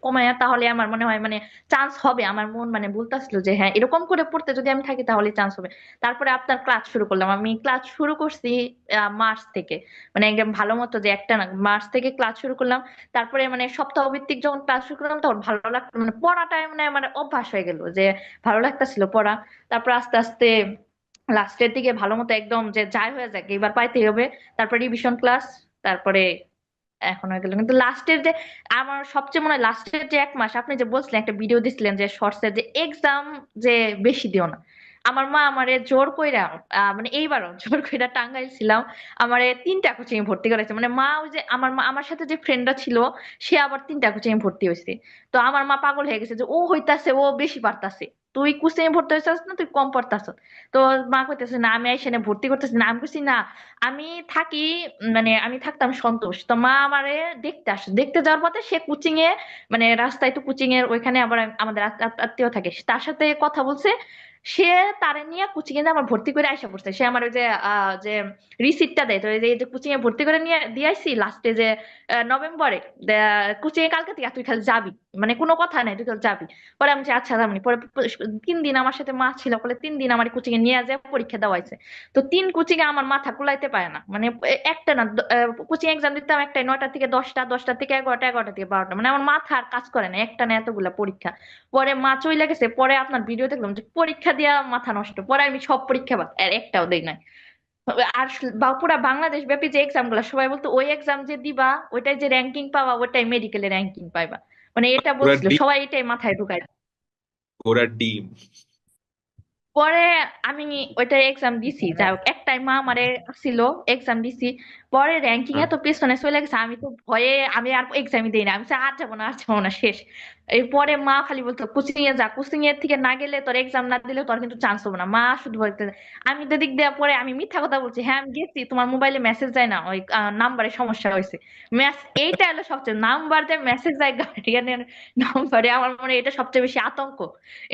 কমায়া, তাহলে আমার মনে হয় মানে চান্স হবে। আমার মন মানে বলতেছিল যে হ্যাঁ এরকম করে পড়তে যদি আমি থাকি তাহলে চান্স হবে। তারপরে আপনার ক্লাস শুরু করলাম, আমি ক্লাস শুরু করছি মার্চ থেকে, মানে একদম ভালো মতো যে একটা না, মার্চ থেকে ক্লাস শুরু করলাম। তারপরে মানে সপ্তাহ ভিত্তিক যখন ক্লাস শুরু করলাম তখন ভালো লাগতো, মানে পড়াটাই মানে আমার অভ্যাস হয়ে গেল যে ভালো লাগতেছিল পড়া। তারপর আস্তে আস্তে লাস্টের দিকে ভালো মতো একদম যে যাই হয়ে যাক এবার পাইতেই হবে, তারপরে রিভিশন ক্লাস, তারপরে এখন হয়ে গেল। কিন্তু লাস্টের যে আমার সবচেয়ে মনে হয় লাস্টের যে 1 মাস আপনি যে বলছিলেন একটা ভিডিও দিছিলেন যে শর্টসের যে এক্সাম যে বেশি দিও না, আমার মা আমারে জোর কইরা মানে এইবারও জোর কইরা টাঙ্গাইল ছিলাম, আমারে 3টা কোচিং ভর্তি করাইছে। মানে মা ওই যে আমার মা আমার সাথে যে ফ্রেন্ডটা ছিল সে আবার 3টা কোচিং ভর্তি হয়েছে। তো আমার মা পাগল হয়ে গেছে যে ও হইতাছে ও বেশি পারতাছে, তুই কোচিং ভর্তি হয়েছিস না তুই কম পারতাছ। তো মা কইতেছে না আমি এখানে ভর্তি করতেছি না, আমি কইছি না আমি থাকি, মানে আমি থাকতাম সন্তোষ। তো মা আমারে দেখতে আসে, দেখতে যাওয়ার পথে সে কোচিং এ মানে রাস্তায় তো কোচিং এর ওইখানে আবার আমাদের আত্মীয় থাকে, তার সাথে কথা বলছে। সে তারে নিয়ে কোচিং এ আমার ভর্তি করে আইসা পড়ছে। সে আমার ওই যে যে রিসিপ্টটা দেয়, তো এই যে কোচিং এ ভর্তি করে নিয়ে দিয়ে আইসি লাস্টে যে নভেম্বরে কোচিং এ কালকে থেকে তুই খালি যাবি, মানে কোনো কথা নাই তুই খালি যাবি। পরে আমি বলছি, আচ্ছা যাবনি। পরে 3 দিন আমার সাথে মা ছিল, বলে 3 দিন আমার কোচিং এ নিয়ে যায় পরীক্ষা দেওয়াইছে। তো 3 কোচিং এ আমার মাথা কুলাইতে পারে না, মানে একটা না কোচিং এক্সাম দিতাম একটাই 9টা থেকে 10টা, 10টা থেকে 11টা, 11টা থেকে 12টা, মানে আমার মাথা আর কাজ করে না একটা না এতগুলা পরীক্ষা। পরে মা চইলা গেছে, পরে আপনার ভিডিও দেখলাম যে পরীক্ষা দিয়া মাথা নষ্ট, পরে আমি সব পরীক্ষা বাদ আর একটাও দেই নাই। আর পুরা বাংলাদেশ ব্যাপী যে এক্সাম গুলা সবাই বলতো ওই এক্সাম যে দিবা ওইটাই যে র্যাঙ্কিং পাবা ওইটাই মেডিকেলে র্যাঙ্কিং পাইবা, মানে এটা ঘোড়ার বলছিল ডিম, সবাই, এটাই মাথায় ঢুকাই। ঘোড়ার ডিম। পরে আমি ওইটা এক্সাম দিছি, যাই হোক একটাই মা আমারে ছিল, এক্সাম দিছি। পরে র্যাঙ্কিং হুম। এত পেছনে চলে গেছে, আমি তো ভয়ে আমি আর এক্সামই দিই না, আমি বলছি, আর যাবো না আর যাবো না শেষ। এরপরে মা খালি বলতো কোচিং এ যা, কোচিং এর থেকে না গেলে তোর এক্সাম না দিলে তোর কিন্তু চান্স হবে না, মা শুধু বলতে। আমি তো দিক দেওয়ার পরে আমি মিথ্যা কথা বলছি, হ্যাঁ আমি গেছি, তোমার মোবাইলে মেসেজ যায় না ওই নাম্বারে সমস্যা হয়েছে। এইটা হলো সবচেয়ে নাম্বার যে মেসেজ যায় গার্ডিয়ানের নাম্বারে, আমার মনে হয় এটা সবচেয়ে বেশি আতঙ্ক।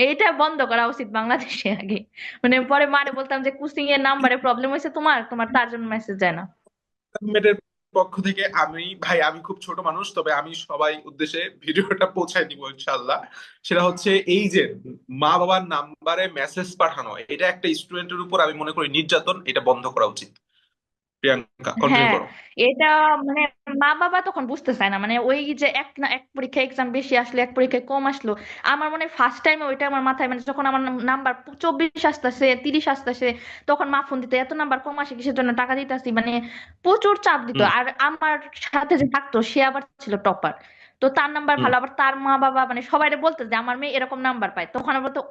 এটা বন্ধ করা উচিত বাংলাদেশে আগে। মানে পরে মারে বলতাম যে কোচিং এর নাম্বারে প্রবলেম হয়েছে তোমার তোমার তার জন্য মেসেজ যায় না। মেটের পক্ষ থেকে আমি খুব ছোট মানুষ, তবে আমি সবাই উদ্দেশ্যে ভিডিওটা পৌঁছায় দিব ইনশাল্লাহ। সেটা হচ্ছে এই যে মা বাবার নাম্বারে মেসেজ পাঠানো, এটা একটা স্টুডেন্টের উপর আমি মনে করি নির্যাতন, এটা বন্ধ করা উচিত। প্রিয়াঙ্কা কন্টিনিউ হ্যাঁ করো। এটা মানে মা বাবা তখন বুঝতে চায় না, মানে ওই যে এক না এক পরীক্ষা এক্সাম বেশি আসলো এক পরীক্ষায় কম আসলো। আমার মনে ফার্স্ট টাইমে ওইটা আমার মাথায়, মানে যখন আমার নাম্বার 24 আসতেছে 30 আসতেছে তখন মা ফোন দিতে, এত নাম্বার কম আসে কিসের জন্য, টাকা দিতেছি, মানে প্রচুর চাপ দিত। হুম। আর আমার সাথে যে থাকতো সে আবার ছিল টপার, তো তার নাম্বার হুম। ভালো, আবার তার মা বাবা মানে সবাই বলতো যে আমার মেয়ে এরকম নাম্বার পায়, তখন আবার তো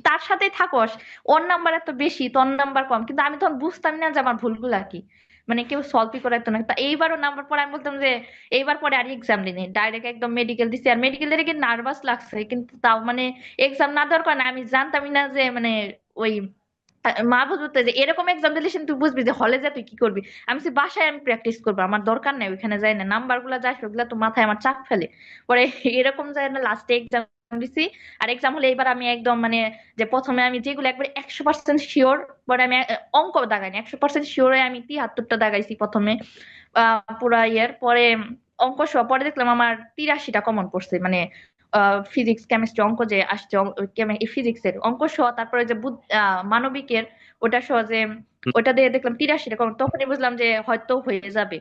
তার সাথেই থাকোস, ওর নাম্বার এত বেশি তোর নাম্বার কম, কিন্তু আমি তখন বুঝতাম না যে আমার ভুলগুলা কি, মানে কেউ সলভই করাইতো না। তা এইবারও নাম্বার পরে আমি বলতাম যে এইবার পরে আর এক্সাম দিইনি, ডাইরেক্ট একদম মেডিকেল দিছি। আর মেডিকেল দিলে কিন্তু নার্ভাস লাগছে, কিন্তু তাও মানে এক্সাম না দেওয়ার কারণে আমি জানতামই না যে মানে ওই মা বুঝতে যে এরকম এক্সাম দিলে তুই বুঝবি যে হলে যা তুই কি করবি। আমি বলছি, বাসায় আমি প্র্যাকটিস করবো, আমার দরকার নেই ওইখানে যাই না, নাম্বার গুলা যা সেগুলা তো মাথায় আমার চাপ ফেলে। পরে এরকম যায় না, লাস্টে এক্সাম দিছি। আর এক্সাম হলে এবার আমি একদম মানে যে প্রথমে আমি যেগুলো একবার 100% শিওর, পরে আমি অঙ্ক দাগাইনি, 100% শিওরে আমি 73টা দাগাইছি প্রথমে পুরা ইয়ের। পরে অঙ্ক সহ পরে দেখলাম আমার 83টা কমন পড়ছে, মানে ফিজিক্স কেমিস্ট্রি অঙ্ক যে আসছে ফিজিক্স এর অঙ্ক সহ, তারপরে যে মানবিকের ওটা সহ যে ওটা দিয়ে দেখলাম 83টা কমন, তখনই বুঝলাম যে হয়তো হয়ে যাবে।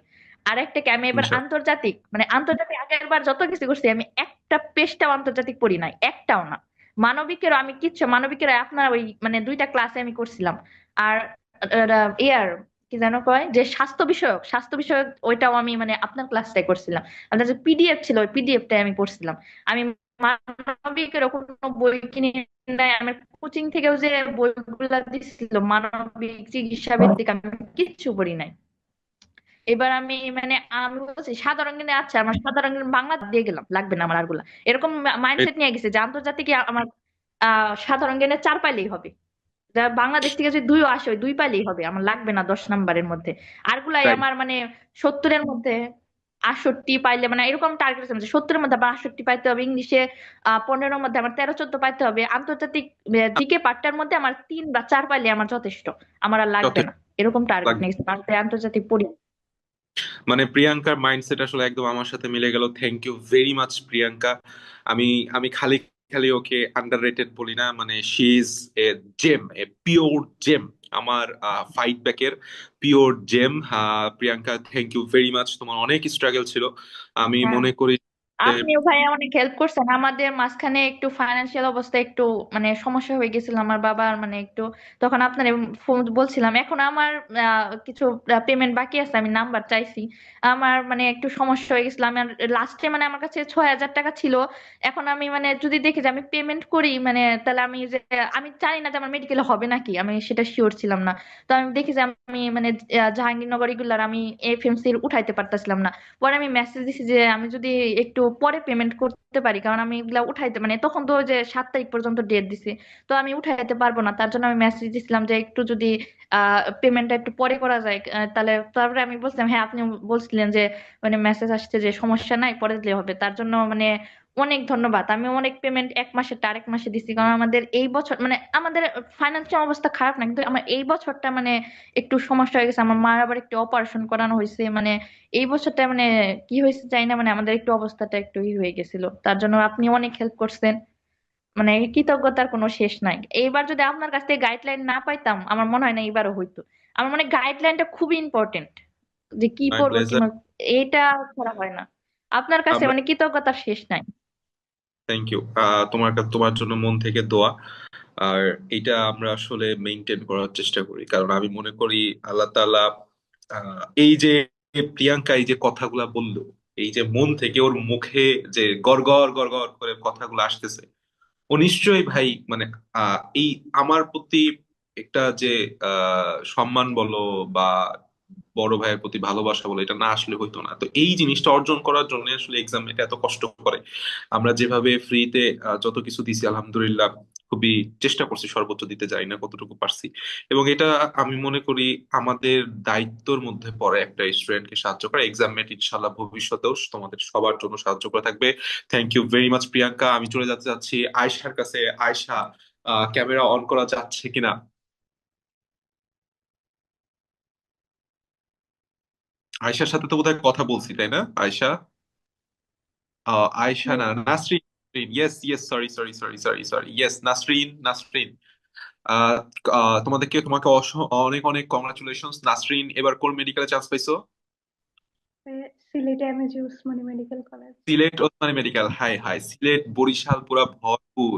আর একটা কি, আমি এবার ইনশাল্লাহ। আন্তর্জাতিক মানে আন্তর্জাতিক আগের বার যত কিছু করছি আমি একটা পেজটাও আন্তর্জাতিক পড়ি নাই, একটাও না। মানবিকেরও আমি কিচ্ছু, মানবিকের আপনার ওই মানে 2টা ক্লাসে আমি করছিলাম। আর ইয়ার কি যেন কয় যে স্বাস্থ্য বিষয়ক ওইটাও আমি মানে আপনার ক্লাসটাই করছিলাম। আপনার যে পিডিএফ ছিল ওই পিডিএফটাই আমি করছিলাম। আমি মানবিকের কোনো বই কিনে নাই, আমার কোচিং থেকেও যে বইগুলা দিছিল মানবিক চিকিৎসা ভিত্তিক আমি কিচ্ছু পড়ি নাই। এবার আমি মানে আমি বলছি সাধারণ জ্ঞানে, আচ্ছা আমার সাধারণ জ্ঞান বাংলা দিয়ে গেলাম, লাগবে না আমার আরগুলা, এরকম মাইন্ডসেট নিয়ে গেছে যে আন্তর্জাতিক আমার সাধারণ জ্ঞানে 4 পাইলেই হবে। বাংলাদেশ থেকে যদি 2ও আসে ওই 2 পাইলেই হবে, আমার লাগবে না 10 নাম্বারের মধ্যে। আরগুলাই রাইট। আমার মানে 70-এর মধ্যে 68 পাইলে, মানে এরকম টার্গেট আছে 70-এর মধ্যে আবার 68 পাইতে হবে। ইংলিশে 15-এর মধ্যে আমার 13-14 পাইতে হবে। আন্তর্জাতিক জিকে পার্টটার মধ্যে আমার 3 বা 4 পাইলে আমার যথেষ্ট, আমার আর লাগবে যথেষ্ট না। এরকম টার্গেট লাগবে। নেক্সট আন্তর্জাতিক পড়ি। মানে প্রিয়াঙ্কার মাইন্ডসেট আসলে একদম আমার সাথে মিলে গেল। Thank you very much Priyanka. আমি আমি খালি খালি ওকে আন্ডাররেটেড বলি না, মানে she is a gem, a pure gem, আমার ফাইট ব্যাকের pure gem. Priyanka, thank you very much. তোমার অনেক স্ট্রাগল ছিল, আমি হ্যাঁ, মনে করি যে আপনিও ভাইয়া অনেক হেল্প করছেন। আমাদের মাঝখানে একটু ফাইন্যান্সিয়াল অবস্থা একটু মানে সমস্যা হয়ে গেছিল আমার বাবার, মানে একটু তখন আপনার ফোন বলছিলাম। এখন আমার কিছু পেমেন্ট বাকি আছে, আমি নাম্বার চাইছি। আমার মানে একটু সমস্যা হয়ে গেছিল। আমার লাস্টে মানে আমার কাছে 6,000 টাকা ছিল। এখন আমি মানে যদি দেখি যে আমি পেমেন্ট করি, মানে তাহলে আমি যে আমি জানি না যে আমার মেডিকেল হবে নাকি, আমি সেটা শিওর ছিলাম না। তো আমি দেখি যে আমি মানে জাহাঙ্গীরনগর এগুলার আমি এফএমসি উঠাইতে পারতেছিলাম না। পরে আমি মেসেজ দিছি যে আমি যদি একটু পরে পেমেন্ট করতে পারি, কারণ আমি এগুলা উঠাইতে মানে তখন তো ওই যে 7 তারিখ পর্যন্ত ডেট দিছে, তো আমি উঠাইতে পারবো না। তার জন্য আমি মেসেজ দিছিলাম যে একটু যদি পেমেন্টটা একটু পরে করা যায়, তাহলে তারপরে আমি বলছিলাম হ্যাঁ, আপনি বলছিলেন যে মানে মেসেজ আসছে যে সমস্যা নাই, পরে দিলে হবে। তার জন্য মানে অনেক ধন্যবাদ। আমি অনেক পেমেন্ট 1 মাসের আরেক মাসে দিছি, কারণ আমাদের এই বছর মানে আমাদের ফাইন্যান্সিয়াল অবস্থা খারাপ না, কিন্তু আমার এই বছরটা মানে একটু সমস্যা হয়ে গেছে। আমার মার আবার একটু অপারেশন করানো হয়েছে, মানে এই বছরটা মানে কি হয়েছে জানি না, মানে আমাদের একটু অবস্থাটা একটু হয়ে গেছিল। তার জন্য আপনি অনেক হেল্প করছেন, মানে কৃতজ্ঞতার কোনো শেষ নাই। এইবার যদি আপনার কাছ থেকে গাইডলাইন না পাইতাম, আমার মনে হয় না এবারও হইতো। আমার মনে হয় গাইডলাইনটা খুবই ইম্পর্টেন্ট, যে কি মাই পড়বো কি প্লেজার। এটা ছাড়া হয় না। আপনার কাছে আমরা মানে কৃতজ্ঞতার শেষ নাই। Thank you. তোমার জন্য মন থেকে দোয়া। আর এটা আমরা আসলে মেনটেন করার চেষ্টা করি, কারণ আমি মনে করি আল্লাহ তাআলা এই যে প্রিয়াঙ্কা এই যে কথাগুলা বললো, এই যে মন থেকে ওর মুখে যে গড়গড় গড়গড় করে কথাগুলো আসতেছে, ও নিশ্চয়ই ভাই মানে এই আমার প্রতি একটা যে সম্মান বলো বা বড় ভাইয়ের প্রতি ভালোবাসা বলো, এটা না আসলে হইতো না। তো এই জিনিসটা অর্জন করার জন্য আসলে এক্সাম এটা এত কষ্ট করে। আমরা যেভাবে ফ্রিতে যত কিছু দিছি আলহামদুলিল্লাহ, খুবই চেষ্টা করছি সর্বোচ্চ দিতে, যাই না কতটুকু পারছি। এবং এটা আমি মনে করি আমাদের দায়িত্বের মধ্যে পড়ে একটা স্টুডেন্টকে সাহায্য করা। এক্সাম মেট ইনশাল্লাহ ভবিষ্যতেও তোমাদের সবার জন্য সাহায্য করে থাকবে। Thank you very much Priyanka. আমি চলে যেতে যাচ্ছি আয়শার কাছে। আয়শা, ক্যামেরা অন করা যাচ্ছে কিনা? আয়শার সাথে তো বোধহয় কথা বলছি, তাই না আয়শা? আয়শা না, Nasrin. Yes yes, sorry sorry sorry sorry sorry, yes Nasrin. Nasrin, ah, তোমাকে অনেক অনেক কংগ্রাচুলেশনস নাসরিন। এবার কোন মেডিকেলে চান্স পাইছো? সিলেটে MAG Osmani medical college. Sylhet Osmani medical. Hi hi, Sylhet Barishal পুরা ভরপুর।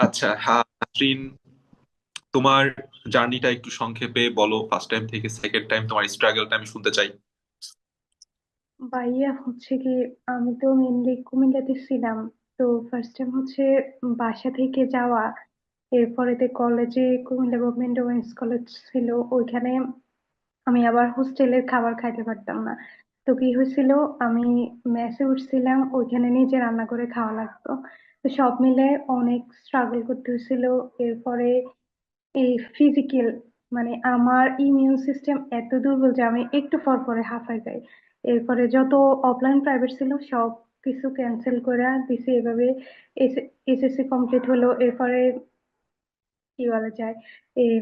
আচ্ছা হ্যাঁ নাসরিন, তোমার জার্নিটা একটু সংক্ষেপে বলো, ফার্স্ট টাইম থেকে সেকেন্ড টাইম তোমার স্ট্রাগলটা আমি শুনতে চাই। ভাইয়া হচ্ছে কি, আমি তো মেনলি কুমিল্লাতে ছিলাম। তো ফার্স্ট টাইম হচ্ছে বাসা থেকে যাওয়া, এরপরেতে কলেজে কুমিল্লা গভর্নমেন্ট ওমেন্স কলেজ ছিল, ওইখানে আমি আবার হোস্টেলের খাবার খাইতে পারতাম না। তো কি হয়েছিল, আমি মেসে উঠছিলাম, ওইখানে নিজে রান্না করে খাওয়া লাগতো। তো সব মিলে অনেক স্ট্রাগল করতে হয়েছিল। এরপরে এই ফিজিক্যাল মানে আমার ইমিউন সিস্টেম এত দুর্বল যে আমি একটু পর পরে হাঁফায় যাই। এরপরে যত অফলাইন প্রাইভেট ছিল সব কিছু ক্যান্সেল করে দিছি এভাবে। এসএসসি কমপ্লিট হলো। এরপরে কি বলা যায়, এই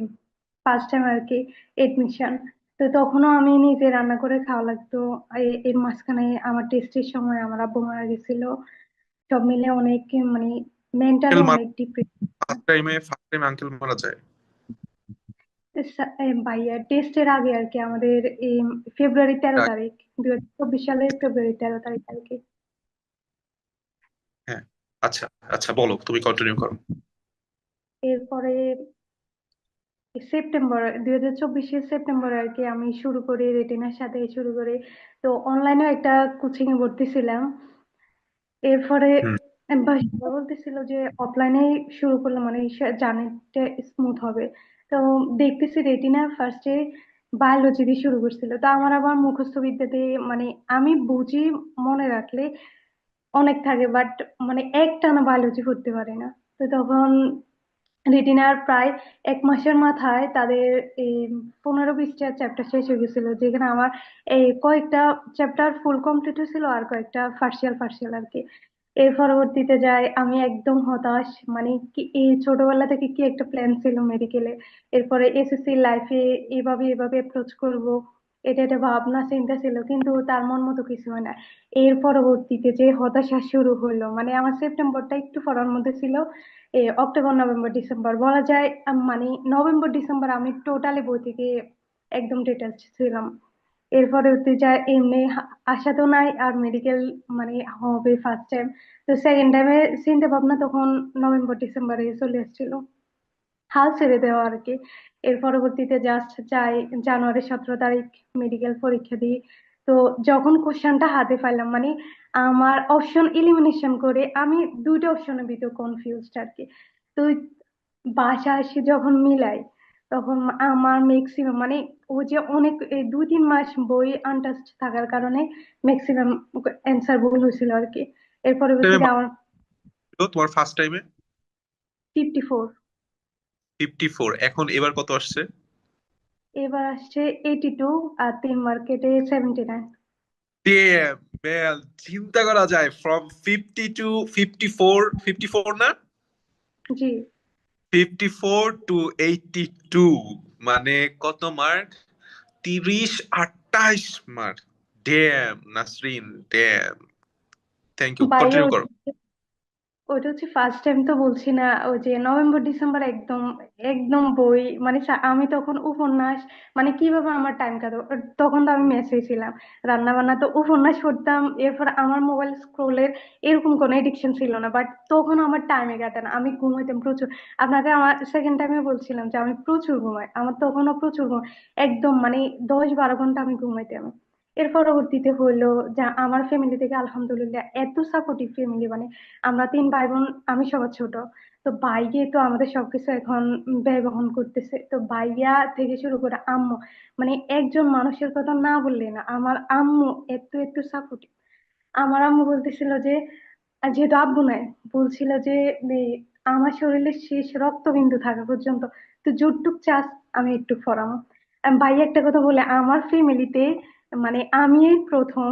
ফার্স্ট টাইম আর কি এডমিশন। তো তখনও আমি নিজে রান্না করে খাওয়া লাগতো। এর মাঝখানে আমার টেস্টের সময় আমার আব্বু মারা গেছিল। সব মিলে অনেক মানে মেন্টালি অনেক ডিপ্রেশন। ফার্স্ট টাইমে আঙ্কেল মারা যায়? ভাইয়া টেস্টের আগে আর কি, আমাদের এই ফেব্রুয়ারি 13 তারিখ, 2024 সালের ফেব্রুয়ারি 13 তারিখ আর কি। হ্যাঁ। আচ্ছা আচ্ছা, বলো, তুমি কন্টিনিউ করো। এরপরে সেপ্টেম্বর 2024-এর সেপ্টেম্বরে আর কি আমি শুরু করি, রেটিনার সাথে শুরু করি। তো অনলাইনে একটা কোচিং এ ভর্তি ছিলাম। এরপরে হুম। সবাই বলতেছিল যে অফলাইনে শুরু করলে মানে জার্নিটা স্মুথ হবে। তো দেখতেছি রেটিনা ফার্স্টে বায়োলজি দিয়ে শুরু করছিল। তো আমার আবার মুখস্থ বিদ্যাতে মানে আমি বুঝি মনে রাখলে অনেক থাকে, বাট মানে একটানা বায়োলজি পড়তে পারি না। তো তখন রেটিনার প্রায় 1 মাসের মাথায় তাদের এই 15-20টা চ্যাপ্টার শেষ হয়ে গেছিল, যেখানে আমার এই কয়েকটা চ্যাপ্টার ফুল কমপ্লিট হয়েছিল আর কয়েকটা পার্সিয়াল পার্সিয়াল আর কি। এর পরবর্তীতে যাই আমি একদম হতাশ, মানে কি এই ছোটবেলা থেকে কি একটা প্ল্যান ছিল মেডিকেলে, এরপরে এসএসসি লাইফে এভাবে এভাবে অ্যাপ্রোচ করব, এটা একটা ভাবনা চিন্তা ছিল, কিন্তু তার মন মতো কিছু হয় না। এর পরবর্তীতে যে হতাশা শুরু হলো, মানে আমার সেপ্টেম্বরটা একটু পড়ার মধ্যে ছিল, অক্টোবর নভেম্বর ডিসেম্বর বলা যায়, মানে নভেম্বর ডিসেম্বর আমি টোটালি বই থেকে একদম ডিটেলস ছিলাম। এরপরে হতে যায় এমনি আশা তো নাই আর মেডিকেল মানে হবে ফার্স্ট টাইম। তো সেকেন্ড টাইমে চিন্তা ভাবনা তখন নভেম্বর ডিসেম্বরে চলে এসেছিল, হাল ছেড়ে দেওয়া আর কি। এর পরবর্তীতে জাস্ট যাই জানুয়ারি 17 তারিখ মেডিকেল পরীক্ষা দিই। তো যখন কোশ্চেনটা হাতে পাইলাম, মানে আমার অপশন এলিমিনেশন করে আমি দুইটা অপশনের ভিতর কনফিউজড আর কি। তো বাসা এসে যখন মিলাই, তখন আমার ম্যাক্সিমাম মানে ও যে অনেক 2-3 মাস বই আনটাস্ট থাকার কারণে ম্যাক্সিমাম অ্যান্সার ভুল হয়েছিল আর কি। এর পরবর্তীতে আমার তোমার ফার্স্ট টাইমে 54, 54, এখন এবার কত আসছে? এবার আসছে 82, আর 3 মার্কেটে 79। Damn, man, চিন্তা করা যায় ফ্রম 50 টু 54, 54 না, জি 54 টু 82, মানে কত মার্ক? 30-28 মার্ক। Damn Nasrin, damn. Thank you, ভাইয়া, কন্টিনিউ করো। ওটা হচ্ছে ফার্স্ট টাইম তো বলছি না, ওই যে নভেম্বর ডিসেম্বর একদম একদম বই মানে আমি তখন উপন্যাস, মানে কিভাবে আমার টাইম কাটাবো, তখন তো আমি মেসে ছিলাম, রান্না বান্না, তো উপন্যাস পড়তাম। এরপর আমার মোবাইল স্ক্রোলের এরকম কোনো এডিকশন ছিল না, বাট তখন আমার টাইমে কাটানো, আমি ঘুমাইতাম প্রচুর। আপনাকে আমার সেকেন্ড টাইমে বলছিলাম যে আমি প্রচুর ঘুমাই, আমার তখনও প্রচুর ঘুম, একদম মানে 10-12 ঘন্টা আমি ঘুমাইতাম। এর পরবর্তীতে হলো যা আমার ফ্যামিলি থেকে আলহামদুলিল্লাহ এত সাপোর্টিভ ফ্যামিলি, মানে আমরা 3 ভাই বোন, আমি সবার ছোট। তো ভাইয়ে তো আমাদের সবকিছু এখন ব্যয় বহন করতেছে, তো ভাইয়া থেকে শুরু করে আম্মু, মানে একজন মানুষের কথা না বললে না, আমার আম্মু এত এত সাপোর্টিভ। আমার আম্মু বলতেছিল যে, আর যেহেতু আব্বু নাই, বলছিল যে এ, আমার শরীরে শেষ রক্তবিন্দু থাকা পর্যন্ত তো যতটুক চাস আমি একটু ফরামো। ভাই একটা কথা বলে, আমার ফ্যামিলিতে মানে আমি এই প্রথম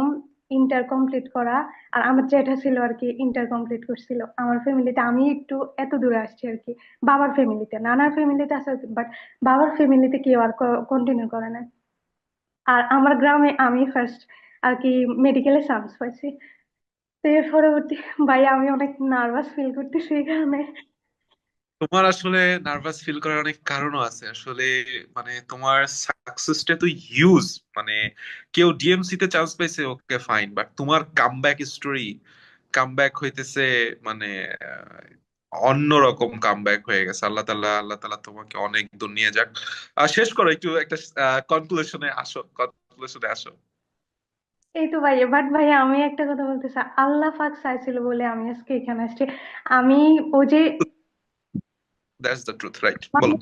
ইন্টার কমপ্লিট করা, আর আমার জ্যাঠা ছিল আর কি ইন্টার কমপ্লিট করছিল আমার ফ্যামিলিতে, আমি একটু এত দূরে আসছি আর কি। বাবার ফ্যামিলিতে, নানার ফ্যামিলিতে আছে, বাট বাবার ফ্যামিলিতে কেউ আর কন্টিনিউ করে না। আর আমার গ্রামে আমি ফার্স্ট আর কি মেডিকেলে চান্স পাইছি। তো এর পরবর্তী ভাই আমি অনেক নার্ভাস ফিল করতেছি এই কারণে। তোমার আসলে নার্ভাস ফিল করার অনেক কারণও আছে আসলে, মানে তোমার সাকসেসটা তো হিউজ, মানে কেউ ডিএমসি তে চান্স পাইছে, ওকে ফাইন, বাট তোমার কামব্যাক স্টোরি, কামব্যাক হইতেছে মানে অন্যরকম কামব্যাক হয়ে গেছে। আল্লাহ তাআলা তোমাকে অনেক দূর নিয়ে যাক। শেষ করো, একটু একটা কনক্লুশনে আসো, কনক্লুশনে আসো। এই তো ভাইয়া, বাট ভাইয়া আমি একটা কথা বলতে চাই, আল্লাহ পাক চাইছিল বলে আমি আজকে এখানে আসছি। আমি ওই যে দ্যাটস দ্য ট্রুথ, রাইট, বলো।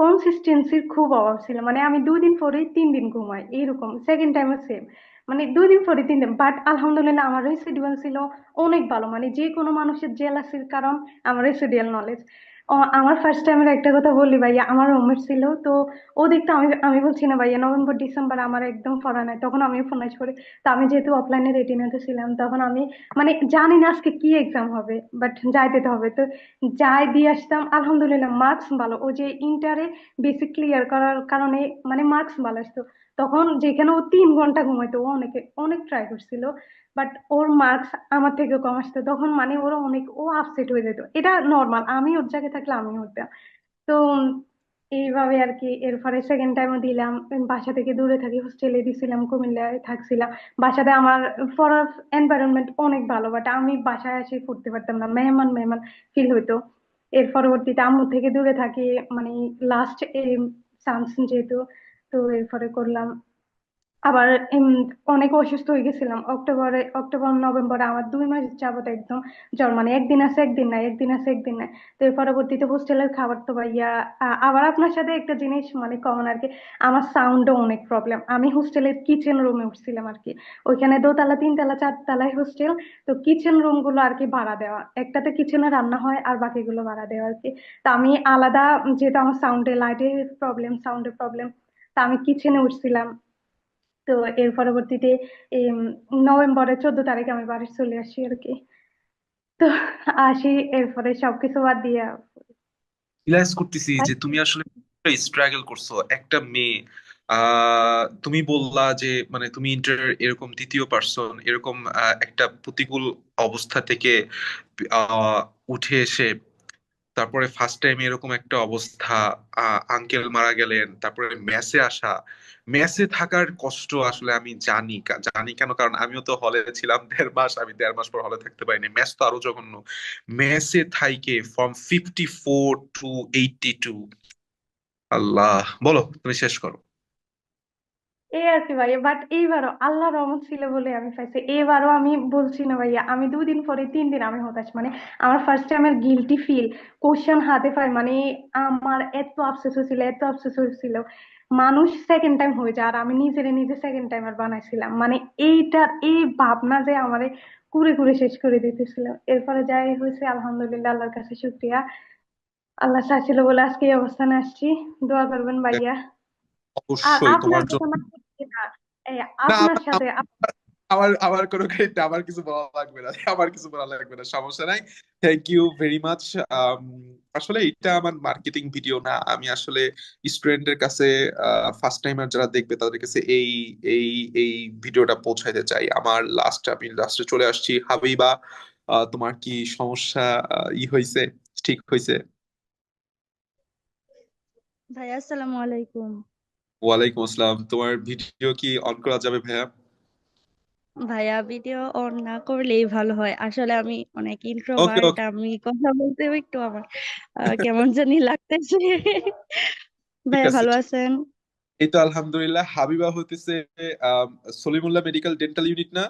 কনসিস্টেন্সির খুব অভাব ছিল, মানে আমি 2 দিন পরে 3 দিন ঘুমাই এরকম, সেকেন্ড টাইমও সেম, মানে 2 দিন পরে 3 দিন। বাট আলহামদুলিল্লাহ আমার রেসিডুয়াল ছিল অনেক ভালো, মানে যে কোনো মানুষের জেলাসির কারণ আমার রেসিডুয়াল নলেজ। আমার ফার্স্ট টাইমের একটা কথা বললি ভাইয়া, আমার রুমমেট ছিল, তো ও দেখতো আমি আমি বলছি না ভাইয়া, নভেম্বর ডিসেম্বর আমার একদম পড়া নাই, তখন আমি উপন্যাস পড়ি। তো আমি যেহেতু অফলাইনে রেটিনাতে ছিলাম, তখন আমি মানে জানি না আজকে কি এক্সাম হবে, বাট যাইতে তো হবে, তো যাই দিয়ে আসতাম। আলহামদুলিল্লাহ মার্কস ভালো, ও যে ইন্টারে বেসিক ক্লিয়ার করার কারণে মানে মার্কস ভালো আসতো। তখন যেখানে ও 3 ঘন্টা ঘুমাইতো, ও অনেকে অনেক ট্রাই করছিল, বাট ওর মার্কস আমার থেকে কম আসতো, তখন মানে ওরা অনেক ও আপসেট হয়ে যেত, এটা নর্মাল, আমি ওর জায়গায় থাকলে আমি হতাম। তো এইভাবে আর কি। এরপরে সেকেন্ড টাইমও দিলাম, বাসা থেকে দূরে থাকি, হোস্টেলে দিছিলাম, কুমিল্লায় থাকছিলাম। বাসাতে আমার পড়ার এনভায়রনমেন্ট অনেক ভালো, বাট আমি বাসায় এসে পড়তে পারতাম না, মেহমান মেহমান ফিল হইতো। এর পরবর্তীতে আম্মু থেকে দূরে থাকি, মানে লাস্ট চান্স যেহেতু, তো এরপরে করলাম আবার অনেক অসুস্থ হয়ে গেছিলাম অক্টোবর নভেম্বরে আমার 2 মাস যাবত একদম জ্বর, মানে একদিন আছে একদিন নাই, একদিন আছে একদিন নাই। তো এর পরবর্তীতে হোস্টেলের খাবার তো ভাইয়া, আবার আপনার সাথে একটা জিনিস মানে কমন আর কি, আমার সাউন্ডও অনেক প্রবলেম। আমি হোস্টেলের কিচেন রুমে উঠছিলাম আর কি, ওইখানে দোতলা তিনতলা চারতলায় হোস্টেল। তো কিচেন রুম গুলো আর কি ভাড়া দেওয়া, একটাতে কিচেনে রান্না হয় আর বাকিগুলো ভাড়া দেওয়া আর কি। তা আমি আলাদা, যেহেতু আমার সাউন্ডের প্রবলেম, তা আমি কিচেনে উঠছিলাম। তো এর পরবর্তীতে এই নভেম্বরের 14 তারিখে আমি বাড়ি চলে আসি আর কি। তো আসি, এরপরে সবকিছু বাদ দিয়ে রিয়েলাইজ করতেছি যে তুমি আসলে স্ট্রাগল করছো একটা মেয়ে। তুমি বললা যে মানে তুমি ইন্টার এরকম দ্বিতীয় পার্সন এরকম একটা প্রতিকূল অবস্থা থেকে আহ উঠে এসে তারপরে ফার্স্ট টাইম এরকম একটা অবস্থা, আঙ্কেল মারা গেলেন, তারপরে মেসে আসা। মেসে থাকার কষ্ট আসলে আমি জানি কেন, কারণ আমিও তো হলে ছিলাম 1.5 মাস, আমি 1.5 মাস পর হলে থাকতে পারিনি। মেস তো আরো জঘন্য। মেসে থাইকে ফ্রম 54 to 82। আল্লাহ, বলো তুমি শেষ করো। এই আর কি ভাইয়া। বাট এইবারও আল্লাহ রহমত ছিল বলে আমি পাইছি। এবারও আমি বলছি না ভাইয়া, আমি 2 দিন পরে 3 দিন আমি হতাশ, মানে আমার ফার্স্ট টাইমের গিলটি ফিল, কোশ্চেন হাতে পাই, মানে আমার এত আফসোস হয়েছিল, এত আফসোস হয়েছিল। মানুষ সেকেন্ড টাইম হয়ে যায় আর আমি নিজে সেকেন্ড টাইমার বানাইছিলাম, মানে এইটার এই ভাবনা যে আমারে কুড়ে কুড়ে শেষ করে দিতেছিল। এরপরে যাই হয়েছে আলহামদুলিল্লাহ, আল্লাহর কাছে শুক্রিয়া। আল্লাহ চাইছিল বলে আজকে এই অবস্থানে আসছি। দোয়া করবেন ভাইয়া। আর অবশ্যই তোমার আপনার কথা জন্য। না বলছি না, এই না, আপনার সাথে আমার আমার কোনো ক্রেডিট, আমার কিছু বলা লাগবে না, আমার কিছু বলা লাগবে না, সমস্যা নাই। Thank you very much. আসলে এটা আমার মার্কেটিং ভিডিও না, আমি আসলে স্টুডেন্টের কাছে, ফার্স্ট টাইমার যারা দেখবে তাদের কাছে এই এই এই ভিডিওটা পৌঁছাইতে চাই। আমি লাস্টে চলে আসছি। হাবিবা, তোমার কি সমস্যা হয়েছে, ঠিক হয়েছে? ভাইয়া আসসালামু আলাইকুম। ওয়ালাইকুম আসসালাম। তোমার ভিডিও কি অন করা যাবে ভাইয়া? ভাইয়া ভিডিও অন না করলেই ভালো হয়, আসলে আমি অনেক ওকে ইন্ট্রোভার্ট, ওকে, আমি কথা বলতেও একটু আমার কেমন জানি লাগতেছে। ঠিক ভাইয়া আছে। ভালো আছেন? এই তো আলহামদুলিল্লাহ। হাবিবা হতেছে সলিমুল্লাহ মেডিকেল ডেন্টাল ইউনিট না?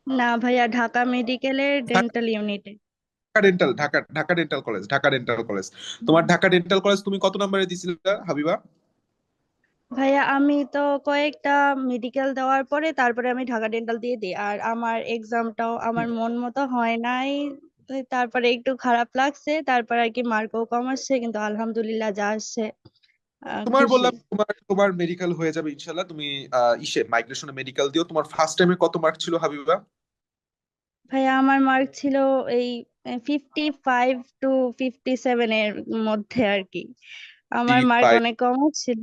না ভাইয়া, ঢাকা মেডিকেলের ডেন্টাল ইউনিটে। Dhaka dental college, Dhaka dental college. তোমার ঢাকা ডেন্টাল কলেজ তুমি কত নম্বরে দিছিলে হাবিবা? ভাইয়া আমি তো কয়েকটা মেডিকেল দেওয়ার পরে তারপরে আমি ঢাকা ডেন্টাল দিয়ে দিই, আর আমার এক্সামটাও আমার মন মতো হয় নাই। তো তারপরে একটু খারাপ লাগছে, তারপরে আর কি মার্কও কম আসছে, কিন্তু আলহামদুলিল্লাহ যা আসছে তোমার খুশি। বললাম তোমার তোমার মেডিকেল হয়ে যাবে ইনশাল্লাহ। তুমি মাইগ্রেশনে মেডিকেল দিও। তোমার ফার্স্ট টাইমে কত মার্ক ছিল হাবিবা? ভাইয়া আমার মার্ক ছিল এই 55 to 57 এর মধ্যে আর কি, আমার মার্ক 55, অনেক কম ছিল।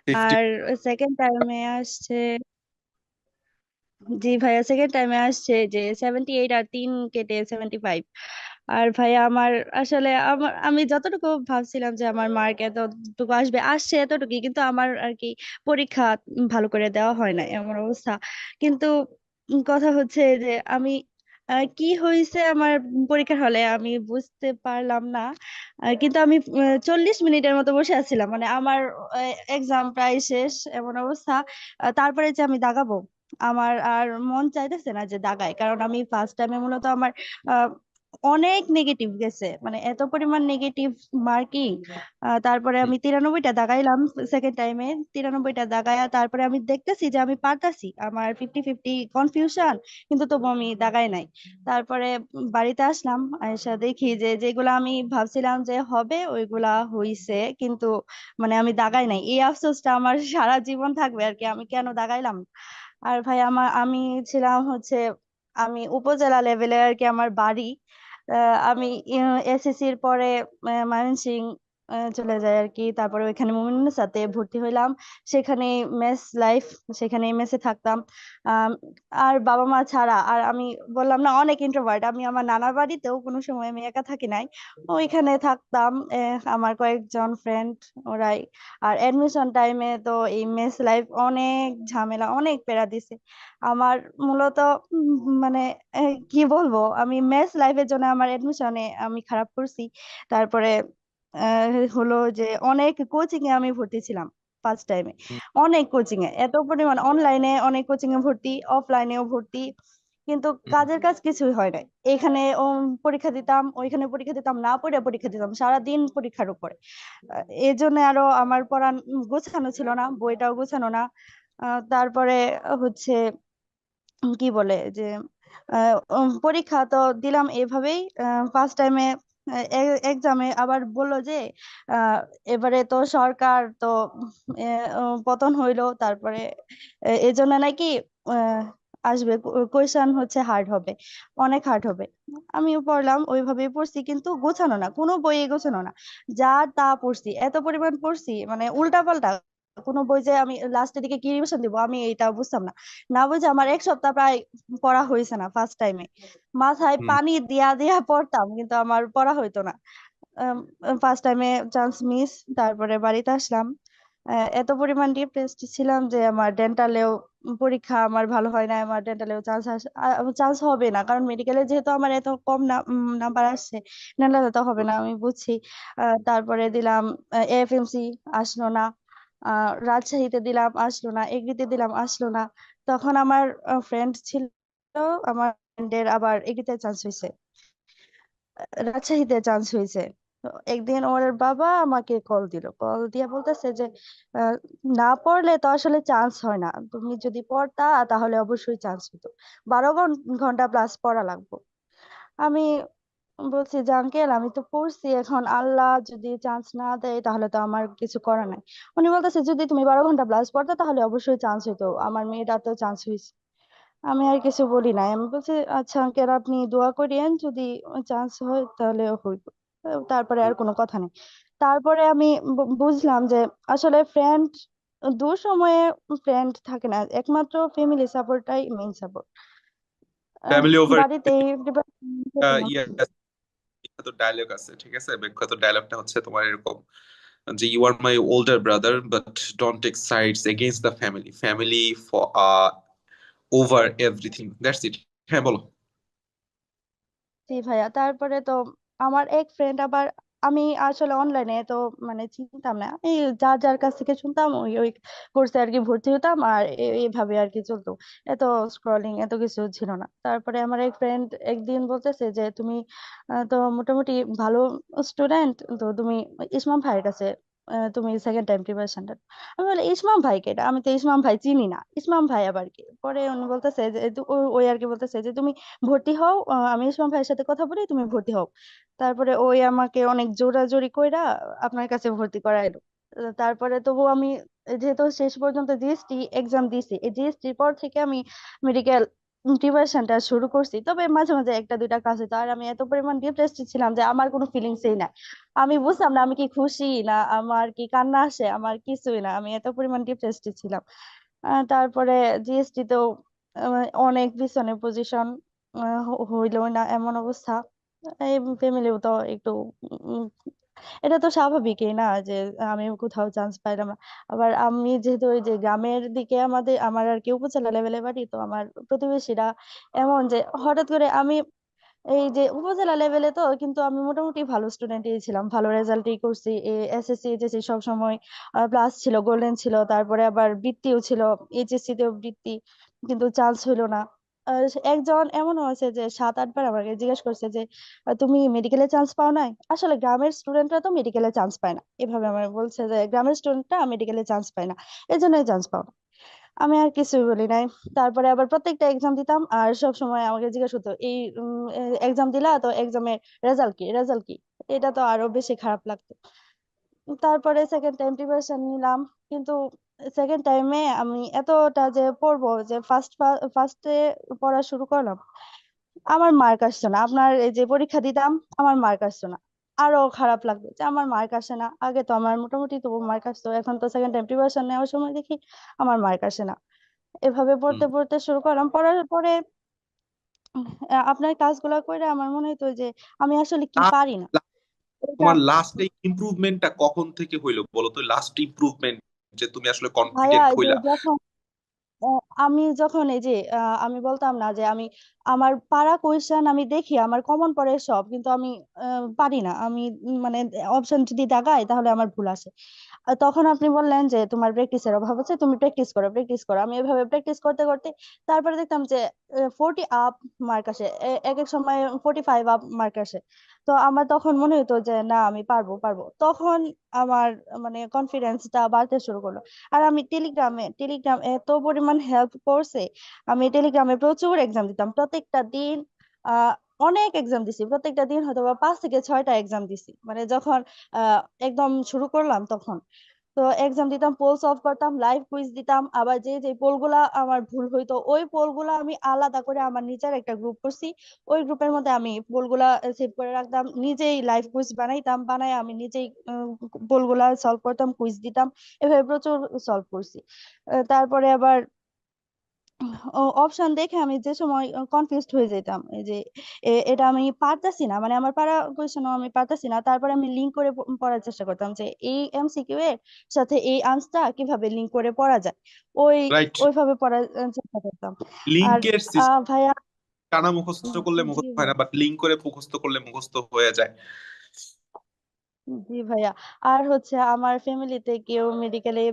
50। আর সেকেন্ড টাইমে আসছে, জি ভাইয়া সেকেন্ড টাইমে আসছে যে 78, আর 3 কেটে 75। আর ভাইয়া আমার আসলে আমি যতটুকু ভাবছিলাম যে আমার মার্ক এতটুকু আসবে, আসছে এতটুকুই, কিন্তু আমার আর কি পরীক্ষা ভালো করে দেওয়া হয় না এমন অবস্থা। কিন্তু কথা হচ্ছে যে আমি কি হয়েছে আমার পরীক্ষার হলে আমি বুঝতে পারলাম না। কিন্তু আমি 40 মিনিটের মতো বসে আছিলাম, মানে আমার এক্সাম প্রায় শেষ এমন অবস্থা। তারপরে যে আমি দাগাবো, আমার আর মন চাইতেছে না যে দাগাই, কারণ আমি ফার্স্ট টাইমে মূলত আমার আহ, অনেক নেগেটিভ গেছে, মানে এত পরিমাণ নেগেটিভ মার্কিং। তারপরে আমি 93টা দাগাইলাম সেকেন্ড টাইমে, 93টা দাগায়া তারপরে আমি দেখতেছি যে আমি পারতাছি, আমার 50-50 কনফিউশন, কিন্তু তবু আমি দাগাই নাই। তারপরে বাড়িতে আসলাম, এসে দেখি যে যেগুলা আমি ভাবছিলাম যে হবে ওইগুলা হইছে, কিন্তু মানে আমি দাগাই নাই, এই আফসোসটা আমার সারা জীবন থাকবে আর কি, আমি কেন দাগাইলাম। আর ভাই আমি ছিলাম হচ্ছে, আমি উপজেলা লেভেলে আর কি আমার বাড়ি। আমি এসএসসির পরে ময়মনসিংহ চলে যাই আর কি, তারপরে ওইখানে মোমিনুন্নেছাতে ভর্তি হইলাম। সেখানে মেস লাইফ, সেখানে মেসে থাকতাম। আম, আর বাবা মা ছাড়া, আর আমি বললাম না অনেক ইন্ট্রোভার্ট, আমি আমার নানার বাড়িতেও কোনো সময় আমি একা থাকি নাই, ওইখানে থাকতাম। আমার কয়েকজন ফ্রেন্ড ওরাই। আর এডমিশন টাইমে তো এই মেস লাইফ অনেক ঝামেলা, অনেক প্যারা দিছে আমার মূলত। মানে কি বলবো, আমি মেস লাইফের জন্য আমার এডমিশনে আমি খারাপ করছি। তারপরে হলো যে অনেক কোচিং এ আমি ভর্তি ছিলাম, ফার্স্ট টাইমে অনেক কোচিং এ এত পরিমাণ, অনলাইনে অনেক কোচিং এ ভর্তি, অফলাইনেও ভর্তি, কিন্তু কাজের কাজ কিছুই হয় না। এখানে পরীক্ষা দিতাম, ওইখানে পরীক্ষা দিতাম, না পড়ে পরীক্ষা দিতাম, সারাদিন পরীক্ষার উপরে। এই জন্য আরো আমার পড়া গোছানো ছিল না, বইটাও গোছানো না। তারপরে হচ্ছে কি বলে যে পরীক্ষা তো দিলাম এভাবেই। ফার্স্ট টাইমে এক্সামে আবার বললো যে এবারে তো সরকার তো পতন হইলো, তারপরে এই জন্য নাকি আহ, আসবে কোয়েশ্চেন হচ্ছে হার্ড হবে, অনেক হার্ড হবে। আমিও পড়লাম, ওইভাবেই পড়ছি, কিন্তু গোছানো না, কোনো বইয়ে গোছানো না, যা তা পড়ছি, এত পরিমাণ পড়ছি মানে উল্টা পাল্টা। কোনো বই যে আমি লাস্টের দিকে কি রিভিশন দিব আমি এটা বুঝতাম না। না বুঝে আমার এক সপ্তাহ প্রায় পড়া হয়েছে না ফার্স্ট টাইমে। মাথায় পানি দিয়া দিয়া পড়তাম, কিন্তু আমার পড়া হইতো না। ফার্স্ট টাইমে চান্স মিস, তারপরে বাড়িতে আসলাম। এত পরিমাণ ডিপ্রেসড ছিলাম যে আমার ডেন্টালেও পরীক্ষা আমার ভালো হয় না, আমার ডেন্টালেও চান্স হবে না, কারণ মেডিকেলে যেহেতু আমার এত কম নাম্বার আসছে, ডেন্টালে তো হবে না আমি বুঝছি। তারপরে দিলাম এএফএমসি, আসলো না। রাজশাহীতে দিলাম, আসলো না। এগ্রিতে দিলাম, আসলো না। তখন আমার ফ্রেন্ড ছিল, আমার ফ্রেন্ডের আবার এগ্রিতে চান্স হয়েছে, রাজশাহীতে চান্স হয়েছে। তো একদিন ওর বাবা আমাকে কল দিল, কল দিয়ে বলতেছে যে আহ, না পড়লে তো আসলে চান্স হয় না, তুমি যদি পড়তা তাহলে অবশ্যই চান্স হতো, 12 ঘন্টা প্লাস পড়া লাগবে। আমি বলছি যে আঙ্কেল আমি তো পড়ছি, এখন আল্লাহ যদি চান্স না দেয় তাহলে তো আমার কিছু করার নাই। উনি বলতেছে যদি তুমি 12 ঘন্টা প্লাস পড়তো তাহলে অবশ্যই চান্স হতো, আমার মেয়েটা তো চান্স হয়েছে। আমি আর কিছু বলি নাই, আমি বলছি আচ্ছা আঙ্কেল আপনি দোয়া করিয়েন, যদি চান্স হয় তাহলে হইব। তারপরে আর কোনো কথা নেই। তারপরে আমি বুঝলাম যে আসলে ফ্রেন্ড দুঃসময়ে ফ্রেন্ড থাকে না, একমাত্র ফ্যামিলি সাপোর্টটাই মেইন সাপোর্ট। ফ্যামিলি ওভার বাড়িতে ইয়াস, বিখ্যাত ডায়লগ আছে, ঠিক আছে? বিখ্যাত ডায়লগটা হচ্ছে তোমার এরকম যে you are my older brother but don't take sides against the family, family over everything, that's it. হ্যাঁ বলো। জি ভাইয়া, তারপরে তো আমার এক ফ্রেন্ড আবার, আমি আসলে অনলাইনে তো মানে চিনতাম না, এই যার যার কাছ থেকে শুনতাম ওই ওই কোর্সে আর কি ভর্তি হতাম, আর এইভাবে আর কি চলতো। এত স্ক্রলিং এত কিছু ছিল না। তারপরে আমার এক ফ্রেন্ড একদিন বলতেছে যে তুমি তো মোটামুটি ভালো স্টুডেন্ট, তো তুমি ইসমাম ভাইয়ের কাছে তুমি সেকেন্ড টাইম প্রিপারেশন। আমি বলি ইসমাম ভাই কেটা, আমি তো ইসমাম ভাই চিনি না, ইসমাম ভাই আবার কি? পরে উনি বলতেছে যে ওই আর কি বলতেছে যে তুমি ভর্তি হও, আমি ইসমাম ভাইয়ের সাথে কথা বলি, তুমি ভর্তি হও। তারপরে ওই আমাকে অনেক জোরাজোরি কইরা আপনার কাছে ভর্তি করাইলো। তারপরে তবু আমি যেহেতু শেষ পর্যন্ত জিএসটি এক্সাম দিছি, এই জিএসটির পর থেকে আমি মেডিকেল প্রিপারেশনটা শুরু করছি। তবে মাঝে মাঝে একটা দুইটা ক্লাস হতো, আর আমি এত পরিমাণ ডিপ্রেসড ছিলাম যে আমার কোনো ফিলিংসই নাই। আমি বুঝলাম না আমি কি খুশি না আমার কি কান্না আসে, আমার কিছুই না, আমি এত পরিমাণ ডিপ্রেসড ছিলাম। তারপরে জিএসটি তেও অনেক পিছনে পজিশন, হইলো না এমন অবস্থা। এই ফ্যামিলিও তো একটু উম, এটা তো স্বাভাবিকই না যে আমি কোথাও চান্স পাইলাম না। আবার আমি যেহেতু ওই যে গ্রামের দিকে আমার আর কি উপজেলা লেভেলে বাড়ি, তো আমার প্রতিবেশীরা এমন যে হঠাৎ করে আমি এই যে উপজেলা লেভেলে তো কিন্তু আমি মোটামুটি ভালো স্টুডেন্টই ছিলাম, ভালো রেজাল্টই করছি, এসএসসি এইচএসসি সব সময় প্লাস ছিল, গোল্ডেন ছিল, তারপরে আবার বৃত্তিও ছিল, এইচএসসি তেও বৃত্তি, কিন্তু চান্স হইলো না। একজন এমনও আছে যে 7-8 বার আমাকে জিজ্ঞেস করছে যে তুমি মেডিকেলে চান্স পাও নাই? আসলে গ্রামের স্টুডেন্টরা তো মেডিকেলে চান্স পায় না, এভাবে আমার বলছে যে গ্রামের স্টুডেন্টরা মেডিকেলে চান্স পায় না, এই জন্যই চান্স পাও না। আমি আর কিছুই বলি নাই। তারপরে আবার প্রত্যেকটা এক্সাম দিতাম, আর সব সময় আমাকে জিজ্ঞেস হতো এই এক্সাম দিলা তো এক্সামের রেজাল্ট কি, রেজাল্ট কি? এটা তো আরো বেশি খারাপ লাগতো। তারপরে সেকেন্ড টাইম প্রিপারেশন নিলাম, কিন্তু সেকেন্ড টাইমে আমি এতটা যে পড়বো যে ফার্স্টে পড়া শুরু করলাম, আমার মার্ক আসছে না। আপনার এই যে পরীক্ষা দিতাম, আমার মার্ক আসছে না। আরো খারাপ লাগবে যে আমার মার্ক আসে না, আগে তো আমার মোটামুটি তবু মার্ক আসতো, এখন তো সেকেন্ড টাইম প্রিপারেশন নেওয়ার সময় দেখি আমার মার্ক আসে না। এভাবে পড়তে পড়তে শুরু করলাম, পড়ার পরে আপনার কাজগুলো করে আমার মনে হতো যে আমি আসলে কি লা- পারি না। লা- এটা তোমার লাস্ট ইমপ্রুভমেন্টটা কখন থেকে হইলো বলো তো? লাস্ট ইমপ্রুভমেন্ট যে তুমি আসলে ভাইয়া কনফিডেন্ট যে হইলা। যখন আমি যখন এই যে আমি বলতাম না যে আমি আমার পারা কোয়েশ্চেন আমি দেখি, আমার কমন পড়ে সব, কিন্তু আমি পারি না, আমি মানে অপশন যদি দাগাই তাহলে আমার ভুল আসে। তখন আপনি বললেন যে তোমার প্র্যাকটিসের অভাব আছে, তুমি প্র্যাকটিস করো। আমি এভাবে প্র্যাকটিস করতে করতে তারপরে দেখতাম যে 40 আপ মার্ক আসে, এক এক সময় 45 আপ মার্ক আসে। তো আমার তখন মনে হতো যে না, আমি পারবো। তখন আমার মানে কনফিডেন্সটা বাড়তে শুরু করলো। আর আমি টেলিগ্রাম এত পরিমাণ হেল্প করছে। আমি টেলিগ্রামে প্রচুর এক্সাম দিতাম, প্রত্যেকটা দিন আহ অনেক এক্সাম দিছি, প্রত্যেকটা দিন হয়তো বা 5 থেকে 6টা এক্সাম দিছি, মানে যখন আহ একদম শুরু করলাম তখন। তো এক্সাম দিতাম, পোল সলভ করতাম, লাইভ কুইজ দিতাম। আবার যে যে পোলগুলা আমার ভুল হইতো ওই পোলগুলা আমি আলাদা করে আমার নিজের একটা গ্রুপ করছি, ওই গ্রুপের মধ্যে আমি পোলগুলা সেভ করে রাখতাম, নিজেই লাইভ কুইজ বানাইতাম, বানাই আমি নিজেই পোলগুলা সলভ করতাম, কুইজ দিতাম। এভাবে প্রচুর সলভ করছি। তারপরে আবার অপশন দেখে আমি যে সময় কনফিউজড হয়ে যেতাম, এই যে এটা আমি পারতাছি না, মানে আমার পারা কোয়েশ্চেনও আমি পারতাছি না, তারপরে আমি লিঙ্ক করে পড়ার চেষ্টা করতাম যে এই এমসিকিউ এর সাথে এই আনসারটা কিভাবে লিঙ্ক করে পড়া যায়, ওই রাইট। ওইভাবে পড়ার চেষ্টা করতাম। আর লিঙ্কের ভাইয়া, টানা মুখস্থ করলে জি মুখস্থ হয় ভাইয়া, না, বাট লিঙ্ক করে মুখস্থ করলে মুখস্থ হয়ে যায়। জি ভাইয়া। আর হচ্ছে আমার ফ্যামিলিতে কেউ মেডিকেলে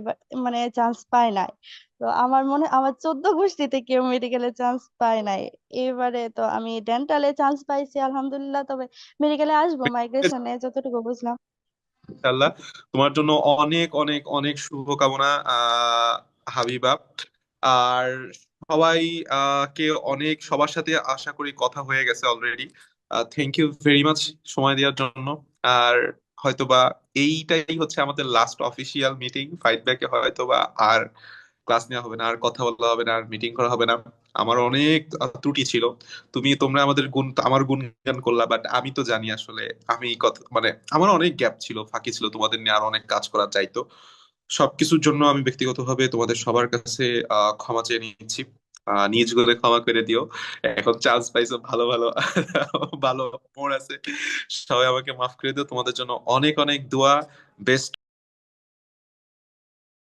মানে চান্স পায় নাই। তো আমার আমার 14 গোষ্ঠীতে কেউ মেডিকেলে চান্স পায় নাই। এবারে তো আমি ডেন্টালে চান্স পাইছি আলহামদুলিল্লাহ, তবে মেডিকেলে আসবো মাইগ্রেশনে যতটুকু বুঝলাম। ইনশাআল্লাহ। তোমার জন্য অনেক অনেক অনেক শুভকামনা হাবিবা। আর সবাই কে অনেক, সবার সাথে আশা করি কথা হয়ে গেছে already. Thank you very much সময় দেওয়ার জন্য। আর হয়তোবা এইটাই হচ্ছে আমাদের লাস্ট অফিসিয়াল মিটিং। ফাইট ব্যাকে হয়তোবা আর ক্লাস নেওয়া হবে না, আর কথা বলা হবে না, আর মিটিং করা হবে না। আমার অনেক ত্রুটি ছিল। তোমরা আমার গুণগান করলা, বাট আমি তো জানি আসলে আমি কথা মানে আমার অনেক গ্যাপ ছিল, ফাঁকি ছিল, তোমাদের নিয়ে আরো অনেক কাজ করা চাইতো। সবকিছুর জন্য আমি ব্যক্তিগতভাবে তোমাদের সবার কাছে ক্ষমা চেয়ে নিচ্ছি। নিজ করে ক্ষমা করে দিও। এখন চান্স পাইছো, ভালো ভালো ভালো মোড় আছে, সবাই আমাকে মাফ করে দিও। তোমাদের জন্য অনেক অনেক দোয়া, বেস্ট